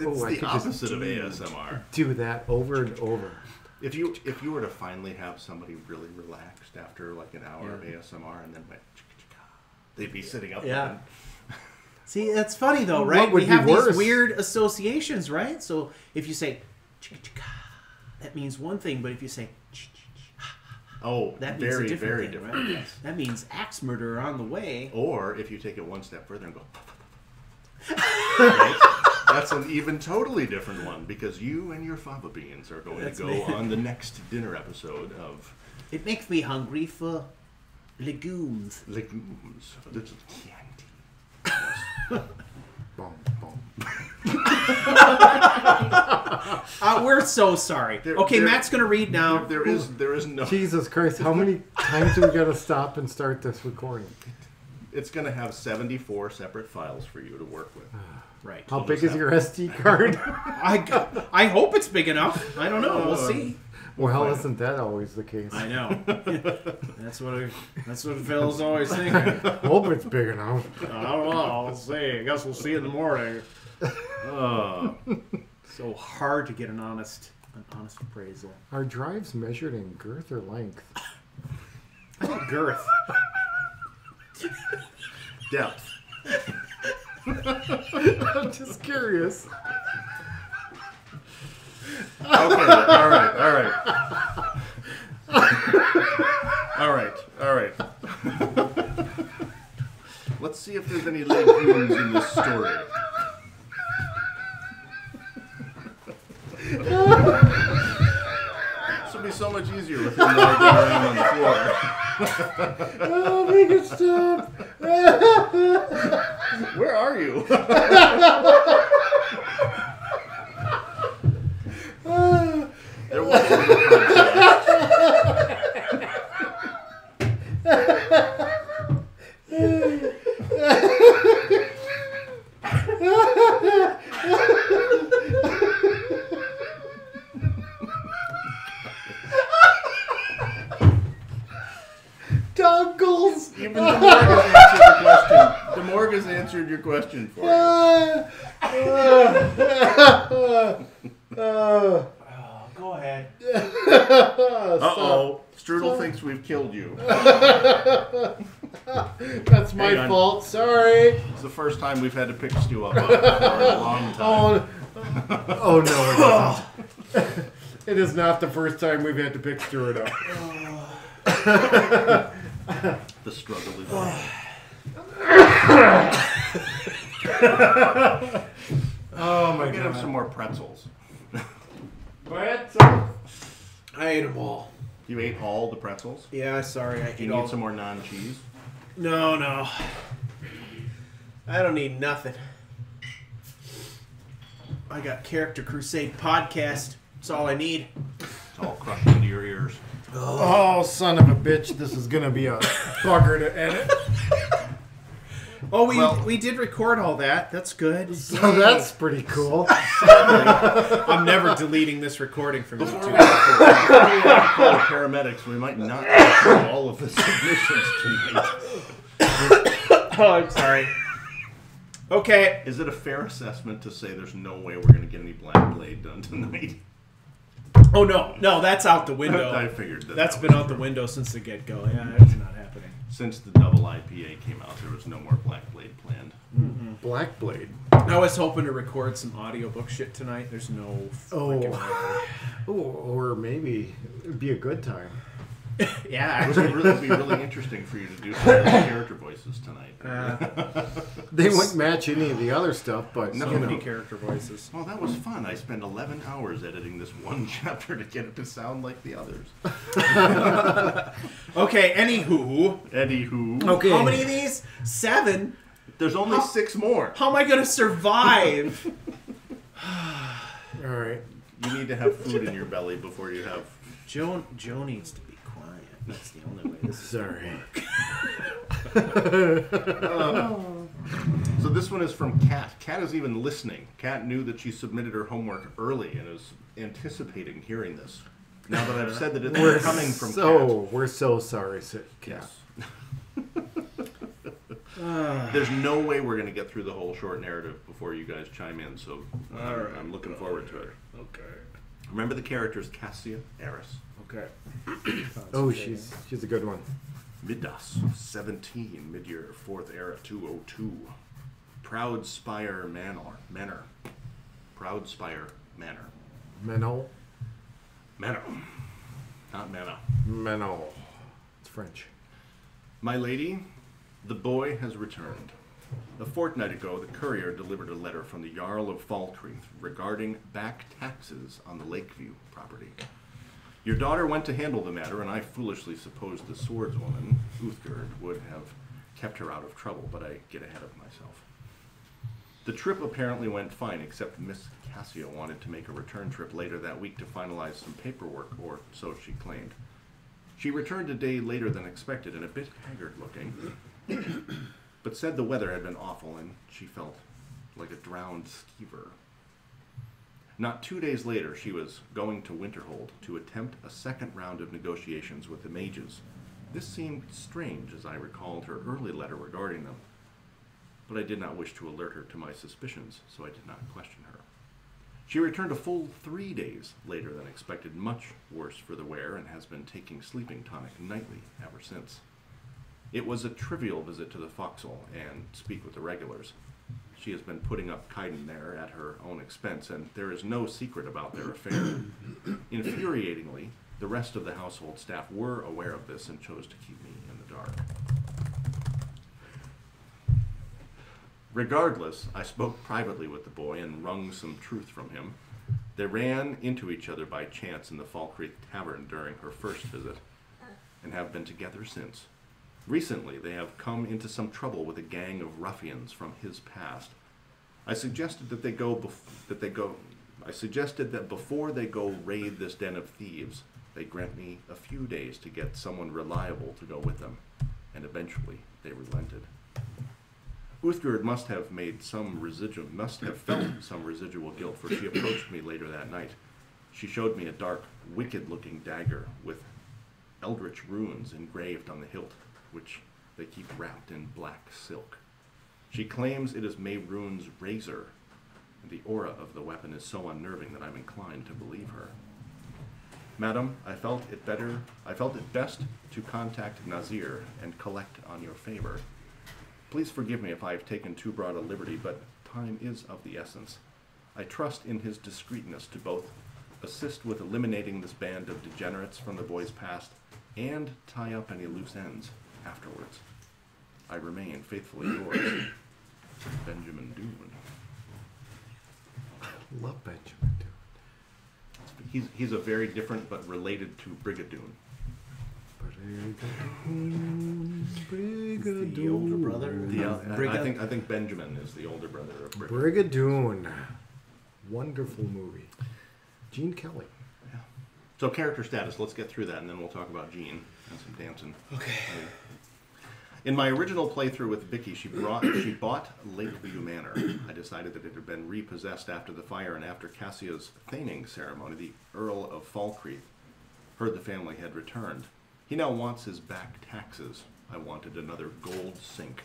It's Oh, I the could just opposite of ASMR. Do that over and over. If you were to finally have somebody really relaxed after like an hour of ASMR and then went, they'd be sitting up. Yeah. and- See, that's funny though, right? What would We have be these worse? weird associations, right? So if you say chicka chicka, that means one thing, but if you say Oh, that means very, a different very thing, different. right? Yes. That means axe murderer on the way. Or if you take it one step further and go, right? That's an even totally different one because you and your fava beans are going That's to go me. on the next dinner episode of It makes me hungry for legumes. legumes, a little candy. Boom, boom. We're so sorry. Okay, there- Matt's gonna read now. There is no. Jesus Christ, how many times do we gotta stop and start this recording? It's going to have 74 separate files for you to work with. Right. How big is your SD card? I hope it's big enough. I don't know. We'll see. Well, isn't that always the case? I know. That's what Phil's always thinking. Hope it's big enough. I don't know. We'll see. I guess we'll see in the morning. So hard to get an honest appraisal. Are drives measured in girth or length? I think girth. Depth. I'm just curious. Okay, all right. All right. Let's see if there's any legumes in this story. This will be so much easier with him lying around on the floor. Oh, make it stop. Where are you? There was Doggles. even the morgue has answered your question for you. Go ahead. Uh-oh. Strudel thinks we've killed you. That's my Hang on. fault. Sorry. It's the first time we've had to pick Stu up for a long time. Oh no, it isn't. It is not the first time we've had to pick Stuart up. The struggle is on. Oh my Get him some more pretzels. I ate them all. You ate all the pretzels? Yeah, sorry. I Do you ate all. need some more non-cheese? No. I don't need nothing. I got Character Crusade podcast. That's all I need. It's all crushed into your ears. Oh, son of a bitch! This is gonna be a bugger to edit. Oh, Well- we did record all that. That's good. So that's pretty cool. I'm never deleting this recording from Before we YouTube. have to call the paramedics, we might not get through all of the submissions tonight. Oh, I'm sorry. Okay. Is it a fair assessment to say there's no way we're going to get any Black Blade done tonight? Oh no, that's out the window. I figured that. That's that been was out the true. window since the get-go. Yeah, it's not happening. Since the double IPA came out, there was no more Black Blade planned. Black Blade. I was hoping to record some audiobook shit tonight. There's no freaking way. Oh, or maybe it'd be a good time. Yeah, It would actually. be really interesting for you to do some character voices tonight. They wouldn't match any of the other stuff, but No. So you many know. character voices. Well, that was fun. I spent 11 hours editing this one chapter to get it to sound like the others. Okay, anywho. Anywho. Okay. How many of these? 7? There's only 6 more. How am I going to survive? All right. You need to have food in your belly before you have... Joe needs to be quiet. That's the only way this is Sorry. So this one is from Kat. Kat is even listening. Kat knew that she submitted her homework early and is anticipating hearing this. Now that I've said that it's coming from Kat. We're so sorry, Kat. Yes. There's no way we're going to get through the whole short narrative before you guys chime in, so I'm looking forward to it. Okay. Remember the characters Cassia, Eris, Okay. Oh, she's a good one. Midas, 17, mid-year, 4th era, 202. Proud Spire Manor. Proud Spire Manor. Menno. Manor. Not Mana. Menno. It's French. My lady, the boy has returned. A fortnight ago, the courier delivered a letter from the Jarl of Falkreath regarding back taxes on the Lakeview property. Your daughter went to handle the matter, and I foolishly supposed the swordswoman, Uthgerd, would have kept her out of trouble, but I get ahead of myself. The trip apparently went fine, except Miss Cassia wanted to make a return trip later that week to finalize some paperwork, or so she claimed. She returned a day later than expected and a bit haggard looking, but said the weather had been awful and she felt like a drowned skeever. Not 2 days later, she was going to Winterhold to attempt a second round of negotiations with the mages. This seemed strange as I recalled her early letter regarding them, but I did not wish to alert her to my suspicions, so I did not question her. She returned a full 3 days later than expected, much worse for the wear, and has been taking sleeping tonic nightly ever since. It was a trivial visit to the forecastle and speak with the regulars. She has been putting up Kaiden there at her own expense, and there is no secret about their affair. Infuriatingly, the rest of the household staff were aware of this and chose to keep me in the dark. Regardless, I spoke privately with the boy and wrung some truth from him. They ran into each other by chance in the Falkreath Tavern during her first visit, and have been together since. Recently, they have come into some trouble with a gang of ruffians from his past. I suggested that before they go raid this den of thieves, they grant me a few days to get someone reliable to go with them, and eventually they relented. Uthgerd must have felt some residual guilt, for she approached me later that night. She showed me a dark, wicked-looking dagger with eldritch runes engraved on the hilt, which they keep wrapped in black silk. She claims it is Mehrunes' razor, and the aura of the weapon is so unnerving that I'm inclined to believe her. Madam, I felt it best to contact Nazir and collect on your favor. Please forgive me if I have taken too broad a liberty, but time is of the essence. I trust in his discreetness to both assist with eliminating this band of degenerates from the boy's past and tie up any loose ends afterwards. I remain faithfully yours, Benjamin Dune. Love Benjamin. He's a very different but related to Brigadoon. Brigadoon. The older brother. I think Benjamin is the older brother of Brigadoon. Brigadoon. Wonderful movie. Gene Kelly. Yeah. So character status, let's get through that and then we'll talk about Gene and some dancing. Okay. In my original playthrough with Vicky, she bought Lakeview Manor. I decided that it had been repossessed after the fire, and after Cassia's theining ceremony, the Earl of Falkreath heard the family had returned. He now wants his back taxes. I wanted another gold sink.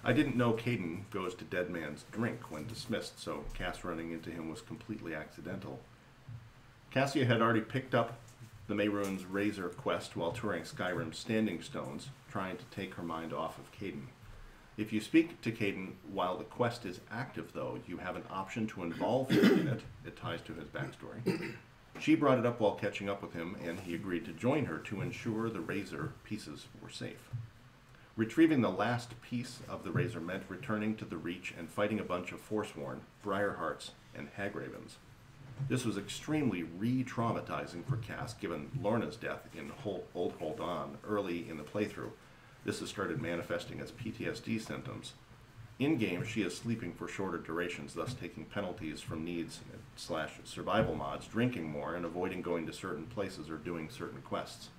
I didn't know Kaiden goes to Dead Man's Drink when dismissed, so Cass running into him was completely accidental. Cassia had already picked up the Mehrunes' razor quest while touring Skyrim's Standing Stones, trying to take her mind off of Kaiden. If you speak to Kaiden while the quest is active, though, you have an option to involve him in it. It ties to his backstory. She brought it up while catching up with him, and he agreed to join her to ensure the razor pieces were safe. Retrieving the last piece of the razor meant returning to the Reach and fighting a bunch of Forsworn, Briarhearts, and Hagravens. This was extremely re-traumatizing for Cass, given Lorna's death in Old Hold On early in the playthrough. This has started manifesting as PTSD symptoms. In-game, she is sleeping for shorter durations, thus taking penalties from needs/survival mods, drinking more, and avoiding going to certain places or doing certain quests.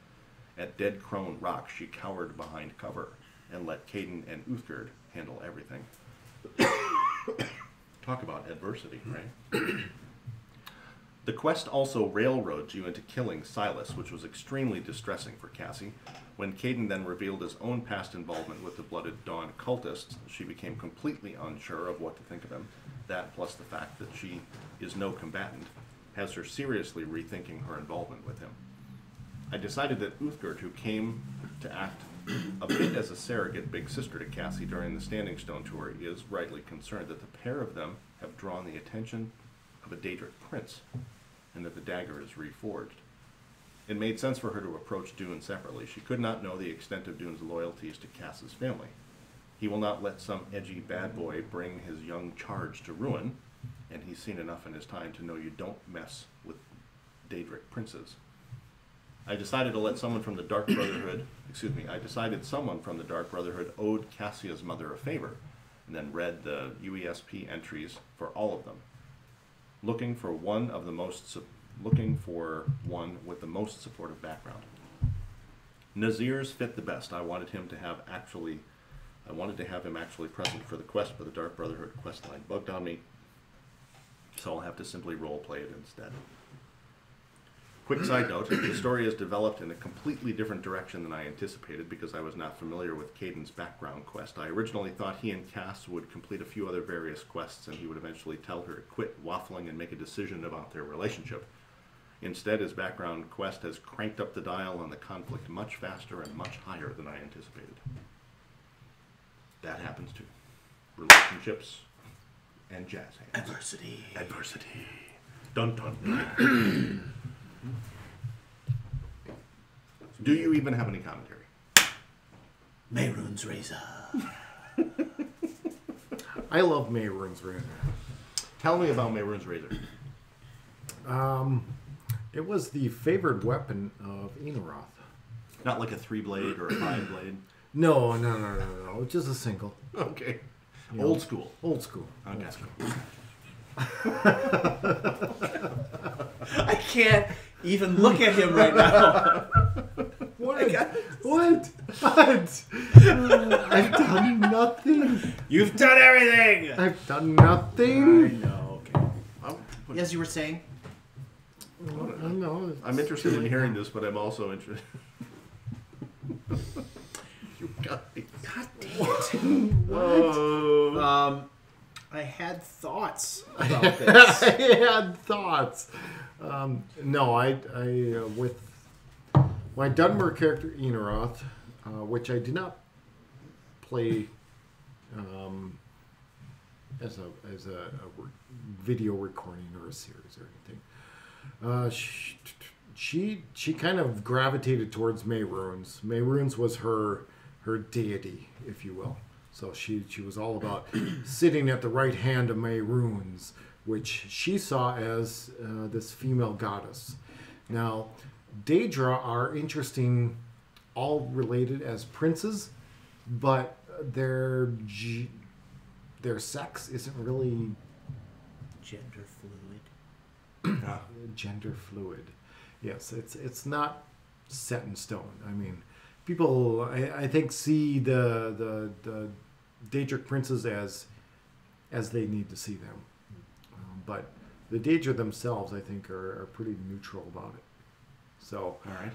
At Dead Crone Rock, she cowered behind cover and let Caden and Uthgerd handle everything. Talk about adversity, right? The quest also railroads you into killing Silas, which was extremely distressing for Cassie. When Caden then revealed his own past involvement with the Blooded Dawn cultists, she became completely unsure of what to think of him. That, plus the fact that she is no combatant, has her seriously rethinking her involvement with him. I decided that Uthgerd, who came to act a bit as a surrogate big sister to Cassie during the Standing Stone tour, is rightly concerned that the pair of them have drawn the attention of a Daedric prince, and that the dagger is reforged. It made sense for her to approach Dune separately. She could not know the extent of Dune's loyalties to Cass's family. He will not let some edgy bad boy bring his young charge to ruin, and he's seen enough in his time to know you don't mess with Daedric princes. I decided someone from the Dark Brotherhood owed Cassia's mother a favor, and then read the UESP entries for all of them. Looking for one with the most supportive background. Nazir's fit the best. I wanted to have him actually present for the quest, but the Dark Brotherhood quest line bugged on me, so I'll have to simply roleplay it instead. Quick side note, the story has developed in a completely different direction than I anticipated because I was not familiar with Caden's background quest. I originally thought he and Cass would complete a few other various quests and he would eventually tell her to quit waffling and make a decision about their relationship. Instead, his background quest has cranked up the dial on the conflict much faster and much higher than I anticipated. That happens too. Relationships and jazz hands. Adversity. Dun dun dun. Do you even have any commentary? Mehrunes Razor. I love Mehrunes Razor. Tell me about Mehrunes Razor. It was the favored weapon of Enaroth. Not like a 3-blade or a 5-blade? No. Just a single. Okay. You Old know, school. Old school. Okay. Old school. I can't even look at him right now. What? I've done nothing. You've done everything. I've done nothing. I know. Okay. As you were saying, I know. I'm interested in hearing this, but I'm also interested. You guys. God damn it. I had thoughts about this. I had thoughts. No, I with my Dunmer character Enaroth, which I did not play as a video recording or a series or anything. She kind of gravitated towards Mehrunes. Mehrunes was her deity, if you will. So she was all about sitting at the right hand of Mehrunes, which she saw as this female goddess. Now, Daedra are interesting, all related as princes, but their sex isn't really gender fluid. gender fluid. Yes, it's not set in stone. I mean, people I think see the Daedric princes as they need to see them, but the Daedra themselves, I think, are pretty neutral about it. So, All right.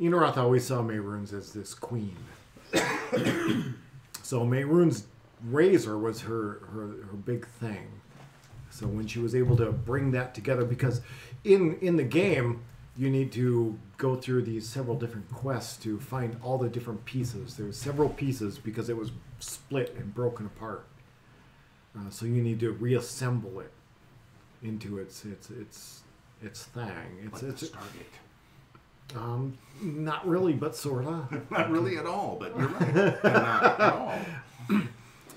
Enaroth always saw Mehrunes as this queen. So Mehrunes' razor was her big thing. So when she was able to bring that together, because in the game you need to go through these several different quests to find all the different pieces. There's several pieces because it was split and broken apart. So you need to reassemble it into its thing. Like It's the Stargate. not really, but sorta. Not really at all, but you're right. Not at all.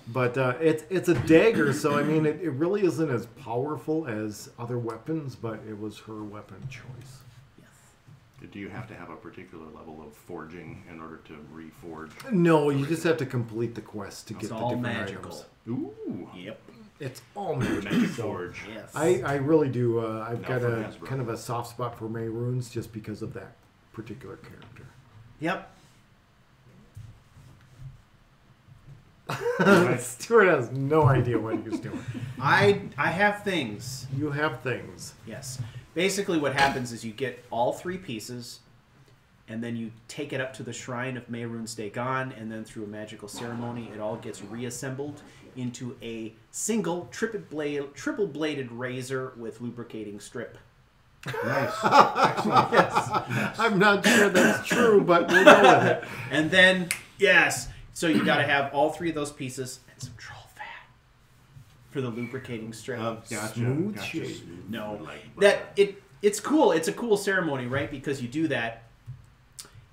But it's a dagger, so I mean, it really isn't as powerful as other weapons, but it was her weapon choice. Do you have to have a particular level of forging in order to reforge? No, you just have to complete the quest to get It's the all different magical. items. Ooh. Yep. It's all magic. Magic forge. Yes. I really do. I've Now got for a Hasbro. kind of a soft spot for May runes just because of that particular character. Yep. Stuart has no idea what he's doing. I have things. You have things. Yes. Basically, what happens is you get all 3 pieces, and then you take it up to the shrine of Mehrunes Dagon, and then through a magical ceremony, it all gets reassembled into a single triple-bladed razor with lubricating strip. Nice. Excellent. Yes. I'm not sure that's true, but we'll go with it. And then, yes, so you got to have all 3 of those pieces and some troll fat for the lubricating strip. Gotcha. Smooth Gotcha. shade. Smooth No, like that it's cool. It's a cool ceremony, right? Because you do that.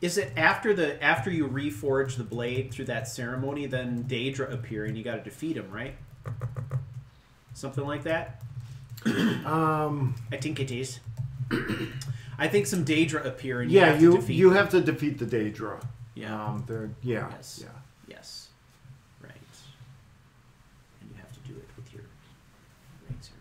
Is it after you reforge the blade through that ceremony, then Daedra appear and you got to defeat him, right? Something like that. I think it is. I think some Daedra appear and you have to defeat. You have to defeat the Daedra. Yeah. Yes. Yes. Yes. Right. And you have to do it with your razor.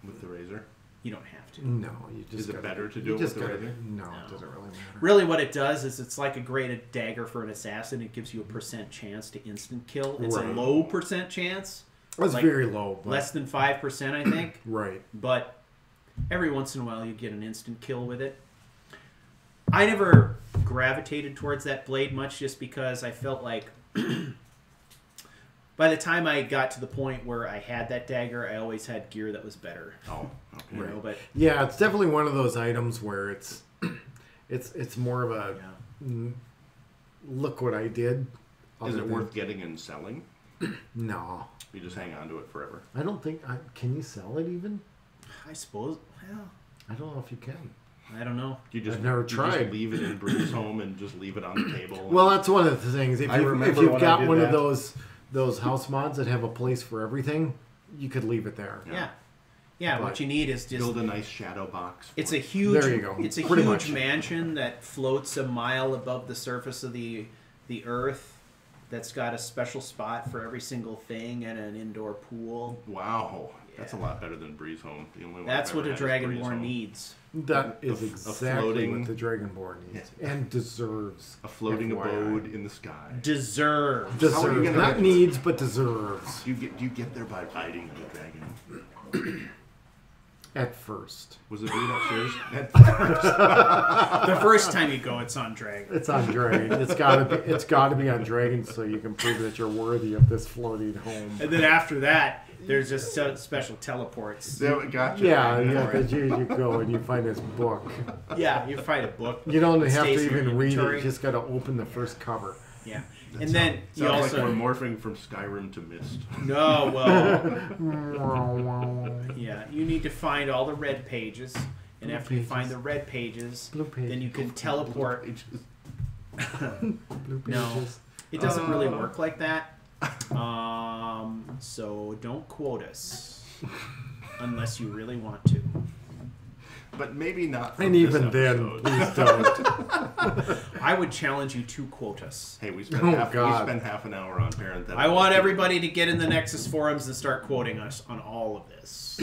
with the razor. You don't have to. No, you just. Is it gotta- better to you do it just with the gotta- razor? No, No. it doesn't really matter. Really, what it does is it's like a graded dagger for an assassin. It gives you a % chance to instant kill. It's a Right. low % chance. It's like very low. But, Less than 5%, I think. right. But every once in a while, you get an instant kill with it. I never gravitated towards that blade much just because I felt like by the time I got to the point where I had that dagger, I always had gear that was better. Oh, okay. You know, but Yeah, it's definitely one of those items where it's more of a look what I did. Is other it than- worth getting and selling? No, You just hang on to it forever. I don't think. Can you sell it even? I suppose, well, I don't know if you can. I don't know. You just I've never you tried. Just leave it in Bree's home and just leave it on the table. Well, that's one of the things. If I remember you've when I got did one of that. those house mods that have a place for everything, you could leave it there. Yeah. But What you need is just build a nice shadow box. It's for a it. huge. There you go. It's a Pretty huge much. mansion that floats a mile above the surface of the earth. That's got a special spot for every single thing and an indoor pool. Wow, that's a Yeah. lot better than Bree's home. The only one That's I've what a ever had is Bree's dragonborn home. needs. That is A exactly floating- what the Dragonborn needs and deserves. A floating FYI. abode in the sky. Deserves. How are you Deserves, gonna not get- needs, but deserves. Do you get there by riding the dragon? At first, Was it Bree upstairs? The first time you go, it's on dragon. it's on Dragon. It's gotta be on Dragon, so you can prove that you're worthy of this floating home. And then after that, there's just special teleports. Yeah, gotcha. Yeah, because you go and you find this book. Yeah, you find a book. You don't have Stays to in your even read it. inventory. You just got to open the first cover. Yeah, and then you Sounds also like we're morphing from Skyrim to Mist. no well. Yeah, you need to find all the red pages, and after you find the red pages, Blue pages. then you can teleport. Blue No. pages. It doesn't really work like that. So don't quote us unless you really want to. But maybe not. From And this even then, episode. please don't. I would challenge you to quote us. Hey, we spent Oh, half God. an hour on parenthetical. I want everybody to get in the Nexus forums and start quoting us on all of this.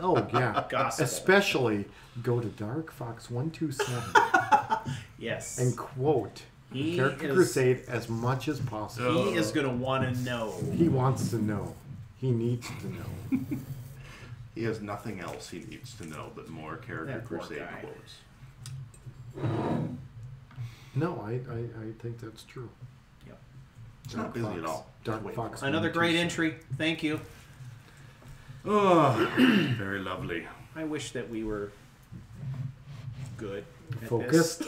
Oh yeah. Gospel. Especially go to Dark Fox 127 Yes. and quote He Character is- Crusade as much as possible. He is going to want to know. He wants to know. He needs to know. He has nothing else he needs to know but more Character That poor Crusade guy. quotes. No, I think that's true. Yep. It's not busy at all. Dark Wait. Fox. Another great 127. entry. Thank you. Oh, very lovely. I wish that we were good. At Focused.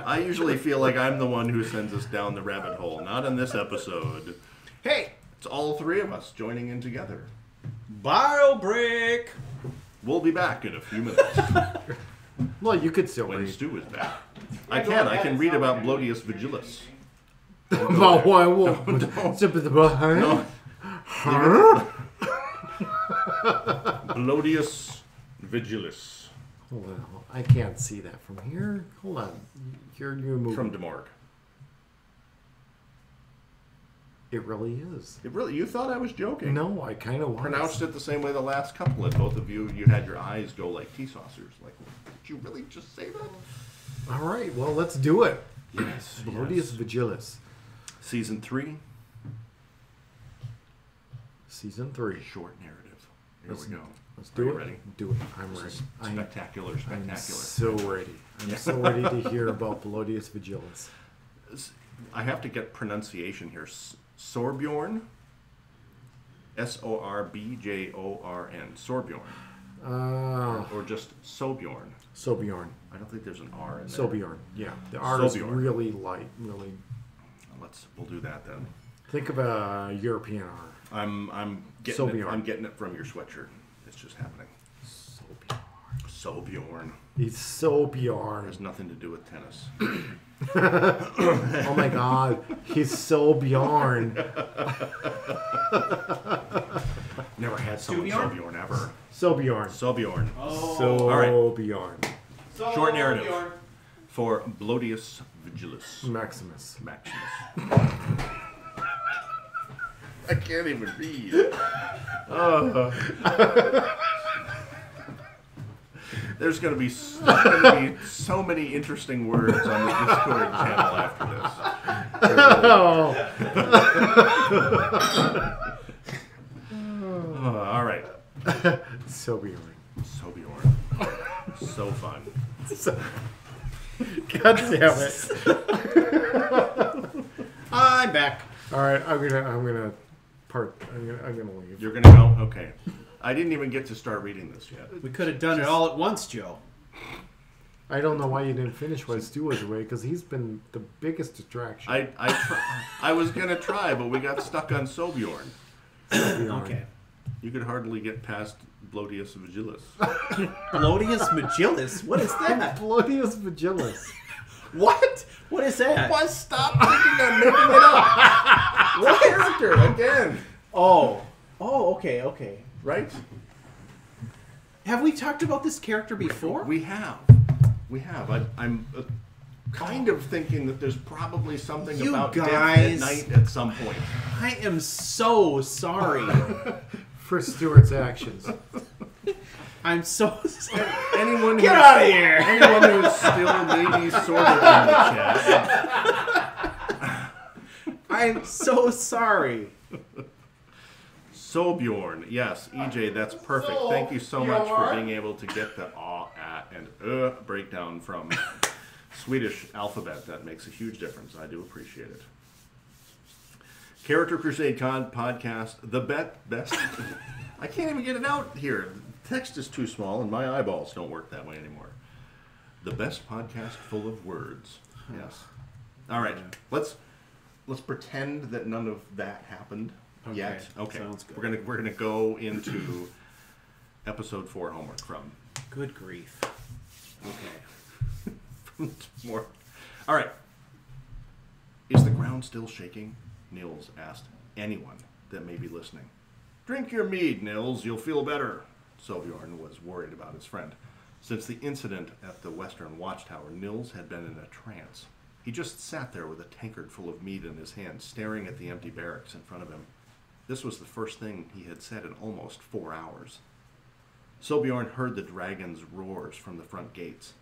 I usually feel like I'm the one who sends us down the rabbit hole. Not in this episode. Hey, It's all three of us joining in together. Bio break. We'll be back in a few minutes Well, you could still when read. Stu is back. I can read about Blodius Vigilis. About what? No. Blodius Vigilis Hold on. I can't see that from here. Hold on. You're moving. from Demorg. It really is. It really, you thought I was joking? No, I kind of was. Pronounced it the same way the last couple, and both of you had your eyes go like tea saucers. Like, did you really just say that? All right. Well, let's do it. Yes. Blodius Vigilis. Season 3, Season 3. short narrative. Here we go. Let's Are do you it. ready? Do it. I'm This ready. is I'm spectacular. so ready. I'm so ready to hear about Blodius Vigilis. I have to get pronunciation here. Sorbjorn. Sorbjorn. Sorbjorn. Or just Sobjorn. Sobjorn. I don't think there's an R in there. Sobjorn. Yeah. The R is Sobjorn. really light. Really. We'll do that then. Think of a European R. I'm getting it, Sobjorn. I'm getting it from your sweatshirt. It's just happening. Sobjorn. He's Sobjorn. Has nothing to do with tennis. Oh my God. He's Sobjorn. Never had someone Sobjorn? Sobjorn ever. Sobjorn. Sobjorn. Oh. All right. Sobjorn. Short narrative for Blodius Vigilis Maximus. Maximus. I can't even read. There's going to be so many interesting words on the Discord channel after this. All right. Sobjorn. Sobjorn. So fun. God damn it. I'm back. All right, I'm gonna leave. You're going to go? Okay. I didn't even get to start reading this yet. We could have done it all at once, Joe. I don't know why you didn't finish while Stu was away, because he's been the biggest distraction. I was going to try, but we got stuck on Sobjorn. Okay. You could hardly get past Blodius Vigilis. Blodius Vigilis? What is that? Blodius Vigilis. What? What is that? Why stop thinking I'm making it up? What character again? Oh. Oh, okay. Right? Have we talked about this character before? We have. I'm kind of thinking that there's probably something You about guys. death at night at some point. I am so sorry. For Stuart's actions. I'm so sorry. Anyone Get who's- out of here! Anyone who's still maybe sort of in the chat. I'm so sorry. Sobjorn, yes, EJ, that's perfect. Thank you so much for being able to get the and breakdown from Swedish alphabet. That makes a huge difference. I do appreciate it. Character Crusade podcast, the best. I can't even get it out here. The text is too small, and my eyeballs don't work that way anymore. The best podcast full of words. Yes. All right. Let's pretend that none of that happened yet. Okay. Sounds good. We're gonna go into episode 4 homework from Good grief. Okay. more. All right. Is the ground still shaking? Nils asked anyone that may be listening. Drink your mead, Nils. You'll feel better. Sobjorn was worried about his friend. Since the incident at the Western Watchtower, Nils had been in a trance. He just sat there with a tankard full of mead in his hand, staring at the empty barracks in front of him. This was the first thing he had said in almost 4 hours. Sobjorn heard the dragon's roars from the front gates.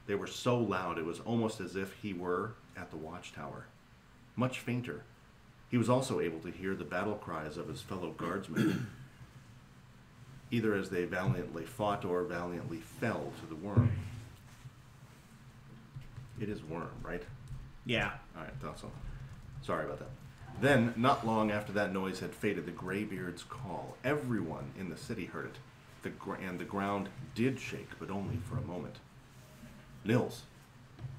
They were so loud it was almost as if he were at the watchtower. Much fainter. He was also able to hear the battle cries of his fellow guardsmen, either as they valiantly fought or valiantly fell to the worm. It is worm, right? Yeah. All right, thought so. Sorry about that. Then, not long after that noise had faded, the Greybeard's call. Everyone in the city heard it. And the ground did shake, but only for a moment. Nils!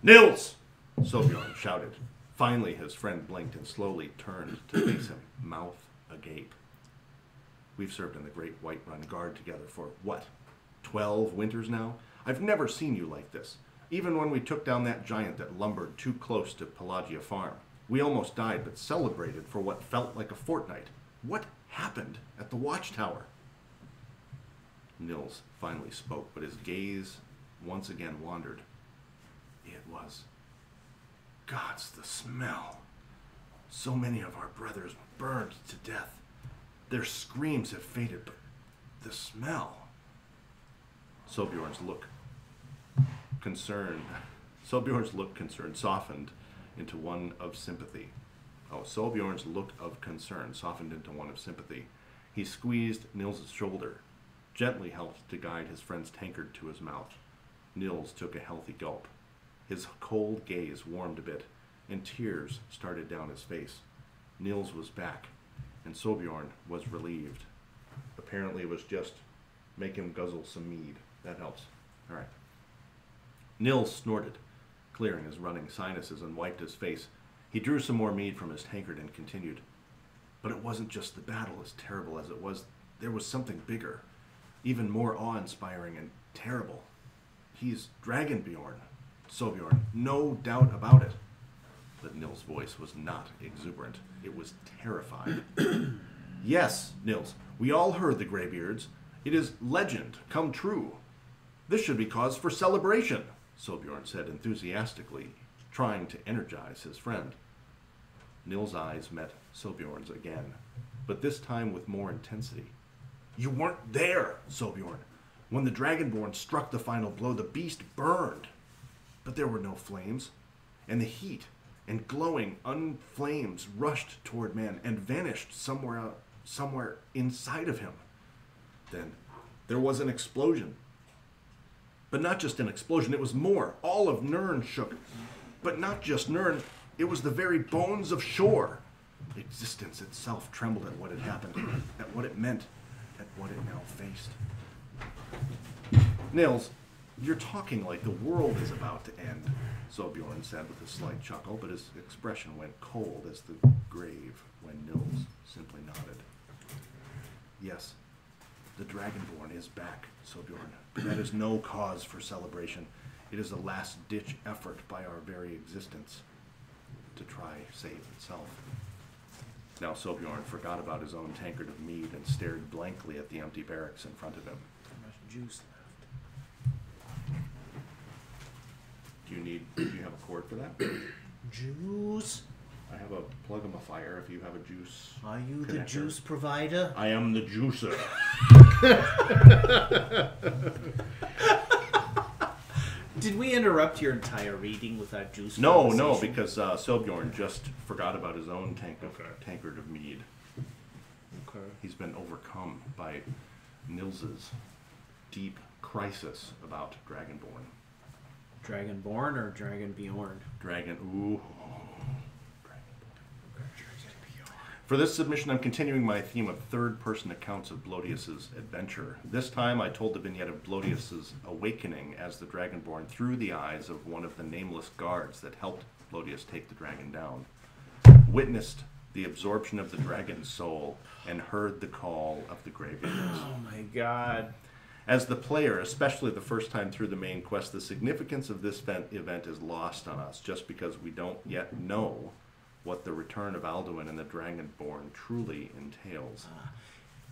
Nils! Sobjorn shouted. Finally, his friend blinked and slowly turned to face him, mouth agape. We've served in the Great Whiterun Guard together for, what, 12 winters now? I've never seen you like this. Even when we took down that giant that lumbered too close to Pelagia Farm. We almost died, but celebrated for what felt like a fortnight. What happened at the watchtower? Nils finally spoke, but his gaze once again wandered. It was... Gods, the smell. So many of our brothers burned to death. Their screams have faded, but the smell... Sobjorn's look concerned softened into one of sympathy. Sobjorn's look of concern softened into one of sympathy. He squeezed Nils's shoulder, gently helped to guide his friend's tankard to his mouth. Nils took a healthy gulp. His cold gaze warmed a bit, and tears started down his face. Nils was back, and Sobjorn was relieved. Apparently it was just make him guzzle some mead. That helps. All right. Nils snorted, clearing his running sinuses, and wiped his face. He drew some more mead from his tankard and continued. But it wasn't just the battle, as terrible as it was. There was something bigger, even more awe-inspiring and terrible. He's Dragonbjorn, Sobjorn, no doubt about it. But Nils' voice was not exuberant. It was terrified. Yes, Nils, we all heard the Greybeards. It is legend come true. This should be cause for celebration, Sobjorn said enthusiastically, trying to energize his friend. Nils' eyes met Sobjorn's again, but this time with more intensity. You weren't there, Sobjorn. When the Dragonborn struck the final blow, the beast burned. But there were no flames, and the heat and glowing unflames rushed toward man and vanished somewhere inside of him. Then there was an explosion. But not just an explosion, it was more. All of Nirn shook. But not just Nirn, it was the very bones of shore. Existence itself trembled at what had happened, at what it meant, at what it now faced. Nils, you're talking like the world is about to end, Sobjorn said with a slight chuckle, but his expression went cold as the grave when Nils simply nodded. Yes, the Dragonborn is back, Sobjorn, but that is no cause for celebration. It is a last-ditch effort by our very existence to try save itself. Now Sobjorn forgot about his own tankard of mead and stared blankly at the empty barracks in front of him. How much juice left? Do you have a cord for that? Juice? I have a plug-em-a-fire if you have a juice. Are you the connector. juice provider? I am the juicer. Did we interrupt your entire reading with that juice? No, conversation? because Sobjorn just forgot about his own tankard of mead. Okay. He's been overcome by Nils's deep crisis about Dragonborn. Dragonborn or Dragonbjorn? Ooh. For this submission, I'm continuing my theme of third-person accounts of Blodius's adventure. This time, I told the vignette of Blodius's awakening as the Dragonborn through the eyes of one of the nameless guards that helped Blodius take the dragon down, witnessed the absorption of the dragon's soul, and heard the call of the Greybeards. Oh my god. As the player, especially the first time through the main quest, the significance of this event is lost on us just because we don't yet know what the return of Alduin and the Dragonborn truly entails.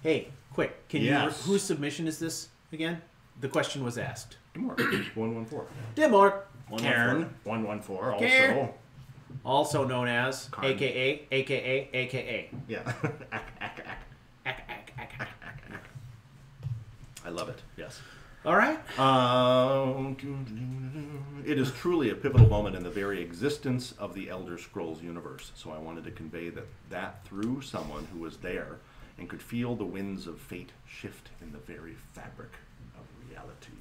Hey, quick, can Yes. you... Whose submission is this again? The question was asked. Dimork, 114. Dimork. Karen, 114, also. Karen. Also known as Karn. AKA. Yeah. I love it, yes. All right. It is truly a pivotal moment in the very existence of the Elder Scrolls universe. So I wanted to convey that through someone who was there and could feel the winds of fate shift in the very fabric of reality.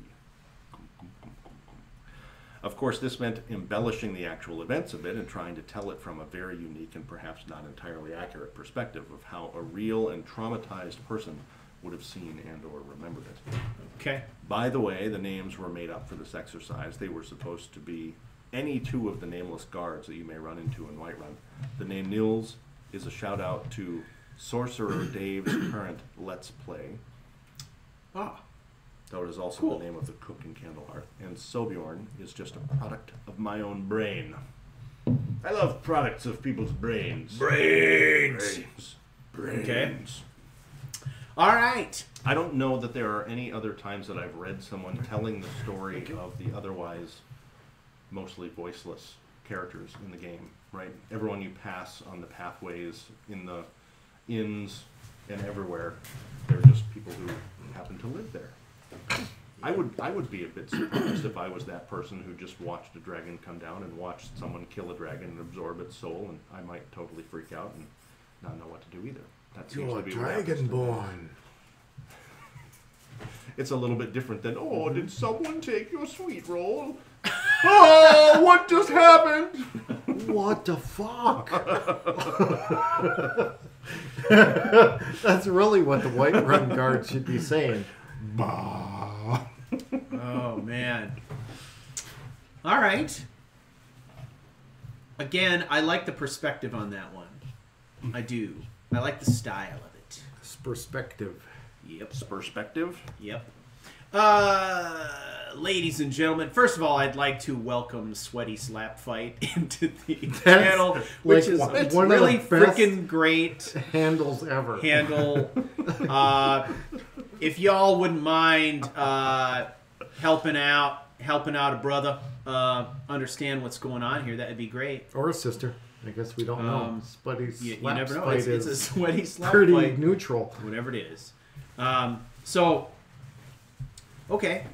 Of course, this meant embellishing the actual events of it and trying to tell it from a very unique and perhaps not entirely accurate perspective of how a real and traumatized person would have seen and or remembered it. Okay. By the way, the names were made up for this exercise. They were supposed to be any two of the nameless guards that you may run into in Whiterun. The name Nils is a shout out to Sorcerer Dave's current Let's Play. Ah, That is also Cool. the name of the cook and candle hearth. And Sobjorn is just a product of my own brain. I love products of people's brains. Brains. Okay. All right. I don't know that there are any other times that I've read someone telling the story of the otherwise mostly voiceless characters in the game, right? Everyone you pass on the pathways, in the inns, and everywhere, they're just people who happen to live there. I would be a bit surprised if I was that person who just watched a dragon come down and watched someone kill a dragon and absorb its soul, and I might totally freak out and not know what to do either. That seems You're to be what happens to me. dragonborn. It's a little bit different than, oh, did someone take your sweet roll? Oh, what just happened? What the fuck? That's really what the Whiterun Guard should be saying. Bah. Oh, man. All right. Again, I like the perspective on that one. I do. I like the style of it. Perspective. Yep. Perspective? Yep. Ladies and gentlemen, first of all, I'd like to welcome Sweaty Slap Fight into the channel, which is one of the really best freaking great handles ever. handle. If y'all wouldn't mind helping out a brother understand what's going on here, that would be great. Or a sister. I guess we don't know. Sweaty You Slap never know. Fight It's a is Sweaty Slap pretty Fight. neutral. Whatever it is. So, okay.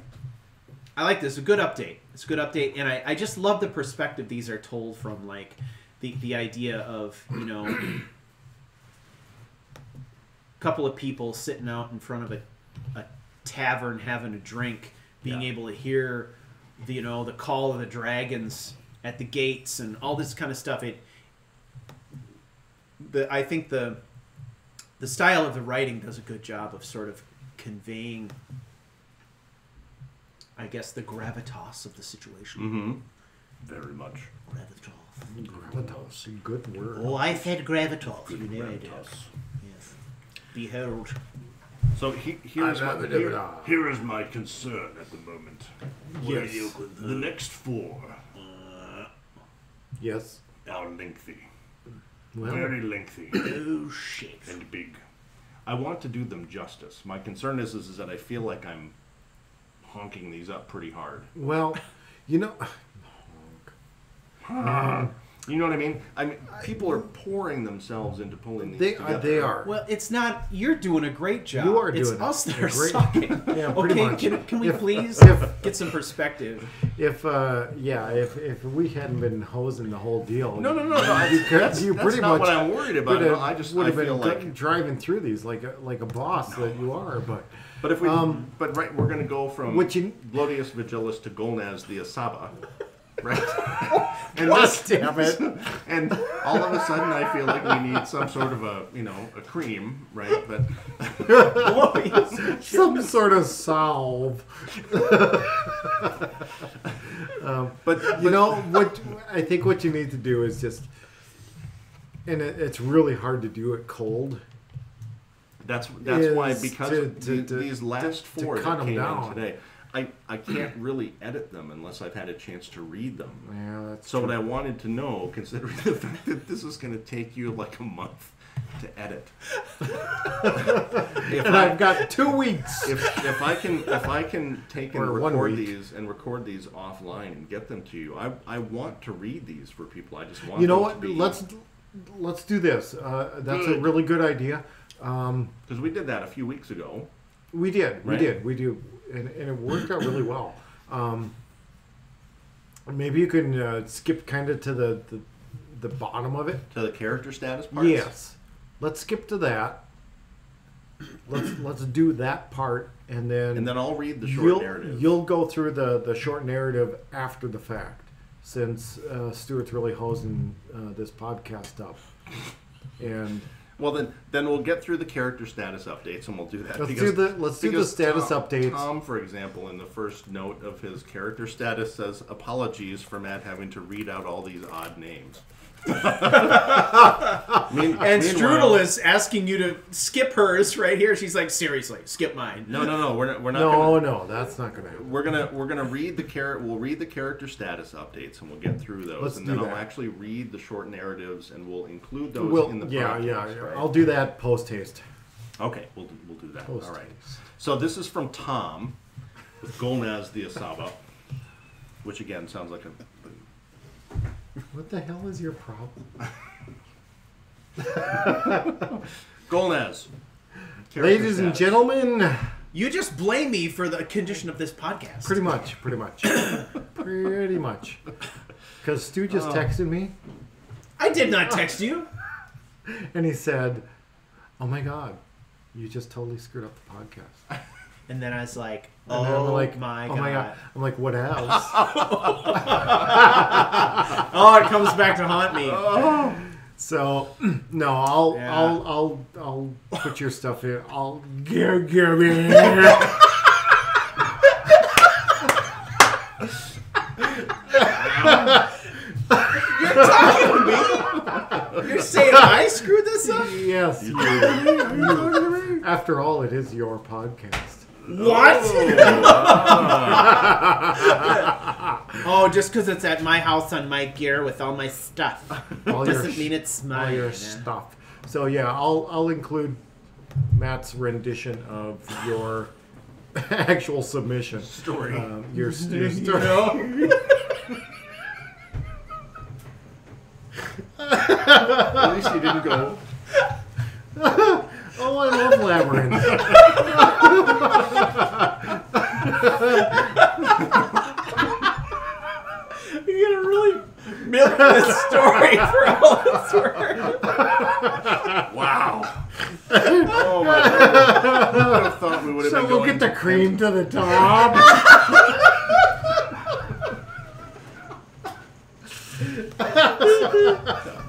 I like this. A good update. It's a good update. And I just love the perspective these are told from, like, the idea of, you know, a couple of people sitting out in front of a tavern having a drink, being able to hear, the, you know, the call of the dragons at the gates and all this kind of stuff. I think the style of the writing does a good job of sort of conveying, I guess, the gravitas of the situation. Mm-hmm. Very much. Gravitas. Gravitas. Good word. Oh, I said gravitas. Good You know I do. gravitas. Yes. Behold. So here is my concern at the moment. Yes. The next four Yes. are lengthy. Well, Very lengthy Oh, shit. and big. I want to do them justice. My concern is that I feel like I'm honking these up pretty hard. well, you know, You know what I mean? People are pouring themselves into pulling these together. they are. Well, it's not. You're doing a great job. You are It's doing us that a are great- sucking. Yeah, pretty Okay, much. can we please if- get some perspective? If we hadn't been hosing the whole deal, No. that's That's pretty not much what I'm worried about. would have- No, I just would have feel been like. driving through these like a boss that you are. But if we, Um, right, we're going to go from what you- Glodius Vigilis to Golnaz the Asaba, right? And God this, damn it! and all of a sudden, I feel like we need some sort of a cream, right? But Some sort of salve. but You know what? I think what you need to do is just, and it's really hard to do it cold. that's why, is because these last four cut that 'em came down. in today, I can't really edit them unless I've had a chance to read them. Yeah, that's So true. what I wanted to know, considering the fact that this is going to take you like a month to edit, and I've got 2 weeks. if I can take and Or 1 record week. these offline and get them to you, I want to read these for people. I just want You know them what? to be, Let's do this. That's a Good. really good idea. because we did that a few weeks ago. We did, Right? we do, and it worked out really well. Maybe you can skip kind of to the bottom of it. To the character status parts. Yes, let's skip to that. Let's do that part, and then I'll read the short narrative. You'll go through the short narrative after the fact, since Stuart's really hosing this podcast up, and. Well, then we'll get through the character status updates, and we'll do that. Let's do the because status Tom, updates. Tom, for example, in the first note of his character status says, "Apologies for Matt having to read out all these odd names." And Strudel is asking you to skip hers right here. She's like, seriously, skip mine. No, we're not. No, that's not gonna happen. We're gonna read the We'll read the character status updates, and we'll get through those. Let's and do then that. I'll actually read the short narratives, and we'll include those in the podcast. Right? I'll do that post haste. Okay, we'll do that. Post All right. haste. So this is from Tom with Golnaz the Asaba, which again sounds like a. What the hell is your problem? Golnaz. Ladies and gentlemen, You just blame me for the condition of this podcast. pretty much. Pretty much. Because Stu just texted me, I did not text you. and he said, "Oh my God, you just totally screwed up the podcast." And then I was like, And then I'm oh like, my oh God. my God. I'm like, what else? Oh, it comes back to haunt me. So no, I'll put your stuff in. I'll give it. You're talking to me? You're saying I screwed this up? Yes. After all, it is your podcast. What? Oh, just because it's at my house on my gear with all my stuff All doesn't mean it's all mine. your stuff. So yeah, I'll include Matt's rendition of your actual submission Story. Your story. At least you didn't go. Oh, I love Labyrinth. You're gonna really milk this story for all it's worth. Wow. Oh my God. I would have thought we would have So been we'll going get the cream to the top.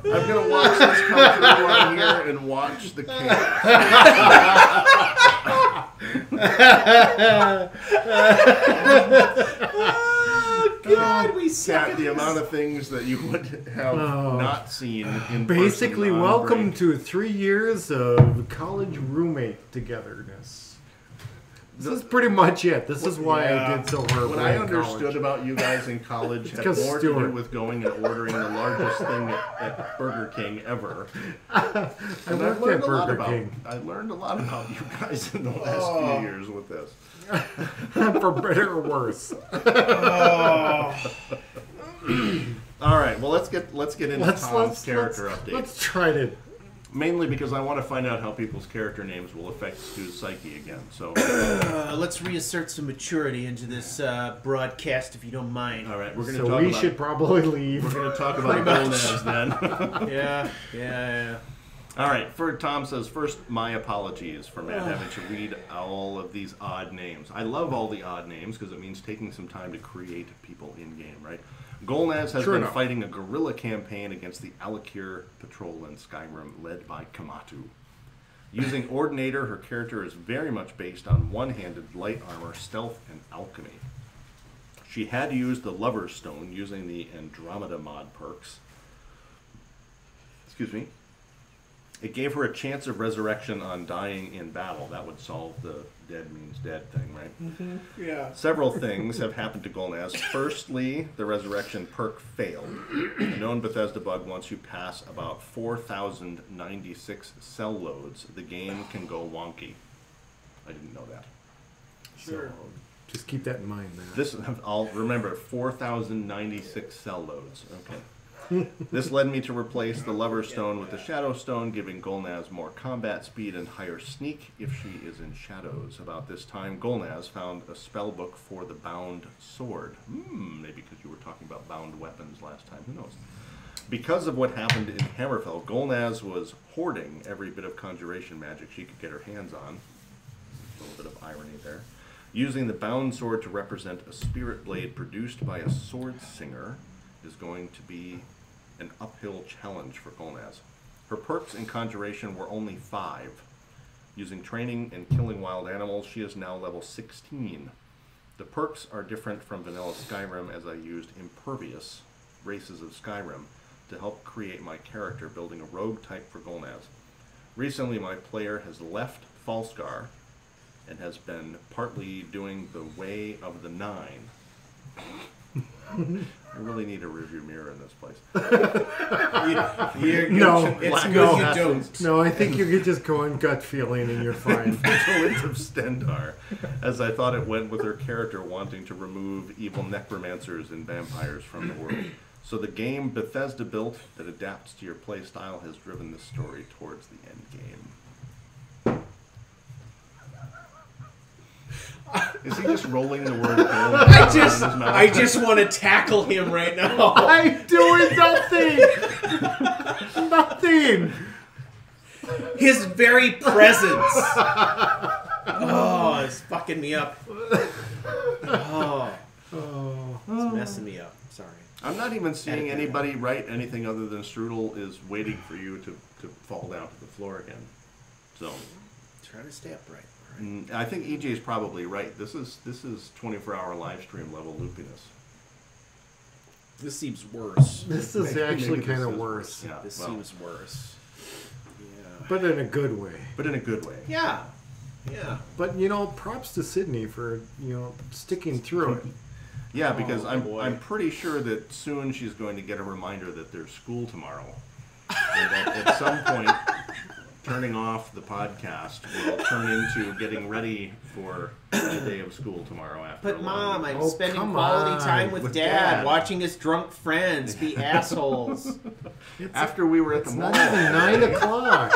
I'm gonna watch this come through on here and watch the cake. Oh, God, we suck Cat, at the this. amount of things that you would have not seen in Basically, person on welcome break. to 3 years of college roommate togetherness. This is pretty much it. This is why I did so horribly What I in understood college. about you guys in college had 'cause more to do Stuart. with going and ordering the largest thing at Burger King ever. I And worked learned at a lot Burger about. King. I learned a lot about you guys in the last few years with this. For better or worse. All right, well let's get into Tom's character update. Let's try to. Mainly because I want to find out how people's character names will affect Stu's psyche again. So, Let's reassert some maturity into this broadcast, if you don't mind. all right, we're going to So talk we about. should probably leave. We're going to talk about Golnaz then. Yeah. All right, Tom says, first, my apologies for Matt having to read all of these odd names. I love all the odd names because it means taking some time to create people in-game, right? Golnaz has Sure been enough. fighting a guerrilla campaign against the Alakir patrol in Skyrim, led by Kamatu. Using Ordinator, her character is very much based on one-handed light armor, stealth, and alchemy. She had used the Lover's Stone using the Andromeda mod perks. Excuse me. It gave her a chance of resurrection on dying in battle. That would solve the dead means dead thing, right? Yeah. Several things have happened to Golnaz. Firstly, the resurrection perk failed. A known Bethesda bug, once you pass about 4,096 cell loads, the game can go wonky. I didn't know that. So just keep that in mind, man. This, I'll remember, 4,096 cell loads. Okay. This led me to replace the Lover's Stone with the Shadow Stone, giving Golnaz more combat speed and higher sneak if she is in shadows. About this time, Golnaz found a spell book for the Bound Sword. Maybe because you were talking about bound weapons last time. Who knows? Because of what happened in Hammerfell, Golnaz was hoarding every bit of conjuration magic she could get her hands on. A little bit of irony there. Using the Bound Sword to represent a spirit blade produced by a sword singer is going to be an uphill challenge for Golnaz. Her perks in Conjuration were only 5. Using training and killing wild animals, she is now level 16. The perks are different from vanilla Skyrim, as I used Impervious, Races of Skyrim. to help create my character, building a rogue type for Golnaz. Recently, my player has left Falskar and has been partly doing the Way of the Nine. I really need a rearview mirror in this place. No, It's Black good Ops. you don't. No, I think you could just go on gut feeling and you're fine. Vigilance of Stendar, as I thought it went with her character wanting to remove evil necromancers and vampires from the world. So the game Bethesda built that adapts to your playstyle has driven the story towards the end game. Is he just rolling the word golem I around in his mouth? just want to tackle him right now. I'm doing nothing. Nothing. His very presence. Oh, it's fucking me up. Oh, it's messing me up. Sorry. I'm not even seeing anybody write anything other than Strudel is waiting for you to fall down to the floor again. So Try to stay upright. I think EJ is probably right. This is 24-hour live stream level loopiness. This seems worse. This is Maybe actually this kind of is worse. Yeah, This well, seems worse. Yeah. But in a good way. but in a good way. Yeah. Yeah. But, props to Sydney for, sticking through it. Yeah, because boy. I'm pretty sure that soon she's going to get a reminder that there's school tomorrow, and that at some point, turning off the podcast will turn into getting ready for the day of school tomorrow after. But Mom, I'm Oh, spending come quality on. time with With Dad, Dad. watching his drunk friends be assholes. after we were at the It's mall. not even 9 o'clock.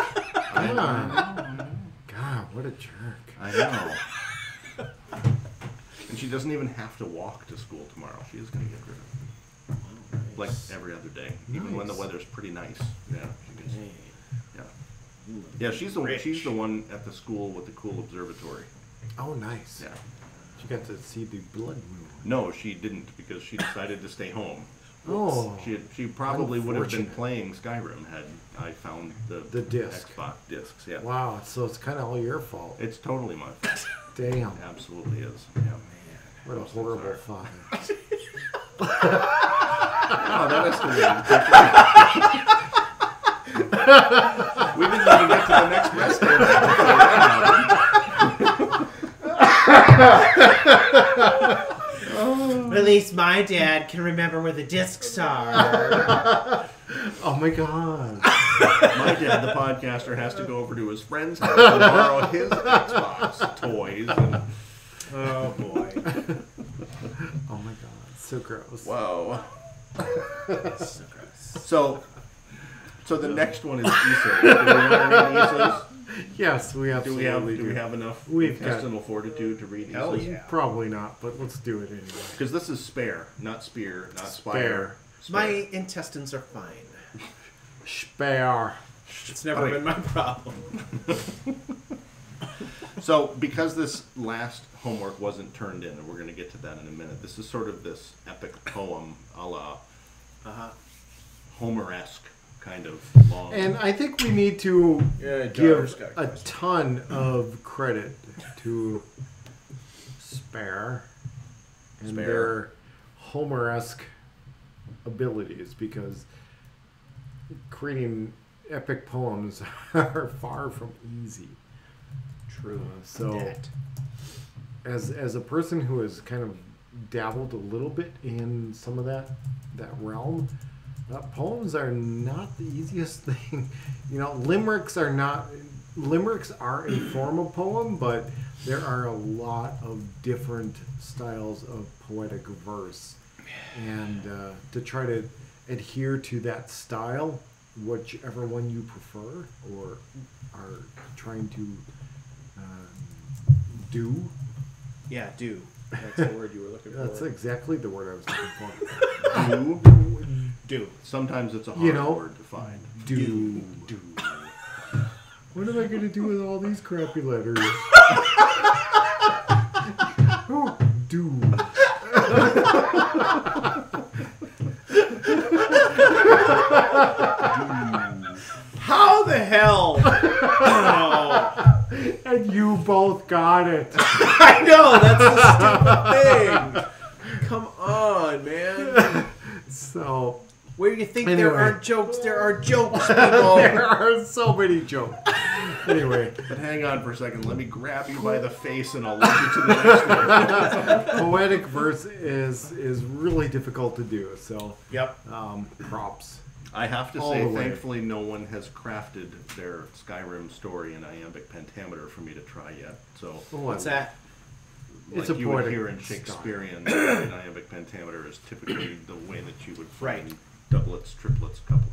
Come on. God, what a jerk. I know. And she doesn't even have to walk to school tomorrow. She is going to get rid of it. Like every other day, even when the Nice. weather's pretty nice. Yeah, she gets, Hey. yeah, yeah. She's the one at the school with the cool observatory. Oh, nice. Yeah. She got to see the blood moon. No, she didn't because she decided to stay home. Oh. She probably would have been Unfortunate. playing Skyrim had I found the disc. Xbox discs. Yeah. Wow, so it's kind of all your fault. It's totally my fault. Damn. It absolutely is. Yeah. What a horrible father. Oh, that escalated quickly. We didn't even get to the next rest area before that happened. At least my dad can remember where the discs are. Oh my god. My dad, the podcaster, has to go over to his friend's house and borrow his Xbox toys. And, Oh boy. Oh my god. So gross. whoa. So gross. So the next one is Issa. Do we want to read Issa's? Yes, we Do absolutely we have enough We've got- intestinal fortitude to read Hell Issa's? yeah. Probably not, but let's do it anyway. Because this is spare, not spear, not Spare. spire. My intestines are fine. Spare. It's never Okay. been my problem. So, because this last homework wasn't turned in, and we're going to get to that in a minute, this is sort of this epic poem a la Homer-esque kind of long. And I think we need to Daughter's give got a a question. ton of credit to Spare and Spare. their Homer-esque abilities, because creating epic poems are far from easy. True. So, That. as a person who has kind of dabbled a little bit in some of that realm, poems are not the easiest thing. Limericks are a form of poem, but there are a lot of different styles of poetic verse, and to try to adhere to that style, whichever one you prefer or are trying to do. Yeah, do. That's the word you were looking for. That's exactly the word I was looking for. Do. Sometimes it's a hard word to find. Do. What am I going to do with all these crappy letters? Oh, do. How the hell? Oh. And you both got it. I know, that's the stupid thing. Come on, man. So, Where you think Anyway. there aren't jokes, there are jokes, people. There are so many jokes. Anyway, But hang on for a second. Let me grab you by the face and I'll lead you to the next one. poetic verse is really difficult to do. So, Yep. props. I have to All say, the way. thankfully, no one has crafted their Skyrim story in iambic pentameter for me to try yet. So, What's that? It's like a you would poetic hear in style. Shakespearean in iambic pentameter is typically the way that you would frame Right. doublets, triplets, couple,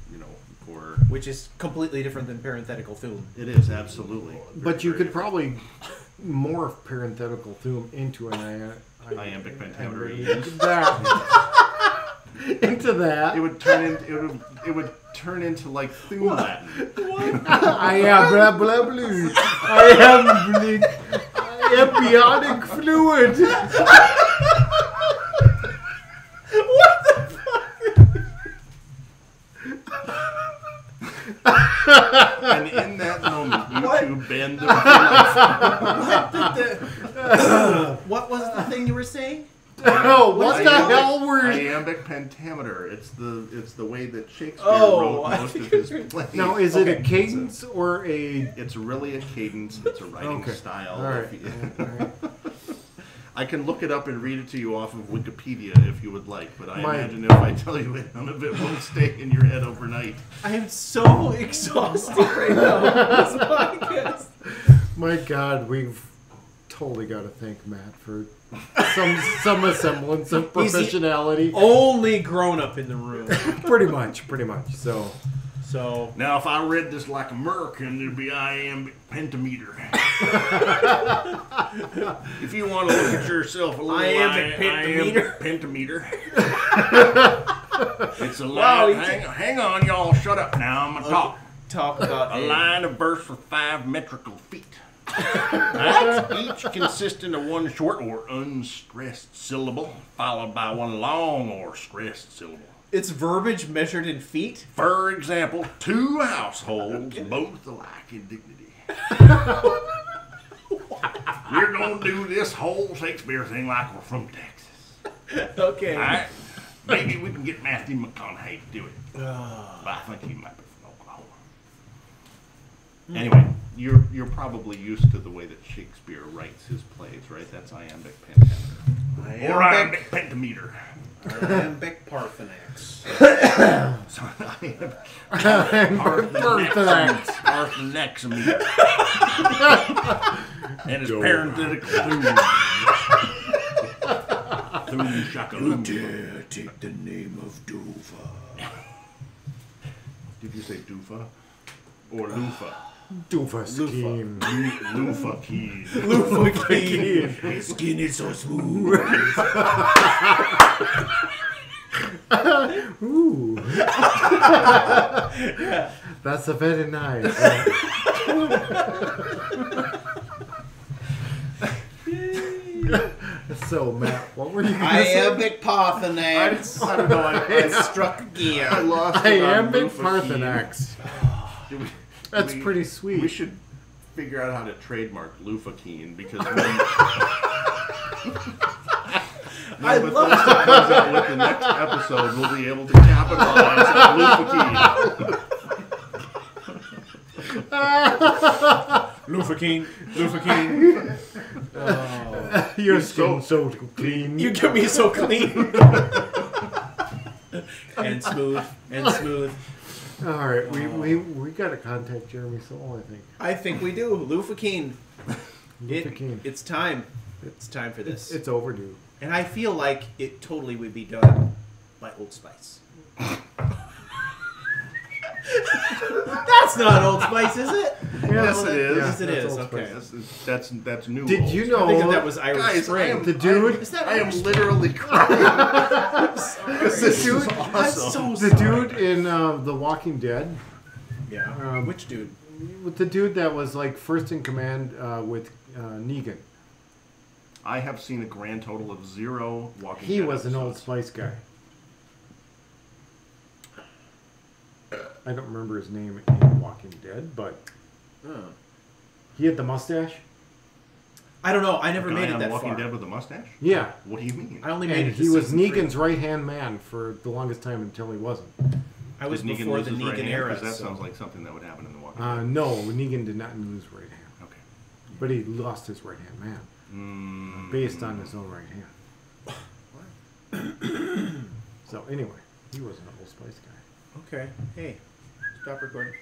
or Which is completely different than parenthetical theme. it is absolutely. But you very could probably morph parenthetical theme into an iambic pentameter. that into that. It would turn into into like theme Latin. I am blah blah blue. I am blink. I am bionic fluid. And in that moment, you two bend to life. What was the thing you were saying? Oh, what the hell were you? Iambic pentameter. It's the way that Shakespeare Oh, wrote I most of think his plays. Now, is it a Okay. cadence or a? It's really a cadence. It's a writing Okay. style. All right. If you- All right. I can look it up and read it to you off of Wikipedia if you would like, but I My- imagine if I tell you it, none of it will stay in your head overnight. I am so exhausted right now on this podcast. My God, we've totally got to thank Matt for some semblance of He's the- professionality. Only grown up in the room. Pretty much. So. So Now, if I read this like American, it'd be iambic pentameter. If you want to look at yourself a little Iambic pentameter? pentameter. It's a Wow, line. you Hang on, y'all. Shut up now. I'm gonna talk. about A line of verse with 5 metrical feet. That's each consisting of one short or unstressed syllable, followed by one long or stressed syllable. It's verbiage measured in feet. For example, 2 households, both alike in dignity. We're gonna do this whole Shakespeare thing like we're from Texas. Okay. All right? Maybe we can get Matthew McConaughey to do it. But I think he might be from Oklahoma. Anyway, you're probably used to the way that Shakespeare writes his plays, right? That's iambic pentameter. Or iambic pentameter. Iambic Parthenax. So iambic Parthenax. Parthenaxometer. And his parenthetical through shakaloo. Dare take the name of Duva. Did you say doofa? Or loofah? Doofa scheme. Loofah keys. His skin is so smooth. Ooh. That's a very nice. So, Matt, what were you going to say? Iambic Parthenax. I don't know. I Struck gear. lost it on Iambic loofah key. Parthenax. Do we- That's we- pretty sweet. We should figure out how to trademark Loofah-Keen because when Bethesda comes out with the next episode, we'll be able to capitalize on Loofah-Keen. Lufa King. Your You're skin's so clean. You get me so clean. and smooth. All right, we got to contact Jeremy Soule, I think. I think we do. Lufa King. King. It's time. It's time for this. It's overdue. And I feel like it totally would be done by Old Spice. That's not Old Spice, is it? Yes, it is. Yes, it that's is. Old Okay. Spice. That's new. Did Old you Spice. know? I think that was Irish Guys, Spring. I am, The dude- Is that I am Irish literally crying. Because this is dude- I'm awesome. so The sorry. dude in The Walking Dead, Yeah. Which dude? with the dude that was like first in command with Negan. I have seen a grand total of 0 Walking He Dead was an Old episodes. Spice guy. I don't remember his name in Walking Dead, but Oh. he had the mustache. I don't know. I never Guy made it on that Walking far. Dead with a mustache? Yeah. What do you mean? I only made And it to he was season 3. Negan's right-hand man for the longest time until he wasn't. I was Did Negan before lose the his right Negan hand? era. 'Cause that so- sounds like something that would happen in the Walking Dead. No, Negan did not lose right hand. Okay. But he lost his right-hand man. Based on his own right hand. So anyway, he was an Old Spice guy. Okay. Hey, stop recording.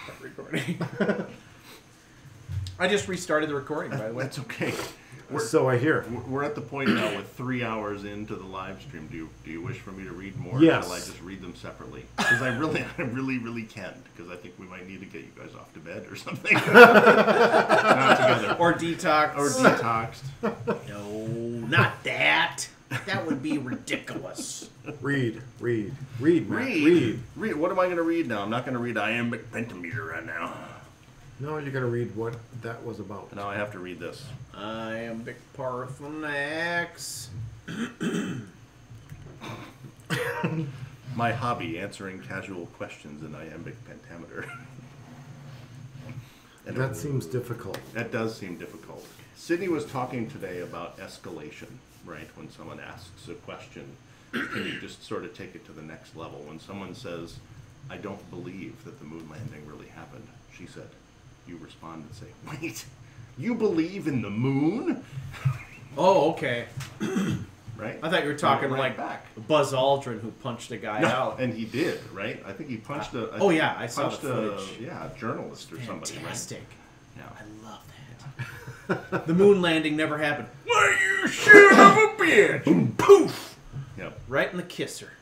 Stop recording. I just restarted the recording, by the way. That's okay. So I hear. We're at the point now with 3 hours into the live stream. Do you wish for me to read more? Yes. Or will I just read them separately? Because I really can. Because I think we might need to get you guys off to bed or something. Not together. Or detox. Or detoxed. No, not that. That would be ridiculous. Read, Matt, read. What am I going to read now? I'm not going to read iambic pentameter right now. No, you're gonna read what that was about. Now I have to read this. Iambic Parthenax. My hobby, answering casual questions in iambic pentameter. And That seems difficult. That does seem difficult. Sydney was talking today about escalation, right? When someone asks a question, can you just sort of take it to the next level? When someone says, I don't believe that the moon landing really happened, she said, you respond and say, wait, you believe in the moon? Oh, okay. Right? I thought you were talking Right like back. Buzz Aldrin who punched a guy out. And he did, right? I think he punched a... Oh, yeah, I saw the footage. Yeah, a journalist or somebody, right? Fantastic. Yeah. I love that. The moon landing never happened. Why, you son of a bitch! Boom, poof! Yep. Right in the kisser.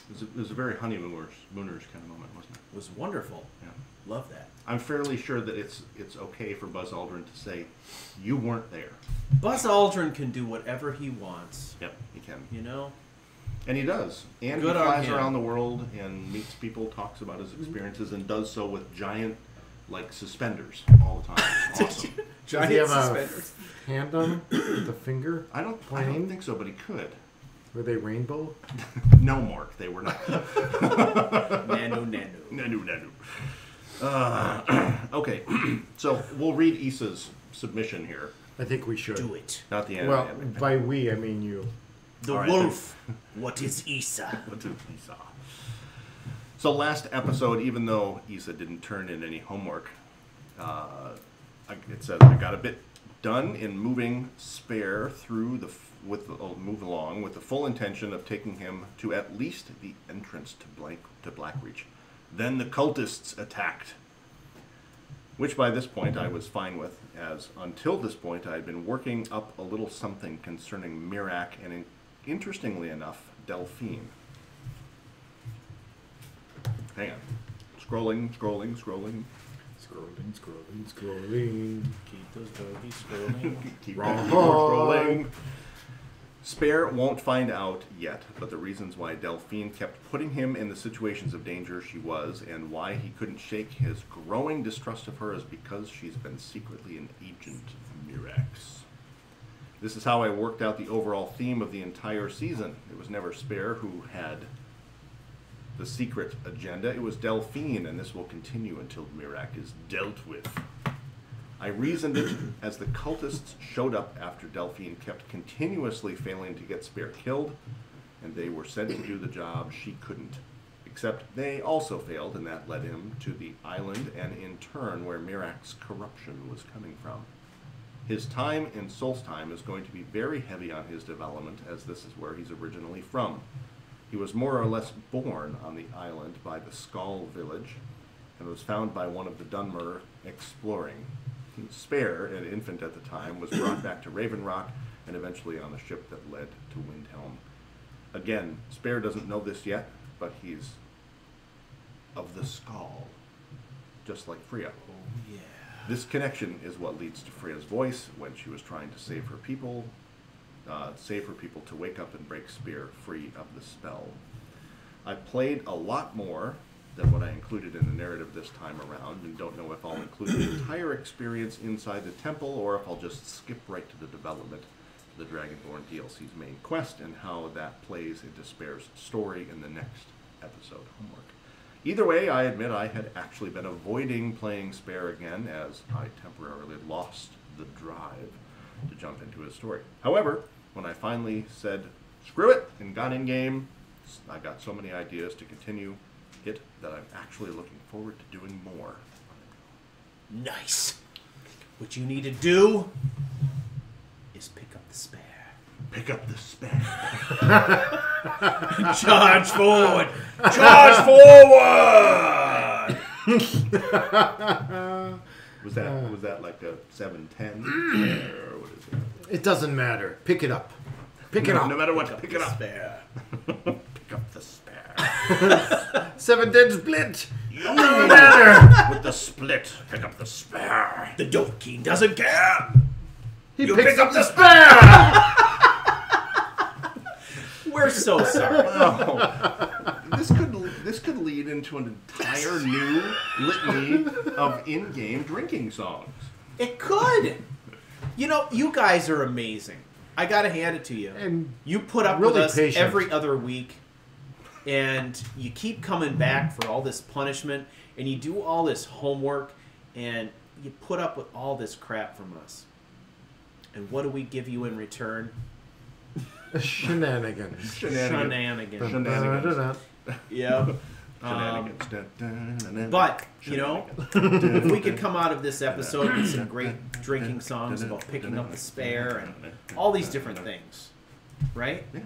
It was a very honeymooners kind of moment, wasn't it? It was wonderful. Yeah. Love that. I'm fairly sure that it's okay for Buzz Aldrin to say, you weren't there. Buzz Aldrin can do whatever he wants. Yep, he can. You know? And he does. And Good he on flies him. around the world and meets people, talks about his experiences, and does so with giant, like, suspenders all the time. It's awesome. Does he have suspenders. a hand on him with the finger? I don't Plane? think so, but he could. Were they rainbow? No, Mark, they were not. Nanu. Nanu. Okay, so we'll read Issa's submission here. I think we should. Do it. Not the Well, anime. by we, I mean you. The All right, wolf. What is Issa? What's it, Issa? So last episode, even though Issa didn't turn in any homework, it says I got a bit done in moving Spare through move along with the full intention of taking him to at least the entrance to Blackreach. Then the cultists attacked, which by this point I was fine with, as until this point I had been working up a little something concerning Mirac and, interestingly enough, Delphine. Hang on. Scrolling. Scrolling. Keep those doggies scrolling. Keep Wrong. scrolling. Spare won't find out yet, but the reasons why Delphine kept putting him in the situations of danger she was, and why he couldn't shake his growing distrust of her, is because she's been secretly an agent of Mirax. This is how I worked out the overall theme of the entire season. It was never Spare who had the secret agenda. It was Delphine, and this will continue until Mirac is dealt with. I reasoned it as the cultists showed up after Delphine kept continuously failing to get Spare killed, and they were sent to do the job she couldn't. Except they also failed, and that led him to the island, and in turn where Mirac's corruption was coming from. His time in Solstheim is going to be very heavy on his development, as this is where he's originally from. He was more or less born on the island by the Skull village, and was found by one of the Dunmer exploring. Spare, an infant at the time, was brought back to Raven Rock and eventually on a ship that led to Windhelm. Again, Spare doesn't know this yet, but he's of the Skull, just like Freya. Oh, yeah. This connection is what leads to Freya's voice when she was trying to save her people to wake up and break Spear free of the spell. I played a lot more than what I included in the narrative this time around, and don't know if I'll include the entire experience inside the temple, or if I'll just skip right to the development of the Dragonborn DLC's main quest, and how that plays into Spare's story in the next episode homework. Either way, I admit I had actually been avoiding playing Spare again, as I temporarily lost the drive to jump into his story. However, when I finally said screw it and got in game, I got so many ideas to continue it that I'm actually looking forward to doing more. Nice. What you need to do is pick up the spare. Pick up the spare. Charge forward! Charge forward! Was that like a 710 spare, or what is it? It doesn't matter. Pick it up. Pick it up. No matter what, pick it up. Spare. Pick up the spare. 7-10 split. Doesn't matter. With the split, pick up the spare. The donkey doesn't care. He You picks pick up up the the spare. We're so sorry. Oh, this could lead into an entire new litany of in-game drinking songs. It could. You know, you guys are amazing. I gotta hand it to you. And You put up really with us patient. every other week, and you keep coming back for all this punishment, and you do all this homework, and you put up with all this crap from us. And what do we give you in return? Shenanigans. Shenanigans. Shenanigans. Yeah. Shenanigans. But, you know, if we could come out of this episode with some great drinking songs about picking up the spare and all these different things, right? Yeah.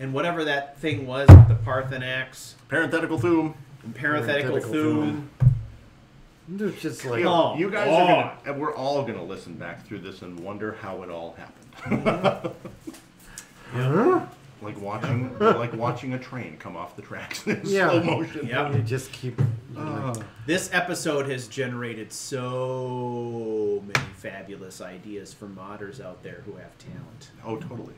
And whatever that thing was with the Parthenax Parenthetical Thum. and parenthetical Parenthetical Thum. It's just like Oh, You guys oh. are gonna, and we're all gonna listen back through this and wonder how it all happened. like watching a train come off the tracks in slow motion. Yeah. you just keep. This episode has generated so many fabulous ideas for modders out there who have talent. Oh, totally.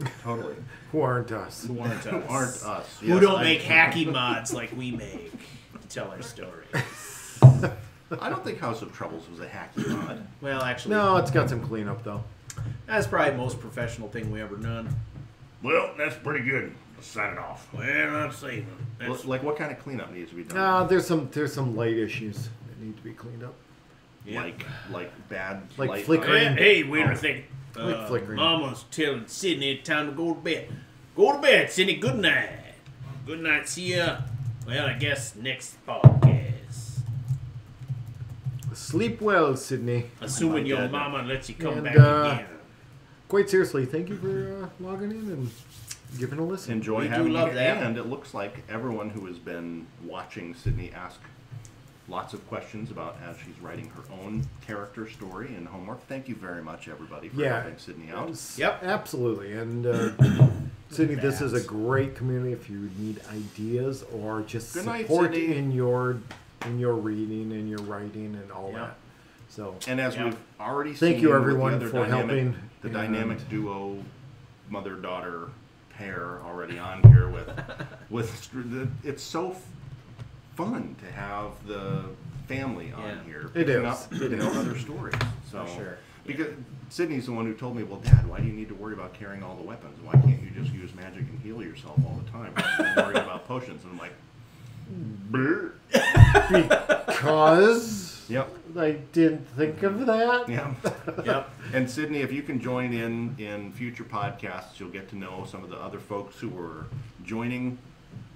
Who aren't us? Who aren't us. Aren't us? Who Yes, don't I- make hacky mods like we make to tell our stories. I don't think House of Troubles was a hacky mod. Well, actually, No, it's got some cleanup though. that's probably the most professional thing we ever done. Well, that's pretty good. Let's sign it off. Well, I'm saying Well, like, what kind of cleanup needs to be done? There's some light issues that need to be cleaned up. Like bad Like light. flickering. Hey, wait a second. Like flickering. Mama's telling Sydney it's time to go to bed. Go to bed, Sydney. Good night. Good night. See ya. Well, I guess next podcast. Sleep well, Sydney. Assuming your dead. mama lets you come And, back again. Quite seriously, thank you for logging in and giving a listen. Enjoy We do having love you. that. And it looks like everyone who has been watching Sydney ask lots of questions about as she's writing her own character story and homework. Thank you very much, everybody, for Yeah. helping Sydney out. Yep. Absolutely. And Sydney, this is a great community if you need ideas or just Good night, support Sydney. in your reading and your writing and all Yeah. that. So And as Yeah. we've already Thank seen you, with everyone, the other for helping. the And- dynamic duo, mother-daughter pair already on here it's so fun to have the family on Yeah. here It picking is. up other stories. So For sure. because Sydney's the one who told me, well, Dad, why do you need to worry about carrying all the weapons? Why can't you just use magic and heal yourself all the time? I'm worried about potions, and I'm like, "Brr." because Yep. I didn't think of that. Yeah. Yep. And Sydney, if you can join in future podcasts, you'll get to know some of the other folks who are joining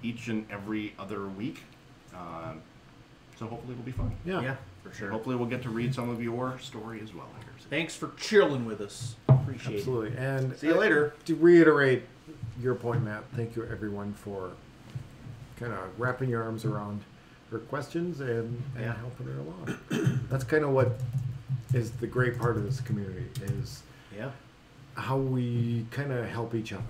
each and every other week. So hopefully it'll be fun. Yeah, for sure. Hopefully we'll get to read some of your story as well here. Thanks for chilling with us. Appreciate Absolutely. And See you later. To reiterate your point, Matt, thank you everyone for kind of wrapping your arms around her questions and Yeah. helping her along. That's kind of what is the great part of this community is it. Yeah. how we kind of help each other.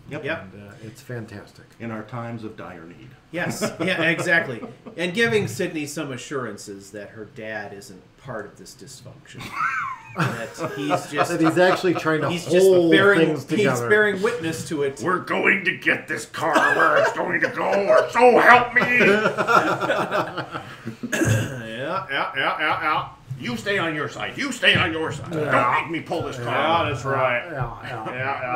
Yep. Yep. And it's fantastic. In our times of dire need. Yes, yeah, exactly. And giving Sydney some assurances that her dad isn't part of this dysfunction. That he's just That he's actually trying to he's just hold bearing things together. he's bearing witness to it. We're going to get this car where it's going to go, or so help me! Yeah. You stay on your side. You stay on your side. Yeah. Don't make me pull this car. Yeah, that's right. Yeah.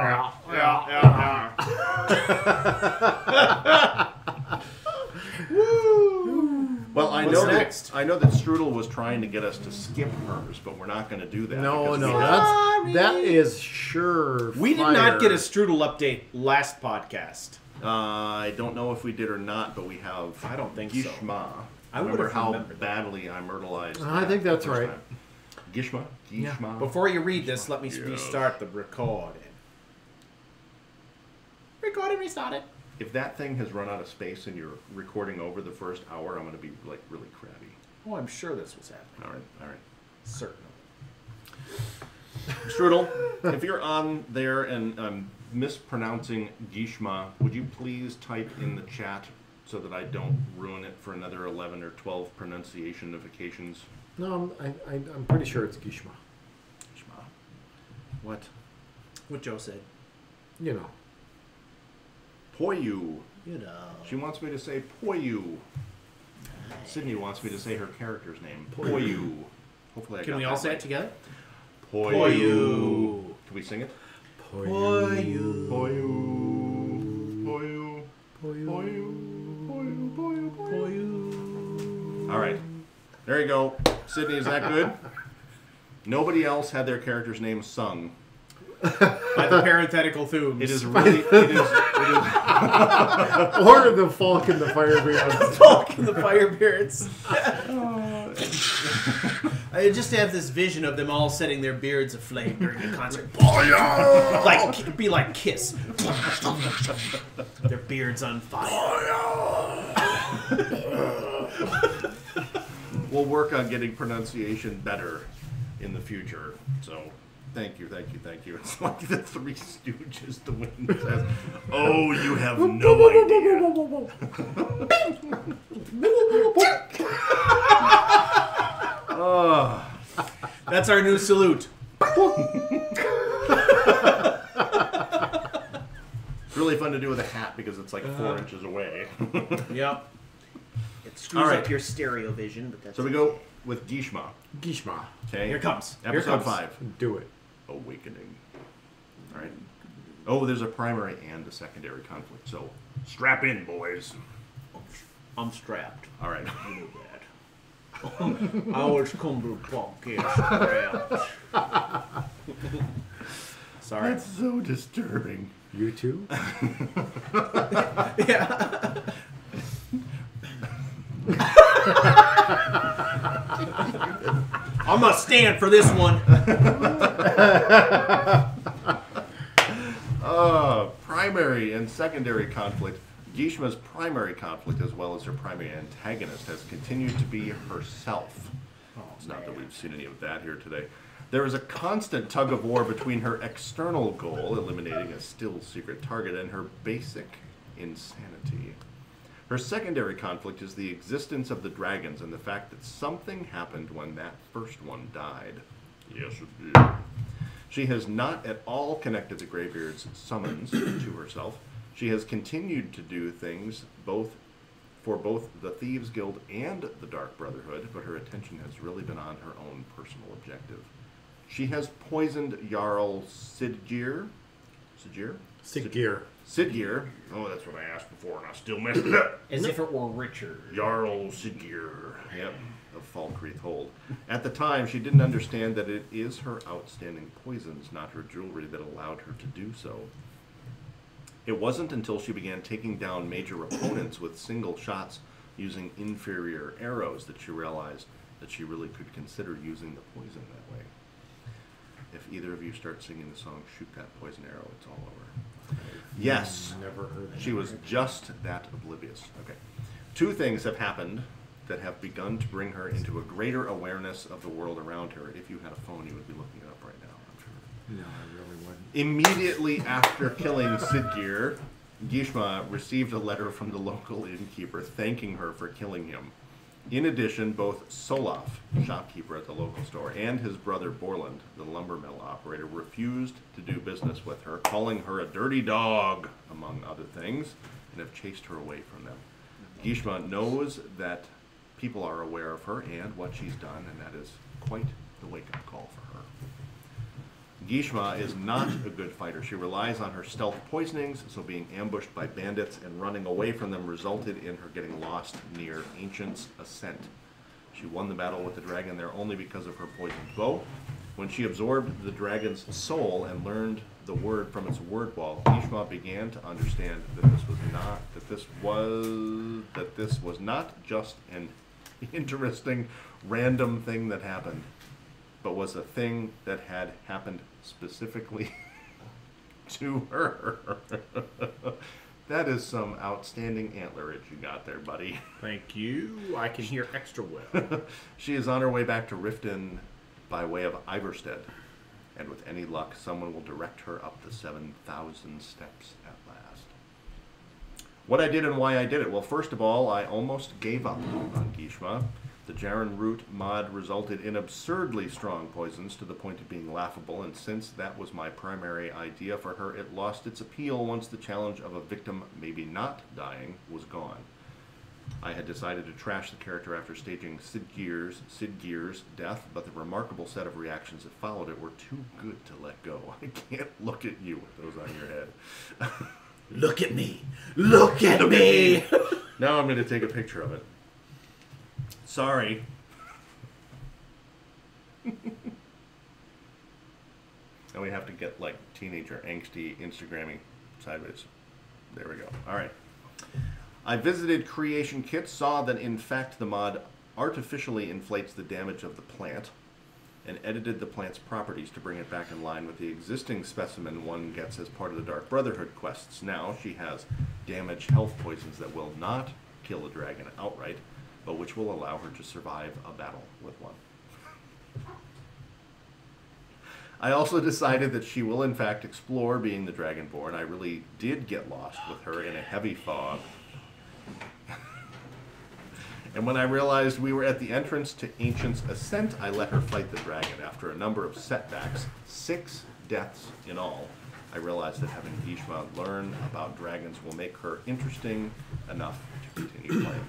Woo! Well, I What's know next? that Strudel was trying to get us to skip hers, but we're not going to do that. No, because no, that is sure. We did not get a strudel update last podcast. I don't know if we did or not, but we have. I don't think so. Gishma. I would Remember have how remembered that. badly I myrtleized. I think that's right. Gishma. Gishma. Before you read this, let me Yes. restart the recording. Recording restarted. If that thing has run out of space and you're recording over the first hour, I'm going to be like really crabby. Oh, I'm sure this was happening. All right. Certainly. Strudel, if you're on there and I'm mispronouncing Gishma, would you please type in the chat so that I don't ruin it for another 11 or 12 pronunciationifications? No, I'm pretty sure it's Gishma. Gishma. What? What Joe said. You know. Poyu. You know. She wants me to say Poyu. Sydney wants me to say her character's name. Poyu. Hopefully I Can got we that all say right. it together? Poyu. Can we sing it? Poyu. Poyu. Poyu. Poyu. Poyu. Poyu. Poyu. All right. There you go. Sydney, is that good? Nobody else had their character's name sung. By the parenthetical Thooms. It is really. It is. Or the Falk and the Firebrand. Falk and the Firebeards. I just have this vision of them all setting their beards aflame during a concert. Like, be like Kiss. Their beards on fire. We'll work on getting pronunciation better in the future. So, thank you. It's like the Three Stooges. The wind says, "Oh, you have no idea." Oh. That's our new salute. It's really fun to do with a hat because it's like 4 inches away. Yep. It screws All right. up your stereo vision, but that's So we go with Gishma. Gishma. Okay. Here it comes. Here it Episode comes. 5. Do it. Awakening. All right. Oh, there's a primary and a secondary conflict. So strap in, boys. I'm strapped. All right. You know that. I was come to podcast strapped. Sorry. That's so disturbing. You too? Yeah. I'm gonna stand for this one. Primary and secondary conflict. Gishma's primary conflict, as well as her primary antagonist, has continued to be herself. It's not that we've seen any of that here today. There is a constant tug of war between her external goal, eliminating a still secret target, and her basic insanity. Her secondary conflict is the existence of the dragons and the fact that something happened when that first one died. Yes, it did. She has not at all connected the Greybeard's summons to herself. She has continued to do things for both the Thieves Guild and the Dark Brotherhood, but her attention has really been on her own personal objective. She has poisoned Jarl Siggeir. Siggeir. Oh, that's what I asked before, and I still messed it up. as if it were Richard. Jarl Siggeir. Yep, of Falkreath Hold. At the time, she didn't understand that it is her outstanding poisons, not her jewelry, that allowed her to do so. It wasn't until she began taking down major opponents with single shots using inferior arrows that she realized that she really could consider using the poison that way. If either of you start singing the song Shoot That Poison Arrow, it's all over. Yes. Never heard that. She was just that oblivious. Okay. 2 things have happened that have begun to bring her into a greater awareness of the world around her. If you had a phone, you would be looking it up right now, I'm sure. No, I really wouldn't. Immediately after killing Siggeir, Gishma received a letter from the local innkeeper thanking her for killing him. In addition, both Solaf, shopkeeper at the local store, and his brother Borland, the lumber mill operator, refused to do business with her, calling her a dirty dog, among other things, and have chased her away from them. Gishma knows that people are aware of her and what she's done, and that is quite the wake-up call for her. Gishma is not a good fighter. She relies on her stealth poisonings, so being ambushed by bandits and running away from them resulted in her getting lost near Ancient's Ascent. She won the battle with the dragon there only because of her poisoned bow. When she absorbed the dragon's soul and learned the word from its word wall, Gishma began to understand that this was not just an interesting random thing that happened, but was a thing that had happened specifically to her. That is some outstanding antlerage you got there, buddy. Thank you. I can hear extra well. She is on her way back to Riften by way of Iverstead, and with any luck, someone will direct her up the 7,000 steps at last. What I did and why I did it. Well, first of all, I almost gave up on Gishma. The Jaren root mod resulted in absurdly strong poisons to the point of being laughable, and since that was my primary idea for her, it lost its appeal once the challenge of a victim maybe not dying was gone. I had decided to trash the character after staging Sid Gear's death, but the remarkable set of reactions that followed it were too good to let go. I can't look at you with those on your head. Look at me. Look at me. Now I'm going to take a picture of it. Sorry. And we have to get like teenager angsty Instagramming sideways. There we go. All right. I visited Creation Kit, saw that in fact the mod artificially inflates the damage of the plant, and edited the plant's properties to bring it back in line with the existing specimen one gets as part of the Dark Brotherhood quests. Now she has damage health poisons that will not kill a dragon outright, but which will allow her to survive a battle with one. I also decided that she will in fact explore being the Dragonborn. I really did get lost with her in a heavy fog. And when I realized we were at the entrance to Ancient's Ascent, I let her fight the dragon. After a number of setbacks, 6 deaths in all, I realized that having Gishma learn about dragons will make her interesting enough to continue playing.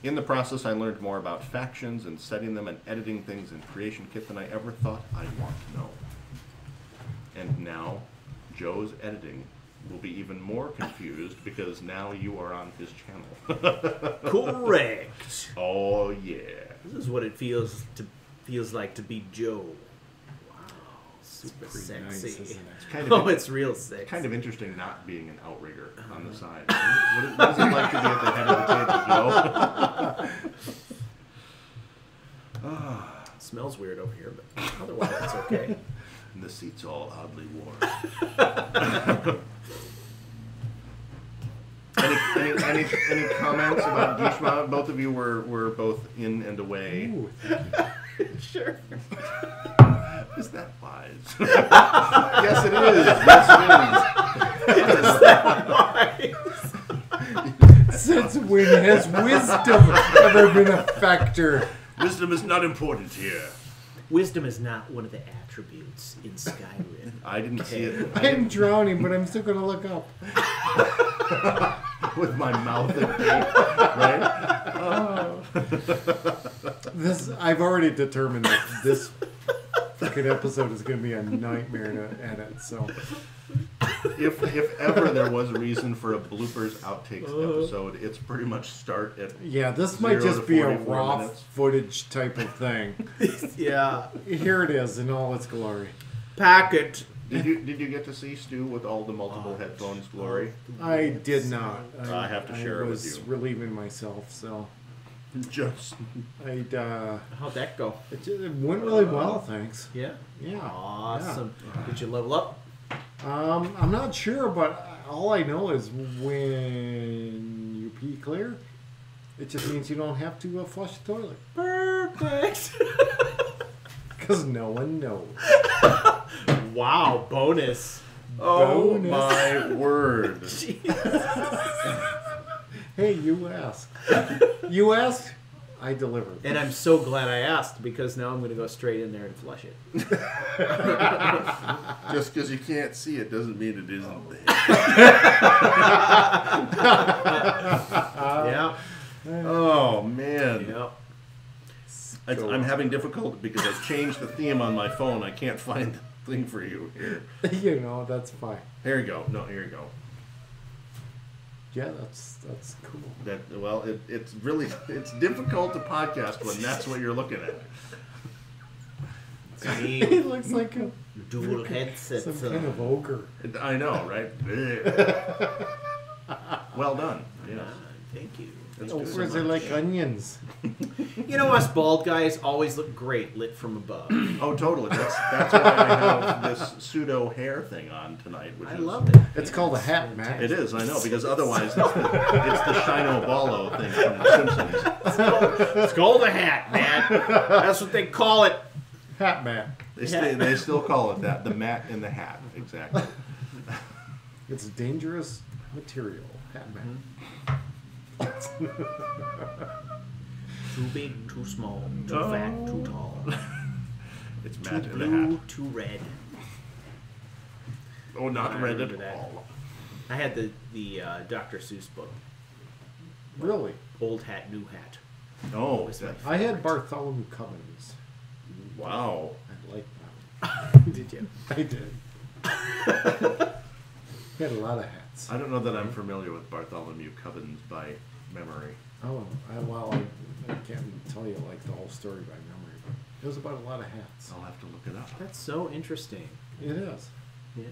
In the process, I learned more about factions and setting them and editing things in Creation Kit than I ever thought I'd want to know. And now, Joe's editing will be even more confused because now you are on his channel. Correct. Oh yeah. This is what it feels like to be Joe. Wow. Super pretty sexy. nice, isn't it? It's kind of It's real sexy. kind of interesting not being an outrigger on the side. What is it like to be at the head of the table, Joe? Smells weird over here, but otherwise it's okay. And the seat's all oddly warm. Any comments about Gishma? Both of you were both in and away. Ooh, Sure. Is that wise? Yes, it is. Yes, it is. since when has wisdom ever been a factor? Wisdom is not important here. Wisdom is not one of the attributes in Skyrim. I didn't see it. I'm drowning, but I'm still gonna look up. With my mouth agape, right? Oh. This I've already determined that this fucking episode is gonna be a nightmare to edit. So If ever there was a reason for a bloopers outtakes episode, it's pretty much start at yeah, this 0 might just to be a 44 raw minutes. footage type of thing. Yeah. Here it is in all its glory. Packet. Did you get to see Stu with all the multiple headphones glory? I did not. I have to share it with was you. relieving myself, so Just I'd. How'd that go? It went really well, thanks. Yeah. Yeah. Awesome. Did you level up? I'm not sure, but all I know is when you pee clear, it just means you don't have to flush the toilet. Perfect. Because no one knows. Wow. Bonus. oh Bonus. my word! Hey, you asked. You asked, I delivered. And I'm so glad I asked because now I'm going to go straight in there and flush it. Just because you can't see it doesn't mean it isn't there. Yeah. Oh man! Yep. I'm having difficulty because I've changed the theme on my phone. I can't find thing for you here. You know, that's fine. Here you go. No, here you go. Yeah, that's cool. That well, it's really it's difficult to podcast when that's what you're looking at. He looks like a Dual headsets. some kind of ogre. I know, right? Well done. Yeah. Thank you. That's good. Ogres are like onions. You know, us bald guys always look great lit from above. Oh, totally. That's why I have this pseudo hair thing on tonight. Which I is, love it. It's called a hat, man. It is, I know, because otherwise it's the Shino Ballo thing from The Simpsons. It's called a hat, man. That's what they call it. Hat man. They still call it that. The mat in the hat. Exactly. It's a dangerous material. Hat man. Too big, too small, too fat, too tall. It's Too mat in the blue, hat. too red. Oh, not I red at remember that. all. I had the Dr. Seuss book, Really? Old Hat, New Hat. Oh, Was my I had Bartholomew Cummins. wow. I like that. Did you? I did. He had a lot of hats. I don't know that I'm familiar with Bartholomew Cubbins by memory. Oh, I can't tell you like the whole story by memory, but it was about a lot of hats. I'll have to look it up. That's so interesting. It is. Yeah.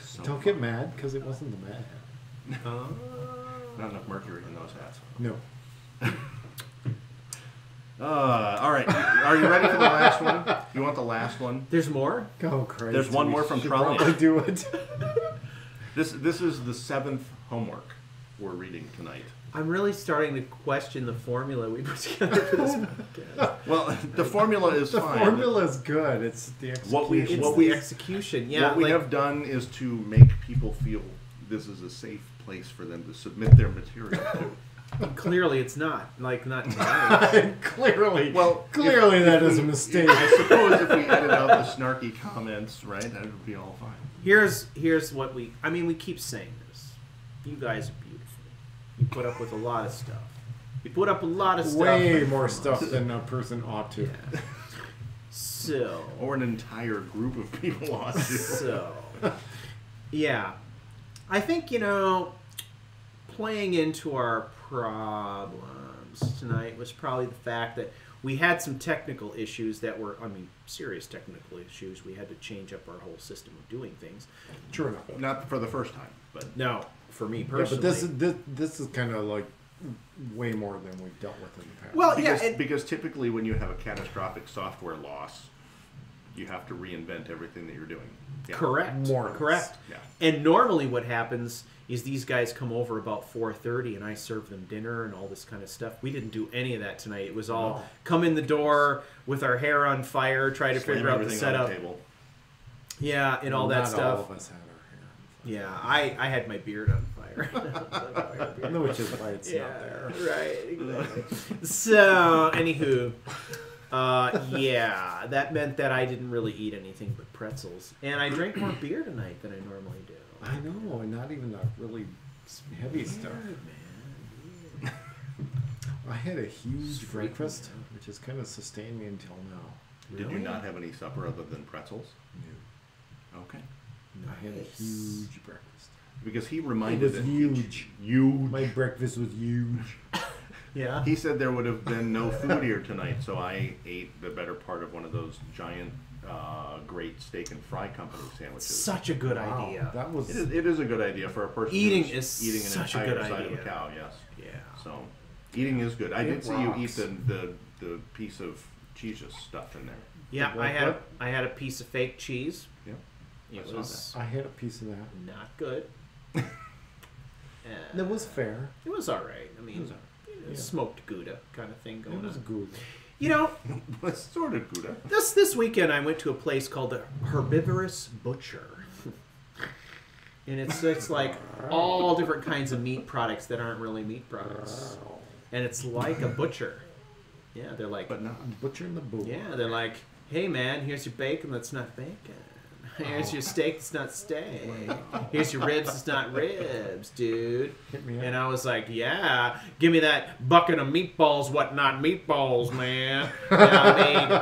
So Don't get mad because it wasn't the mad hat. not enough mercury in those hats. No. All right. Are you ready for the last one? You want the last one? There's more? Oh, Christ. There's one we more from should Trolley. probably do it. This is the 7th homework we're reading tonight. I'm really starting to question the formula we put together for this podcast. Well, the formula is The fine. formula is good. It's the execution. What we- It's what the we- execution. Yeah, what we like, have done is to make people feel this is a safe place for them to submit their material to. clearly it's not. Like, not tonight. Clearly. Well, clearly if- that if is a we- mistake. I suppose if we edit out the snarky comments, right, that would be all fine. Here's what we... I mean, we keep saying this. You guys are beautiful. You put up with a lot of stuff. You put up a lot of stuff. Way from more us. stuff than a person ought to. Yeah. So... Or an entire group of people ought to. So... Yeah. I think, playing into our problems tonight was probably the fact that we had some technical issues that were, serious technical issues. We had to change up our whole system of doing things. True enough. Not for the first time, but No, for me Yeah, personally. but this is kind of like way more than we've dealt with in the past. Well, because, yeah, because typically when you have a catastrophic software loss, you have to reinvent everything that you're doing. Yeah. correct. More or less. Correct. Yeah. And normally what happens is these guys come over about 4:30 and I serve them dinner and all this kind of stuff. We didn't do any of that tonight. It was all No. come in the door with our hair on fire, try to Slam figure out the everything on setup. the table. Yeah, and all that Not stuff. all of us had our hair. Yeah, I had my beard on fire. No, which is why it's yeah, not there. right. Exactly. So, anywho, yeah, that meant that I didn't really eat anything but pretzels, and I drank more beer tonight than I normally do. I know, and not even the really heavy stuff. Man. I had a huge Sweet. breakfast, which has kind of sustained me until now. Did you Really? not have any supper other than pretzels? No. Okay. I had a Nice. huge breakfast. Because he It reminded was it- huge. Huge. My breakfast was huge. Yeah. He said there would have been no food here tonight, so I ate the better part of one of those giant, great steak and fry company sandwiches. Such a good Wow, idea. that was It is a good idea for a person Eating who's is eating an such a entire good side of idea. a cow. Yes. Yeah. So eating is good. I It did see you eat rocks. the piece of cheese stuff in there. Yeah, What? I had a piece of fake cheese. Yeah. It I saw was I had a piece of that. not good. That was fair. It was all right. I mean, It was yeah. smoked Gouda kind of thing going It was on. good. You know, That's sort of good. this weekend I went to a place called the Herbivorous Butcher. And it's like all different kinds of meat products that aren't really meat products. And it's like a butcher. Yeah, they're like, But not. Butcher and the Bull. yeah, they're like, hey man, here's your bacon that's not bacon. Here's your steak, it's not steak. Here's your ribs, it's not ribs, dude. Hit me up. And I was like, yeah, give me that bucket of meatballs, what not meatballs, man. And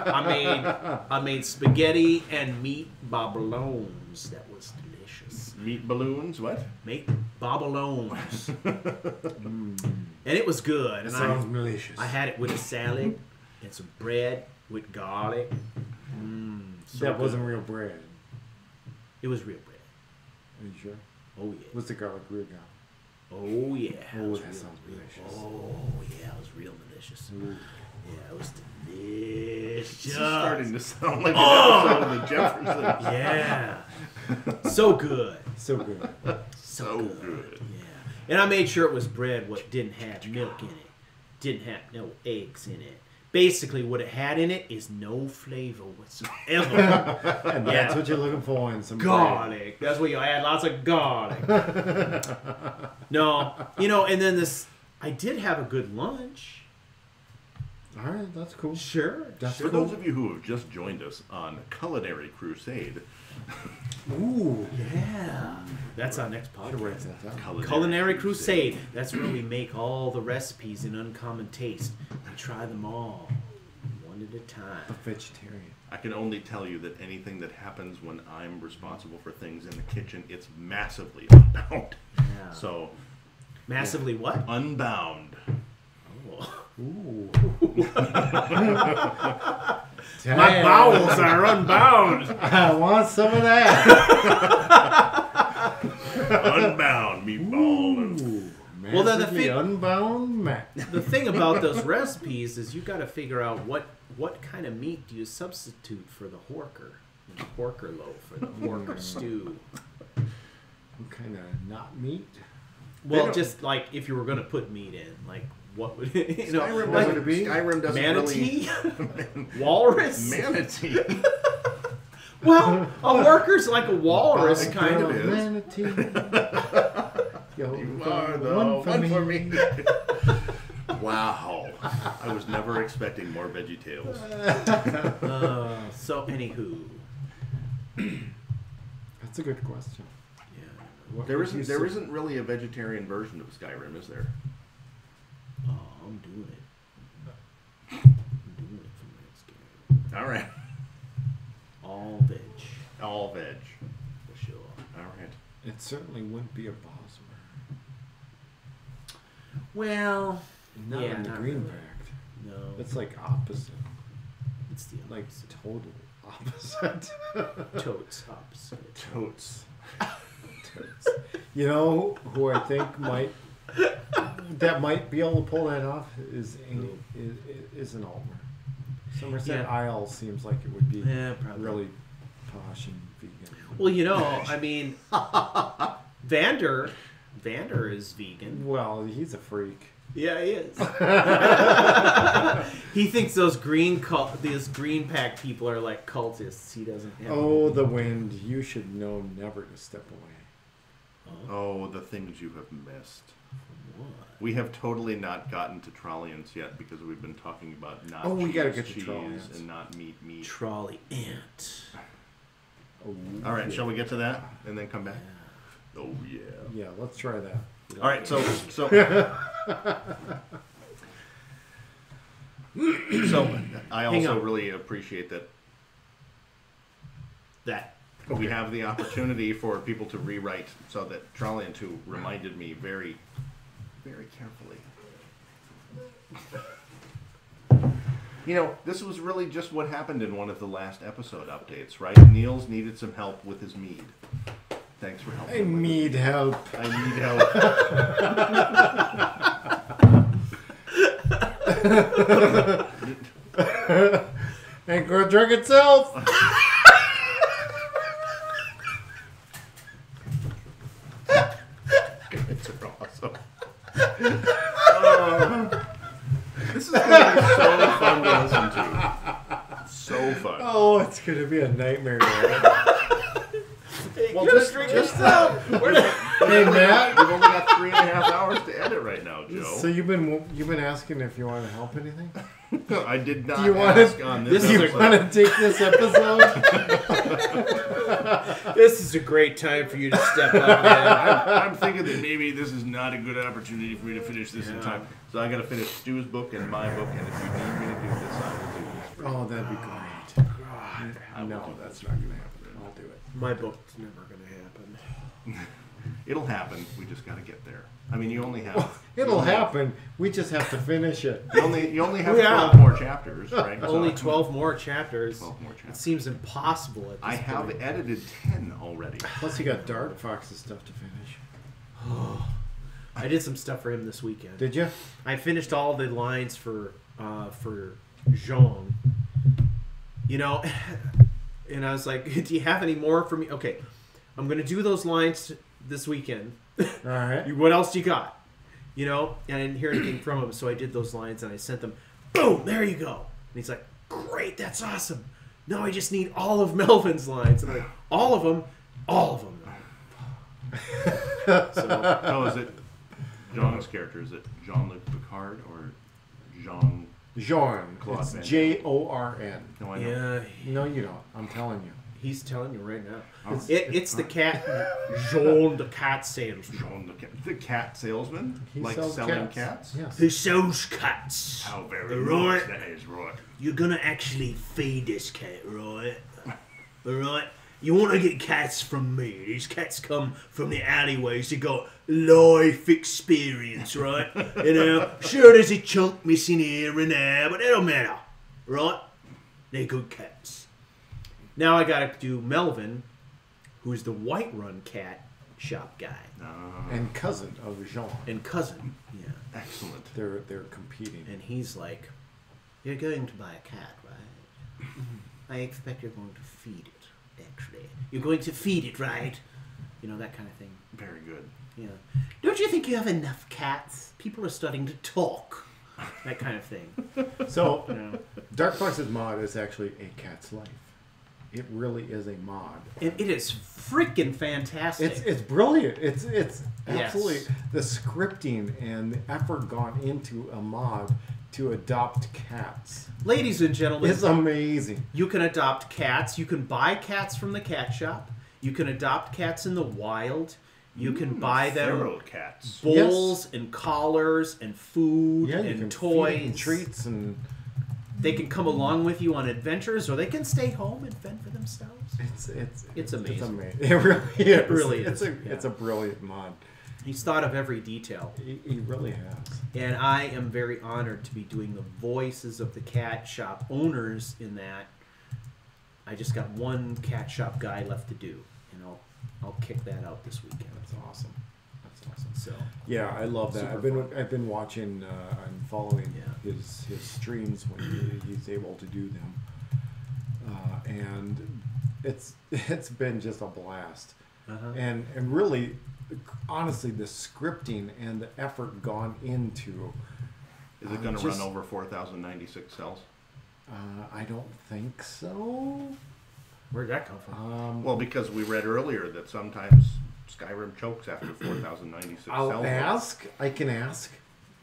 I made spaghetti and meat bobolones. That was delicious. Meat balloons, what? Meat bobolones. And it was good. And Sounds malicious. I had it with a salad and some bread with garlic. So that good. wasn't real bread. It was real bread. Are you sure? Oh yeah. What's the garlic real garlic? Oh yeah. Oh, It was that real- sounds delicious. Oh yeah, it was real delicious. Ooh. Yeah, it was delicious. This is starting to sound like an episode of the Jeffersons. Yeah. So good. So good. So good. Yeah. And I made sure it was bread what didn't have milk in it. Didn't have no eggs in it. Basically, what it had in it is no flavor whatsoever. And that's what you're looking for in some bread. Garlic. That's what you add. Lots of garlic. No, and then I did have a good lunch. All right, that's cool. Sure. That's For cool. those of you who have just joined us on Culinary Crusade, Ooh. Yeah. That's our next Should write podcast. that down. Culinary Crusade. That's where we make all the recipes in uncommon taste. We try them all, one at a A time. vegetarian. I can only tell you that anything that happens when I'm responsible for things in the kitchen, it's massively unbound. Yeah. So, Massively what? unbound. Oh. Ooh. My bowels are unbound. I want some of that. Unbound meatball. Ooh. Well, then the Massively thing- unbound Mac. The thing about those recipes is you got to figure out what kind of meat do you substitute for the horker. The horker loaf or the horker stew. What kind of not meat? Well, don't- just like if you were going to put meat in, like what would Skyrim like doesn't, Skyrim doesn't manatee, really... walrus. Manatee. Well, a worker's like a walrus, It kind of. is. Manatee. Yo, You are the one for me. Wow. I was never expecting more VeggieTales. So, anywho, That's a good question. yeah. What There would you isn't say? really a vegetarian version of Skyrim, is there? Oh, I'm doing it. I'm doing it for next game. All right. All veg, All veg. for sure. All right. It certainly wouldn't be a Bosmer. Well, Not yeah, in the not green really. pact. No, It's like opposite. it's the Like opposite. total opposite. Totes opposite. Totes. You know who I think might be able to pull that off is an Altmer. Somerset Yeah. Isle seems like it would be Yeah, probably. really posh and vegan. Well, I mean, Vander is vegan. Well, he's a freak. Yeah, he is. He thinks those green pack people are like cultists. He doesn't have. Oh, the wind! You should know never to step away. Oh, the things you have missed. What? We have totally not gotten to Trollians yet because we've been talking about not Oh, we gotta cheese, get to cheese Trollians. and not meat. Trolley ant. Oh, All right, yeah. shall we get to that and then come back? Oh yeah. Yeah, let's try that. All right, so I Hang also on. really appreciate that That. we have the opportunity for people to rewrite, so that Trollian 2 reminded me very, very carefully. You know, this was really just what happened in one of the last episode updates, right? Niels needed some help with his mead. Thanks for helping. I him with it. need help. I need help. Ain't gonna drink itself. It's awesome. This is going to be so fun to listen to. So fun. Oh, it's gonna be a nightmare. Well, just Hey, Matt. We've only got 3.5 hours to edit right now, Joe. So you've been asking if you want to help anything? I did not Do you want ask to? on this Do you episode. want to take this episode? This is a great time for you to step up, man. I'm thinking that maybe this is not a good opportunity for me to finish this in time. So I got to finish Stu's book and my book, and if you need me to do this, I will do this. Oh, that'd be great. No, that's not going to happen. I'll do it. My book's never going to happen. It'll happen. We just got to get there. I mean, you only have. It'll happen. We just have to finish it. You only have Yeah. 12 more chapters, right? Only So- 12 more chapters. 12 more It chapters. seems impossible at this I have point. edited 10 already. Plus, you got Dark Fox's stuff to finish. I did some stuff for him this weekend. Did you? I finished all the lines for Jean. You know, and I was like, "Do you have any more for me?" Okay, I'm gonna do those lines this weekend. All right. What else you got? You know, and I didn't hear anything from him, so I did those lines and I sent them. Boom! There you go. And he's like, "Great, that's awesome. Now I just need all of Melvin's lines." And I'm like, "All of them, all of them." So Oh, is it Jean's character? Is it Jean-Luc Picard or Jean? Jean. Claude It's Van Damme. J-O-R-N. No, I know. yeah, No, you don't. I'm telling you. he's telling you right now. Oh. It's the cat, Jean the cat salesman. Jean the cat salesman? He Like sells selling cats? Yes. Who sells cats? How very Right. nice that is, right. You're gonna actually feed this cat, right? Alright? You wanna get cats from me. These cats come from the alleyways. They got life experience, right? You know, sure there's a chunk missing here and there, but it don't matter. Right? They're good cats. Now I gotta do Melvin, who's the Whiterun cat shop guy And cousin of Jean. and cousin. Yeah, Excellent. They're competing. and he's like, You're going to buy a cat, right? I expect you're going to feed it, actually. You're going to feed it, right? you know, that kind of thing. Very good. Yeah, Don't you think you have enough cats? People are starting to talk. that kind of thing. So, You know, Dark Fox's mod is actually A Cat's Life. It really is a mod. it is freaking fantastic. It's brilliant. It's Yes. absolutely the scripting and the effort gone into a mod to adopt cats. Ladies and gentlemen, It's amazing. you can adopt cats. You can buy cats from the cat shop. You can adopt cats in the wild. You can buy them Feral cats. bowls and collars and food Yeah, you and can toys. feed and treats and They can come along with you on adventures, or they can stay home and fend for themselves. it's amazing. It really is. It really It's is, It's a brilliant mod. He's thought of every detail. He really has. And I am very honored to be doing the voices of the cat shop owners in that. I just got one cat shop guy left to do, and I'll kick that out this weekend. That's awesome. That's awesome. So Yeah, I love that. Super I've been watching and following Yeah. his streams when he's able to do them, and it's been just a blast. uh-huh. And really, honestly, the scripting and the effort gone into. Is it going to just- run over 4,096 cells? I don't think so. Where'd that come from? Well, because we read earlier that sometimes Skyrim chokes after 4,096 I'll cells. ask. I can ask.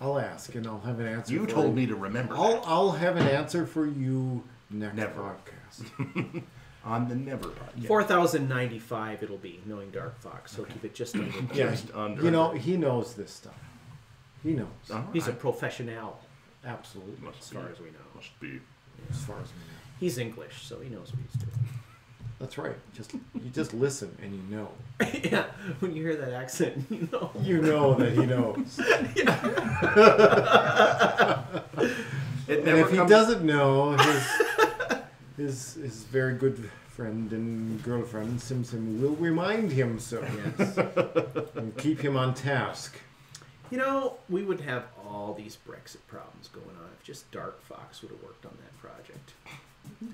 I'll ask, and I'll have an answer. You for told you. me to remember I'll have an answer for you next Never. podcast. that on the Never podcast. 4,095 it'll be, knowing Dark Fox. So keep it just under. Yeah, Just under. you know, he knows this stuff. He knows. All He's a right. professional, Absolutely. as far as we know. Must be. As far as we know. He's English, so he knows what he's doing. That's right. You just listen and you know. Yeah, when you hear that accent, you know. You know that he knows. It And never if he comes. doesn't know, his very good friend and girlfriend Sim will remind him so. Yes. And keep him on task. You know, we would have all these Brexit problems going on if just Dark Fox would have worked on that project.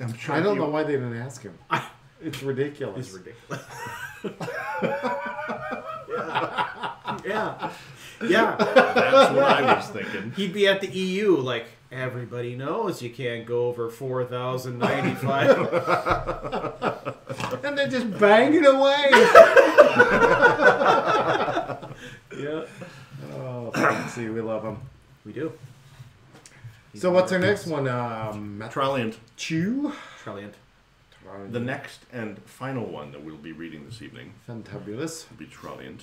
I'm sure I don't you- know why they didn't ask him. It's ridiculous. It's ridiculous. Yeah. Yeah. That's what I was thinking. He'd be at the EU like, everybody knows you can't go over 4,095. And they're just banging away. Yeah. Oh, Foxy, we love him. We do. So what's our next one? Trolliant. Chew? Trilliant. The next and final one that we'll be reading this evening Fantabulous. will be Trolliant.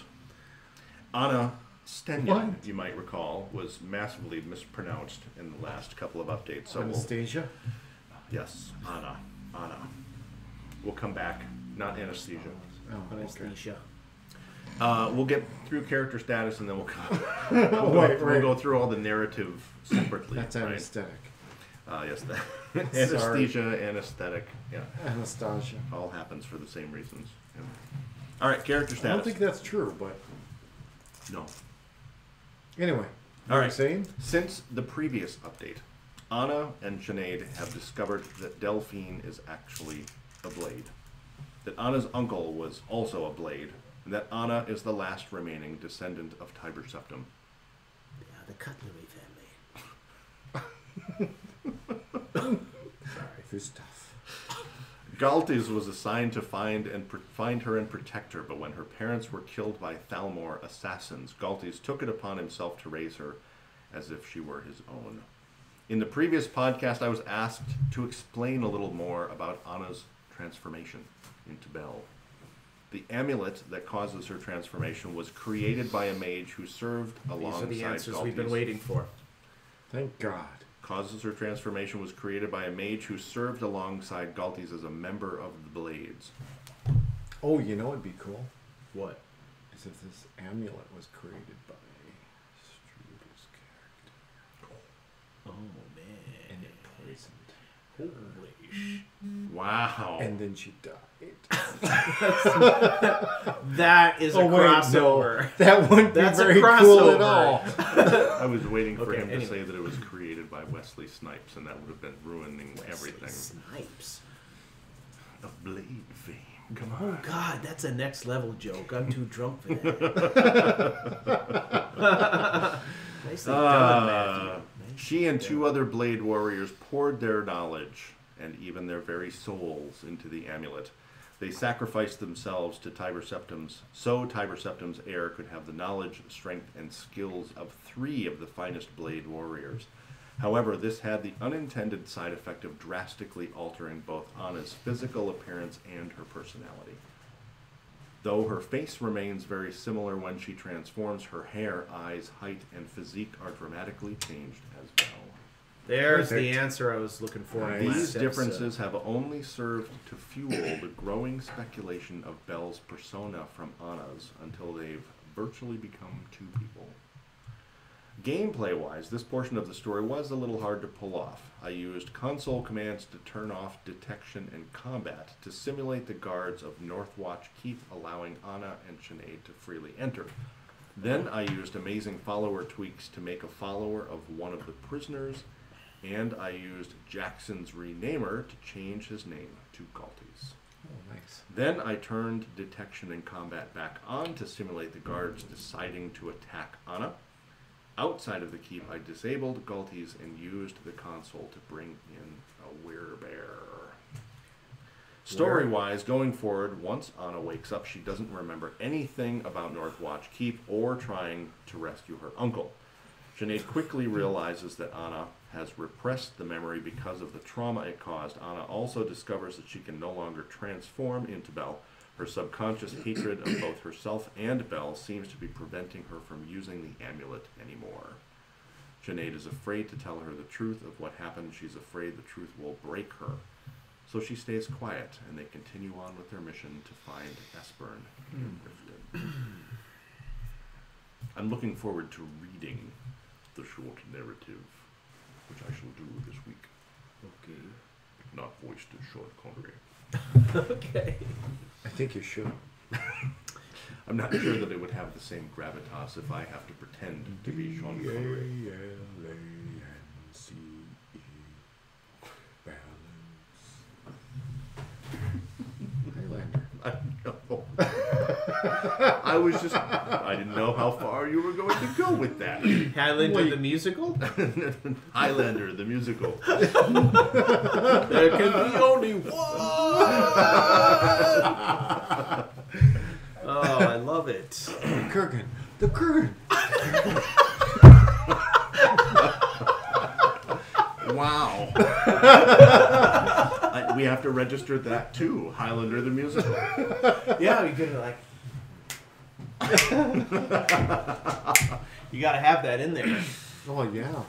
Anna Stenyan, What? you might recall, was massively mispronounced in the last couple of updates. So Anastasia. yes, Anna. We'll come back. Not anesthesia. Oh, okay. Anesthesia. We'll get through character status and then we'll Right, we'll right. go through all the narrative separately. That's right? anesthetic. Yes, that anesthesia, anesthetic, yeah, Anastasia. all happens for the same reasons. Yeah. All right, character I status. don't think that's true, but No. anyway. All right. Saying? Since the previous update, Anna and Sinead have discovered that Delphine is actually a blade. That Anna's uncle was also a blade, and that Anna is the last remaining descendant of Tiber Septim. Yeah, the cutlery family. Sorry, this stuff. Galtes was assigned to find her and protect her, but when her parents were killed by Thalmor assassins, Galtes took it upon himself to raise her as if she were his own. In the previous podcast, I was asked to explain a little more about Anna's transformation into Bel. The amulet that causes her transformation was created by a mage who served These alongside are the answers Galtes. we've been waiting for. Thank God. Causes her transformation was created by a mage who served alongside Galtes as a member of the Blades. Oh, you know it'd be cool? What? Is if this amulet was created by Strude's character. Oh, man. And it poisoned. Holy Wow. And then she died. That is a crossover. No, that wouldn't be That's a very cool at crossover. I was waiting for Okay, him to anyway. say that it was created by Wesley Snipes, and that would have been ruining everything. Snipes. Of Blade fame. Come Oh on. God, that's a next level joke. I'm too drunk for that. Nicely done, Matthew. She and two other Blade warriors poured their knowledge and even their very souls into the amulet. They sacrificed themselves to Tiber Septim's, so Tiber Septim's heir could have the knowledge, strength, and skills of 3 of the finest Blade warriors. However, this had the unintended side effect of drastically altering both Anna's physical appearance and her personality. Though her face remains very similar when she transforms, her hair, eyes, height, and physique are dramatically changed as well. There's Perfect. the answer I was looking for. in Nice. last These episode. differences have only served to fuel the growing speculation of Belle's persona from Anna's until they've virtually become 2 people. Gameplay-wise, this portion of the story was a little hard to pull off. I used console commands to turn off detection and combat to simulate the guards of Northwatch Keep, allowing Anna and Sinead to freely enter. Then I used amazing follower tweaks to make a follower of one of the prisoners, and I used Jackson's renamer to change his name to Galtes. Oh, nice. Then I turned detection and combat back on to simulate the guards deciding to attack Anna. Outside of the keep, I disabled Galtes and used the console to bring in a werebear. Story-wise, going forward, once Anna wakes up, she doesn't remember anything about Northwatch Keep or trying to rescue her uncle. Sinead quickly realizes that Anna has repressed the memory because of the trauma it caused. Anna also discovers that she can no longer transform into Belle. Her subconscious hatred of both herself and Belle seems to be preventing her from using the amulet anymore. Sinead is afraid to tell her the truth of what happened. She's afraid the truth will break her. So she stays quiet, and they continue on with their mission to find Espern and Riften. I'm looking forward to reading the short narrative, which I shall do this week. Okay. Not voiced as Sean Connery. Okay. I think you should. I'm not sure that it would have the same gravitas if I have to pretend to be Sean Connery. D-A-L-A-N-C-E. Highlander. I know. I didn't know how far you were going to go with that. Highlander the musical? Highlander, the musical. There can be only one! Oh, I love it. The Kurgan. The Kurgan. Wow. We have to register that too. Highlander the musical. Yeah, you could like. You gotta have that in there. Oh yeah.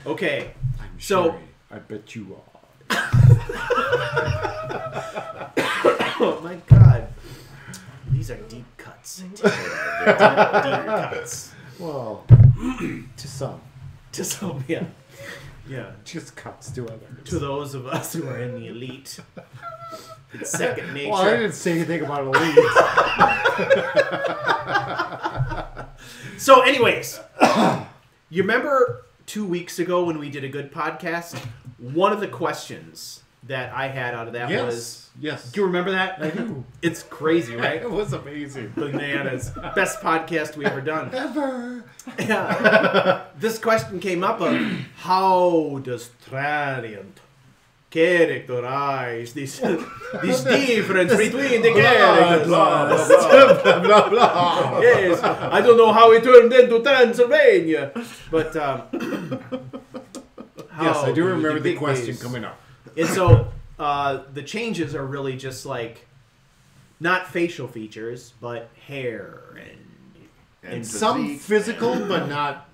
Okay, I'm so sure I bet you are. oh my god, these are deep cuts. Deep cuts. Well, to some, To some, yeah, yeah. just cuts to others. To those of us who are in the elite, it's second nature. Well, I didn't say anything about elite. So, anyways, you remember 2 weeks ago when we did a good podcast? One of the questions that I had out of that was, yes. do you remember that? I do. It's crazy, right? It was amazing. Bananas. Best podcast we ever done. Ever. Yeah. This question came up of how does Traliant characterize this difference between the characters? Blah, blah, blah. Yes, I don't know how it turned into Transylvania, but Yes, I do remember the big question ways. coming up. And so the changes are really just like not facial features, but hair and Some physique physical, and- but not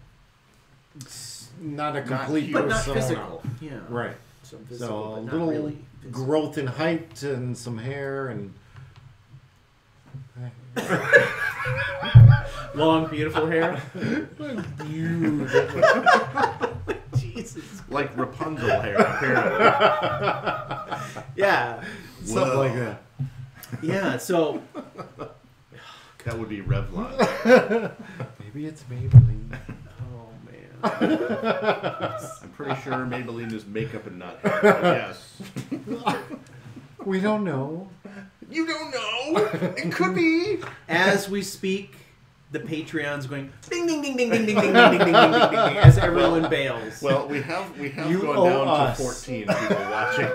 a complete huge. but not persona. physical. Yeah, Right. Some So physical, a but not little really physical. growth in height and some hair and Long, beautiful hair. beautiful. Jesus. Like Rapunzel hair, apparently. Yeah, Something Whoa. like that. yeah. So That would be Revlon. Maybe it's Maybelline. oh man. I'm pretty sure Maybelline is makeup and not hair. But yes. We don't know. You don't know. It could be. As we speak, the Patreon's going ding ding ding ding ding ding ding ding ding ding ding ding ding as everyone bails. Well, we have You gone owe down us. to 14 people watching.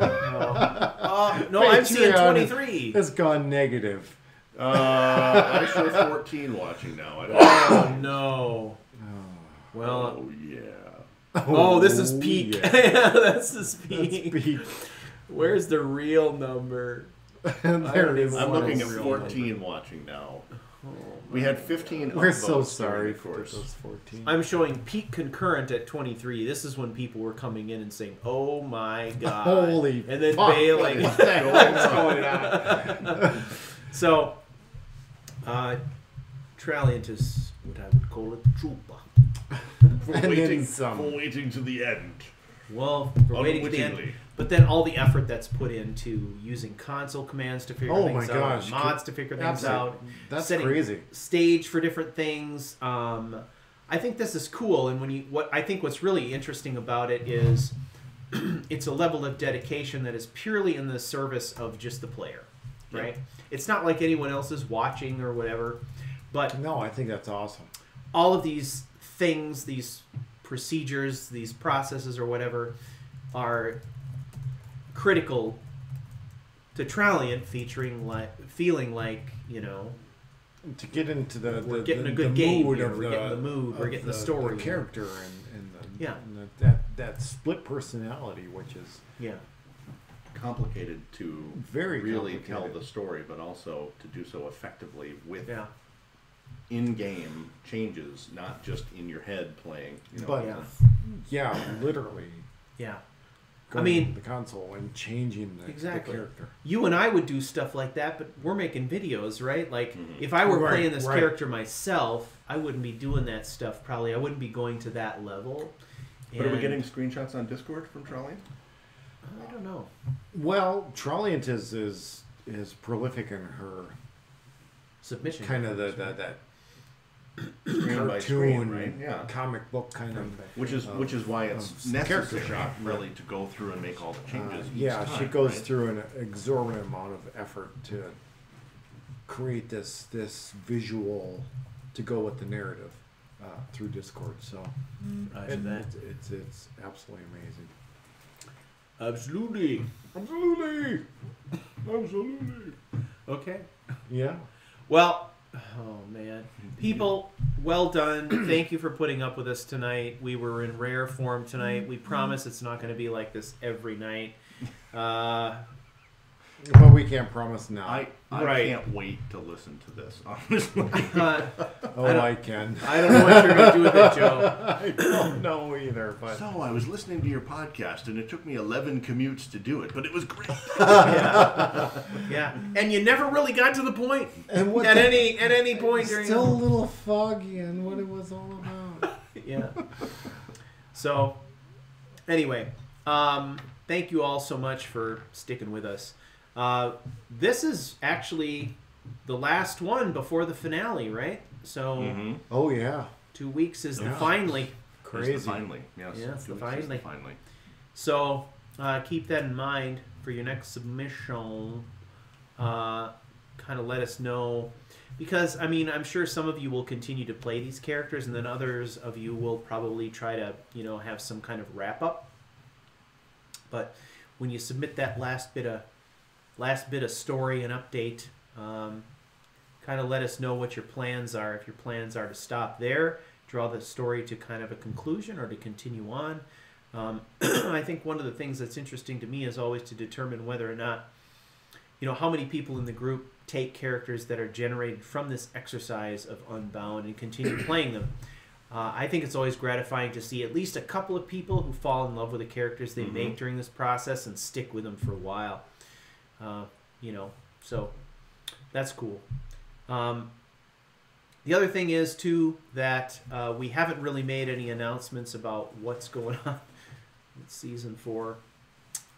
No, I'm seeing Patreon 23. has gone negative. I show 14 watching now. I don't Oh no. Well, Oh yeah. oh, this is peak. Yeah. That's the peak. That's peak. Where's the real number? There it is. I'm Wow. looking at Real 14 watching now. We had 15 We're upvotes so during sorry the for course. those 14. I'm showing peak concurrent at 23. This is when people were coming in and saying, "Oh my god!" Holy and then fuck, bailing. what the hell's going on? So, Traliant is what I would call a trooper. And then some. waiting to the end. Well, we're waiting to the end. Unwittingly. But then all the effort that's put into using console commands to figure Oh things my out, gosh. mods to figure things Absolutely. out, That's setting crazy. stage for different things. I think this is cool, and what's really interesting about it is it's a level of dedication that is purely in the service of just the player, right? It's not like anyone else is watching or whatever, but No, I think that's awesome. all of these things, these procedures, these processes or whatever are critical to Traliant feeling like, you know, To get into we're getting a good game mood here, of we're getting the mood, we're of getting the story. the character, and the, Yeah. and that split personality, which is yeah. Complicated to Very really complicated. tell the story, but also to do so effectively with Yeah. in-game changes, not just in your head playing. You know, But Yeah. yeah, literally. Yeah. Going mean- to the console and changing the Exactly. character. You and I would do stuff like that, but we're making videos, right? Like, Mhm. if I were Right, playing this right. character myself, I wouldn't be doing that stuff, probably. I wouldn't be going to that level. But are we And- getting screenshots on Discord from Trolley? I don't know. Well, Traliant is prolific in her Submission. kind of efforts, right? that Screen by cartoon, screen, right? Yeah. comic book kind of. Which is why it's character necessary, shot, really, to go through and make all the changes. each Yeah, time, she goes right? through an exorbitant amount of effort to create this visual to go with the narrative through Discord. So Roger and that. it's absolutely amazing. Absolutely. Absolutely, absolutely. Okay. Yeah. Well, Oh man, people, well done. Thank you for putting up with us tonight. We were in rare form tonight. We promise it's not going to be like this every night. But we can't promise now. I Right. can't wait to listen to this, honestly. I can. I don't know what you're going to do with it, Joe. I don't know either, but So I was listening to your podcast, and it took me 11 commutes to do it, but it was great. Yeah, and you never really got to the point and what at any point during. still a little foggy on what it was all about. Yeah. So, anyway, thank you all so much for sticking with us. This is actually the last one before the finale, right? So, Oh yeah, 2 weeks is the Yeah. finally. crazy. It's the finally, yes. Yeah, it's the 2 weeks is finally. finally. So, keep that in mind for your next submission. Kind of let us know. Because, I mean, I'm sure some of you will continue to play these characters, and then others of you will probably try to, have some kind of wrap-up. But when you submit that last bit of story and update, kind of let us know what your plans are. If your plans are to stop there, draw the story to kind of a conclusion, or to continue on. I think one of the things that's interesting to me is always to determine whether or not, how many people in the group take characters that are generated from this exercise of Unbound and continue playing them. I think it's always gratifying to see at least a couple of people who fall in love with the characters they make during this process and stick with them for a while. So that's cool. The other thing is, too, that we haven't really made any announcements about what's going on with Season 4.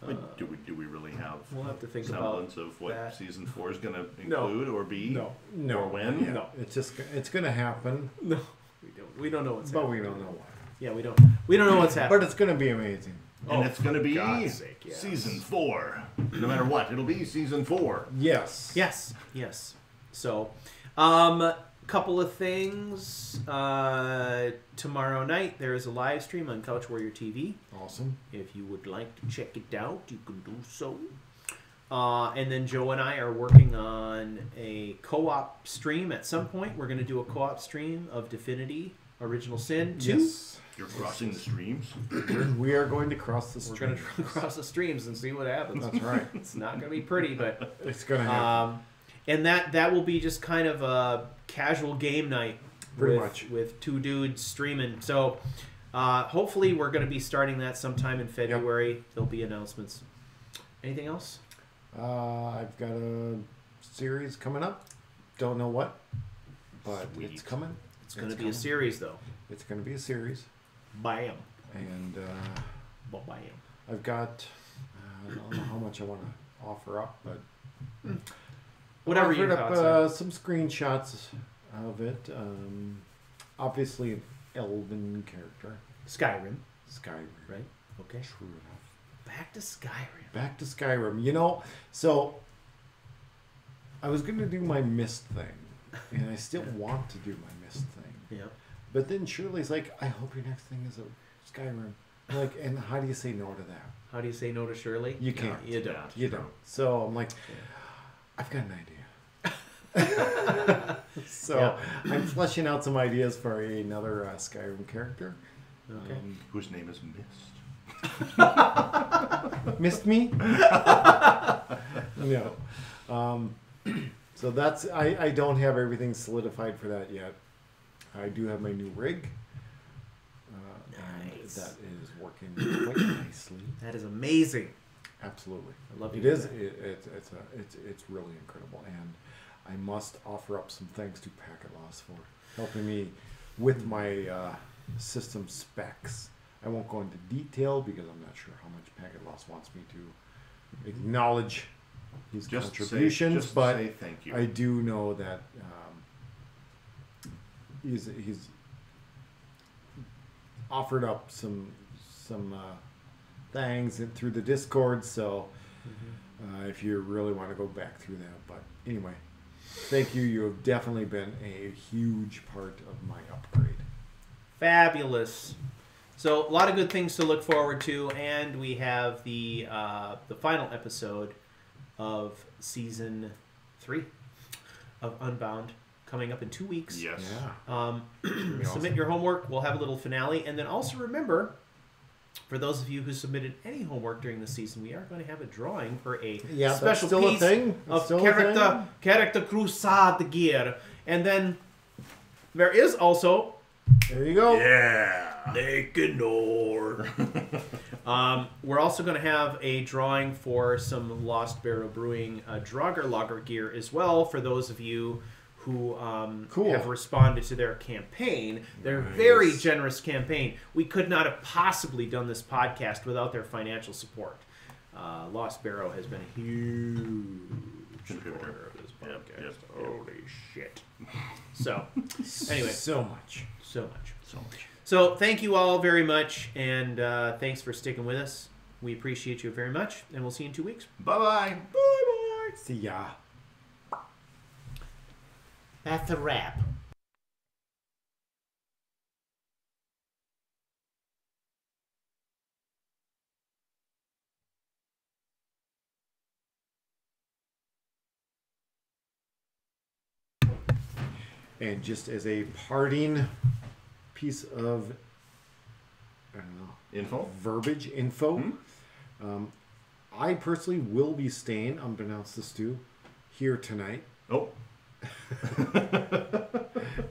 But do we really have We'll have to think semblance about of what that. season 4 is going to No. include or be? No, Or when? No, it's gonna happen, No, we don't know what's but happening. we don't know why. Yeah, we don't know what's happening. But it's gonna be amazing. And it's going to be God's sake, yes. season 4. No matter what, it'll be season 4. Yes. Yes. So, couple of things. Tomorrow night there is a live stream on Couch Warrior TV. Awesome. If you would like to check it out, you can do so. And then Joe and I are working on a co-op stream at some point. We're going to do a co-op stream of Divinity Original Sin 2. Yes. You're crossing the streams. We are going to cross the We're stream. going to cross the streams and see what happens. That's right. It's not going to be pretty, but It's gonna happen. and that will be just kind of a casual game night. Pretty with, much. with two dudes streaming. So hopefully we're going to be starting that sometime in February. There'll be announcements. Anything else? I've got a series coming up. Don't know what, but Sweet. it's coming. It's going to be a series, though. It's going to be a series, Bam. and Well, bam. I've got. I don't know how much I want to offer up, but Whatever I your offered up thoughts are. some screenshots of it. Obviously, an elven character, Skyrim, Skyrim. right? Okay. True enough. Back to Skyrim. Back to Skyrim. So I was going to do my Mist thing, and I still want to do my Mist thing. Yeah. But then Shirley's like, I hope your next thing is a Skyrim. I'm like, and how do you say no to that? How do you say no to Shirley? You can't. You don't. You don't. So I'm like, I've got an idea. So I'm fleshing out some ideas for another Skyrim character. Okay. Whose name is Mist. Missed me? No. So that's I don't have everything solidified for that yet. I do have my new rig. Nice. And that is working quite nicely. That is amazing. Absolutely. I love it. you Is. for It's really incredible, and I must offer up some thanks to Packet Loss for helping me with my system specs. I won't go into detail because I'm not sure how much Packet Loss wants me to acknowledge his contributions, but say thank you. I do know that he's offered up some things through the Discord. So if you really want to go back through that, but anyway, thank you. You have definitely been a huge part of my upgrade. Fabulous. So a lot of good things to look forward to, and we have the final episode of season 3 of Unbound coming up in 2 weeks. Yes. Yeah. Submit your homework. We'll have a little finale. And then also remember, for those of you who submitted any homework during the season, we are going to have a drawing for a Yeah, special that's still a piece thing. That's of still a character Crusade gear. And then there is also... There you go. Yeah. Naked or. We're also going to have a drawing for some Lost Barrel Brewing Draugr Lager gear as well for those of you who Cool. have responded to their campaign. Their very generous campaign. We could not have possibly done this podcast without their financial support. Lost Barrow has been a huge supporter of this podcast. Yep. Holy shit. So, anyway. So much. So much. So thank you all very much, and thanks for sticking with us. We appreciate you very much, and we'll see you in 2 weeks. Bye-bye. Bye-bye. See ya. That's a wrap. And just as a parting piece of, I don't know, info, I personally will be staying, unbeknownst to Stu, here tonight. Oh.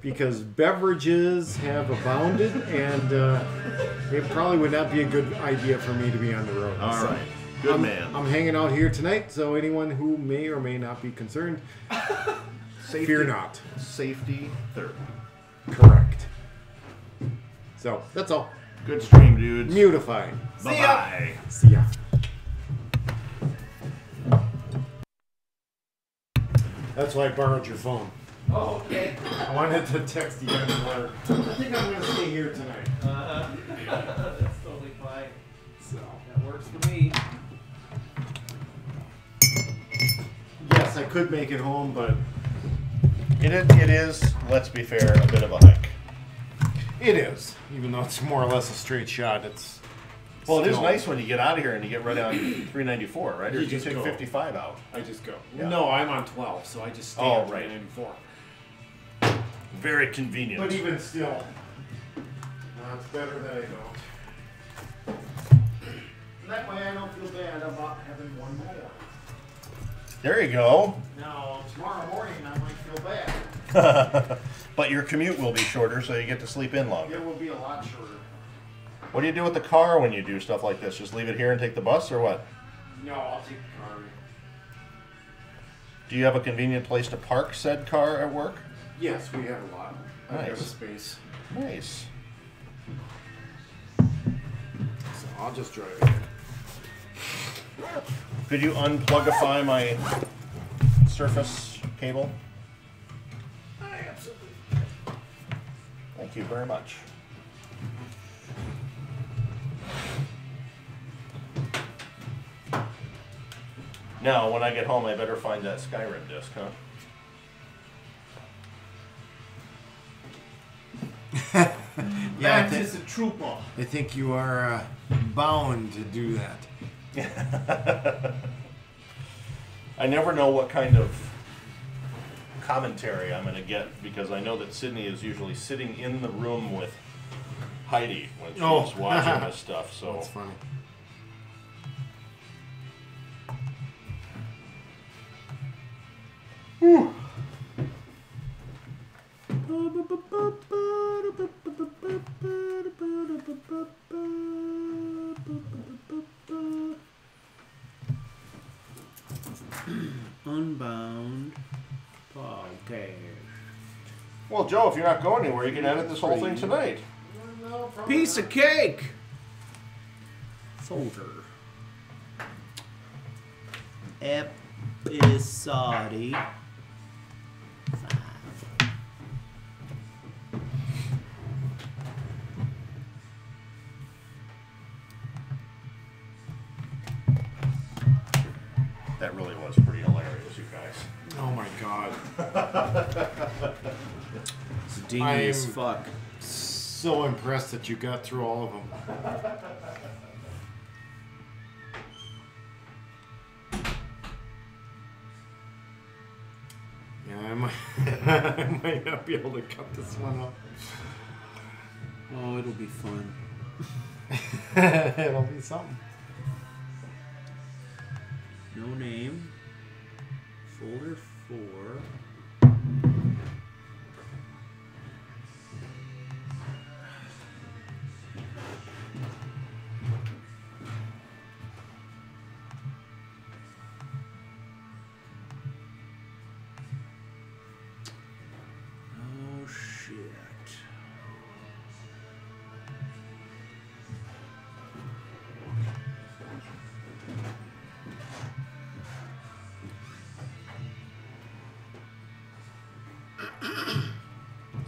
Because beverages have abounded, and it probably would not be a good idea for me to be on the road. All right. Good man. I'm hanging out here tonight, so anyone who may or may not be concerned, fear not. Safety third. Correct. So, that's all. Good stream, dudes. Mutify. Bye-bye. See ya. That's why I borrowed your phone. Oh, okay. I wanted to text you guys later. I think I'm going to stay here tonight. That's totally fine. So, That works for me. yes, I could make it home, but It is, let's be fair, a bit of a hike. it is. Even though it's more or less a straight shot, it's... Well, it is still- nice when you get out of here and you get right on 394, right? Or You you just take go. 55 out. I just go. Yeah. No, I'm on 12, so I just stay Oh, on right. 94. Very convenient. But even still, it's better that I don't. That way I don't feel bad about having one more. There you go. Now, tomorrow morning I might feel bad. But your commute will be shorter, so you get to sleep in longer. It will be a lot shorter. What do you do with the car when you do stuff like this? Just leave it here and take the bus, or what? No, I'll take the car. Do you have a convenient place to park said car at work? Yes, we have a lot. I've got a Nice. space. Nice. So I'll just drive it. Could you unplugify my Surface cable? Absolutely. Thank you very much. Now, when I get home, I better find that Skyrim disc, huh? Yeah, Max is a trooper. I think you are bound to do that. I never know what kind of commentary I'm going to get because I know that Sydney is usually sitting in the room with Heidi when she's Oh. watching this stuff. So That's funny. Unbound podcast. well, Joe, if you're not going anywhere, you can edit this whole thing tonight. Piece of cake. Folder. Episode 5. That really was pretty hilarious, you guys. Oh my god. It's dingy as I'm- fuck. So impressed that you got through all of them. Yeah, I might not be able to cut this one up. Oh, it'll be fun. It'll be something. No name. Folder 4. Oh shit.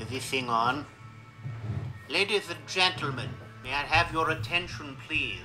Is this thing on? Ladies and gentlemen, may I have your attention, please?